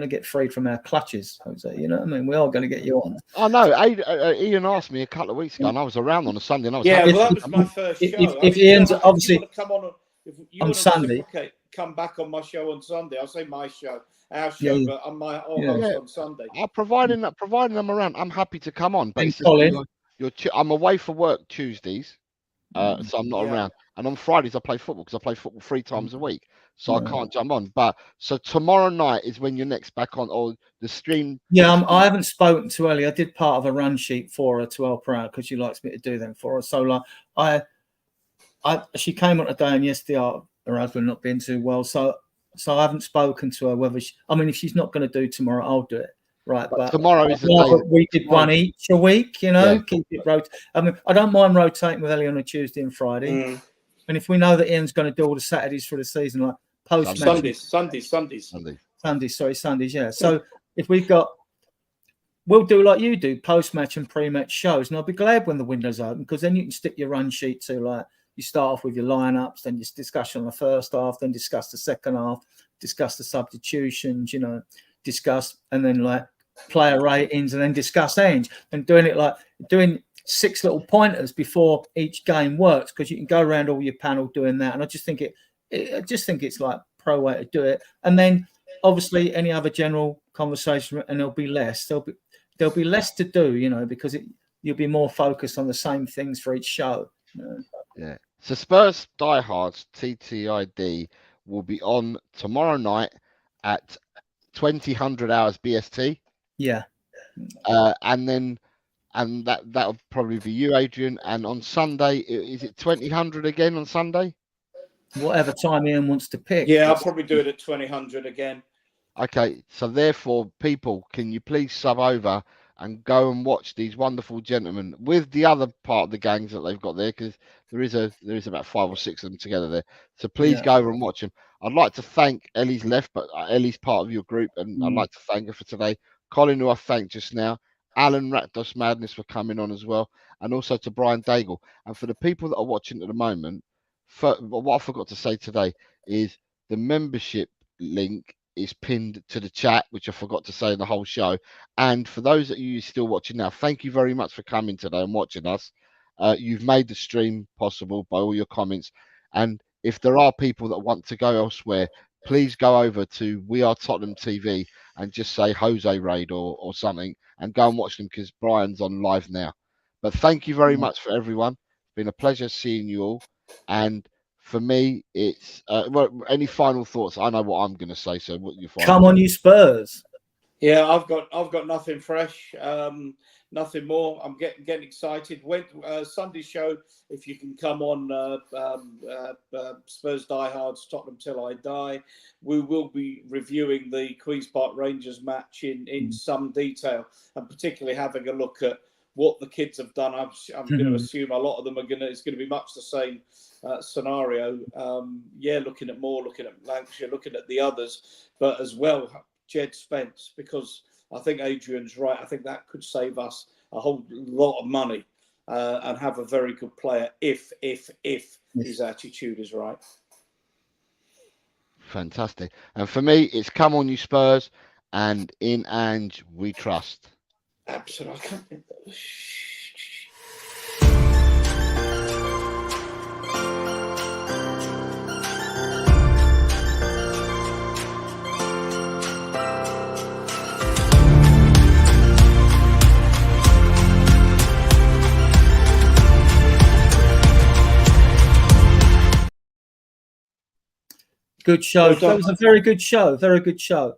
to get freed from our clutches, Jose. You know what I mean? We are going to get you on. I know. Ian asked me a couple of weeks ago, and I was around on a Sunday. And I was that was my first show. If Ian's obviously if you want to come on Sunday, come back on my show on Sunday. I'll say my show, our show, but on my host on Sunday. Providing I'm around, I'm happy to come on. But Colin, I'm away for work Tuesdays, so I'm not around. And on Fridays I play football because I play football 3 times a week, so I can't jump on. But so tomorrow night is when you're next back on, or the stream. Yeah, I haven't spoken to Ellie. I did part of a run sheet for her to help her out because she likes me to do them for her. So like, she came on today and yesterday her husband not being too well, so I haven't spoken to her whether if she's not going to do tomorrow, I'll do it. Right, but tomorrow is the day. We did one each a week, keep it rotating. I don't mind rotating with Ellie on a Tuesday and Friday. And if we know that Ian's going to do all the Saturdays for the season, like post Sundays, yeah. So if we'll do like you do, post-match and pre-match shows, and I'll be glad when the window's open because then you can stick your run sheet to like you start off with your lineups, then you discuss on the first half, then discuss the second half, discuss the substitutions, discuss, and then like player ratings, and then discuss ends, and doing 6 little pointers before each game works because you can go around all your panel doing that. And I just think it's like pro way to do it. And then obviously any other general conversation, and there'll be less to do, because you'll be more focused on the same things for each show. Yeah. So Spurs Diehards TTID will be on tomorrow night at 2000 hours BST. Yeah. And that'll probably be you, Adrian. And on Sunday, is it 2000 again on Sunday? Whatever time Ian wants to pick. Yeah, I'll probably do it at 2000 again. Okay, so therefore, people, can you please sub over and go and watch these wonderful gentlemen with the other part of the gangs that they've got there, because there is about 5 or 6 of them together there. So please go over and watch them. I'd like to thank Ellie's left, but Ellie's part of your group, and I'd like to thank her for today. Colin, who I thanked just now. Alan Ratdos Madness for coming on as well, and also to Brian Daigle. And for the people that are watching at the moment, what I forgot to say today is the membership link is pinned to the chat, which I forgot to say in the whole show. And for those that you still watching now, thank you very much for coming today and watching us. You've made the stream possible by all your comments. And if there are people that want to go elsewhere, please go over to We Are Tottenham TV and just say Jose Raid or something, and go and watch them because Brian's on live now. But thank you very much for everyone. It's been a pleasure seeing you all. And for me, it's any final thoughts? I know what I'm going to say. So what you find? Come on, you Spurs! Yeah, I've got nothing fresh, nothing more. I'm getting excited. Sunday show, if you can come on Spurs Diehards Tottenham Till I Die, we will be reviewing the Queen's Park Rangers match in some detail, and particularly having a look at what the kids have done. I'm going to assume a lot of them it's going to be much the same scenario. Looking at Lancashire, looking at the others, but as well Jed Spence, because I think Adrian's right. I think that could save us a whole lot of money and have a very good player if his attitude is right. Fantastic. And for me, it's come on you Spurs, and in Ange we trust. Absolutely. Good show. That was a very good show. Very good show.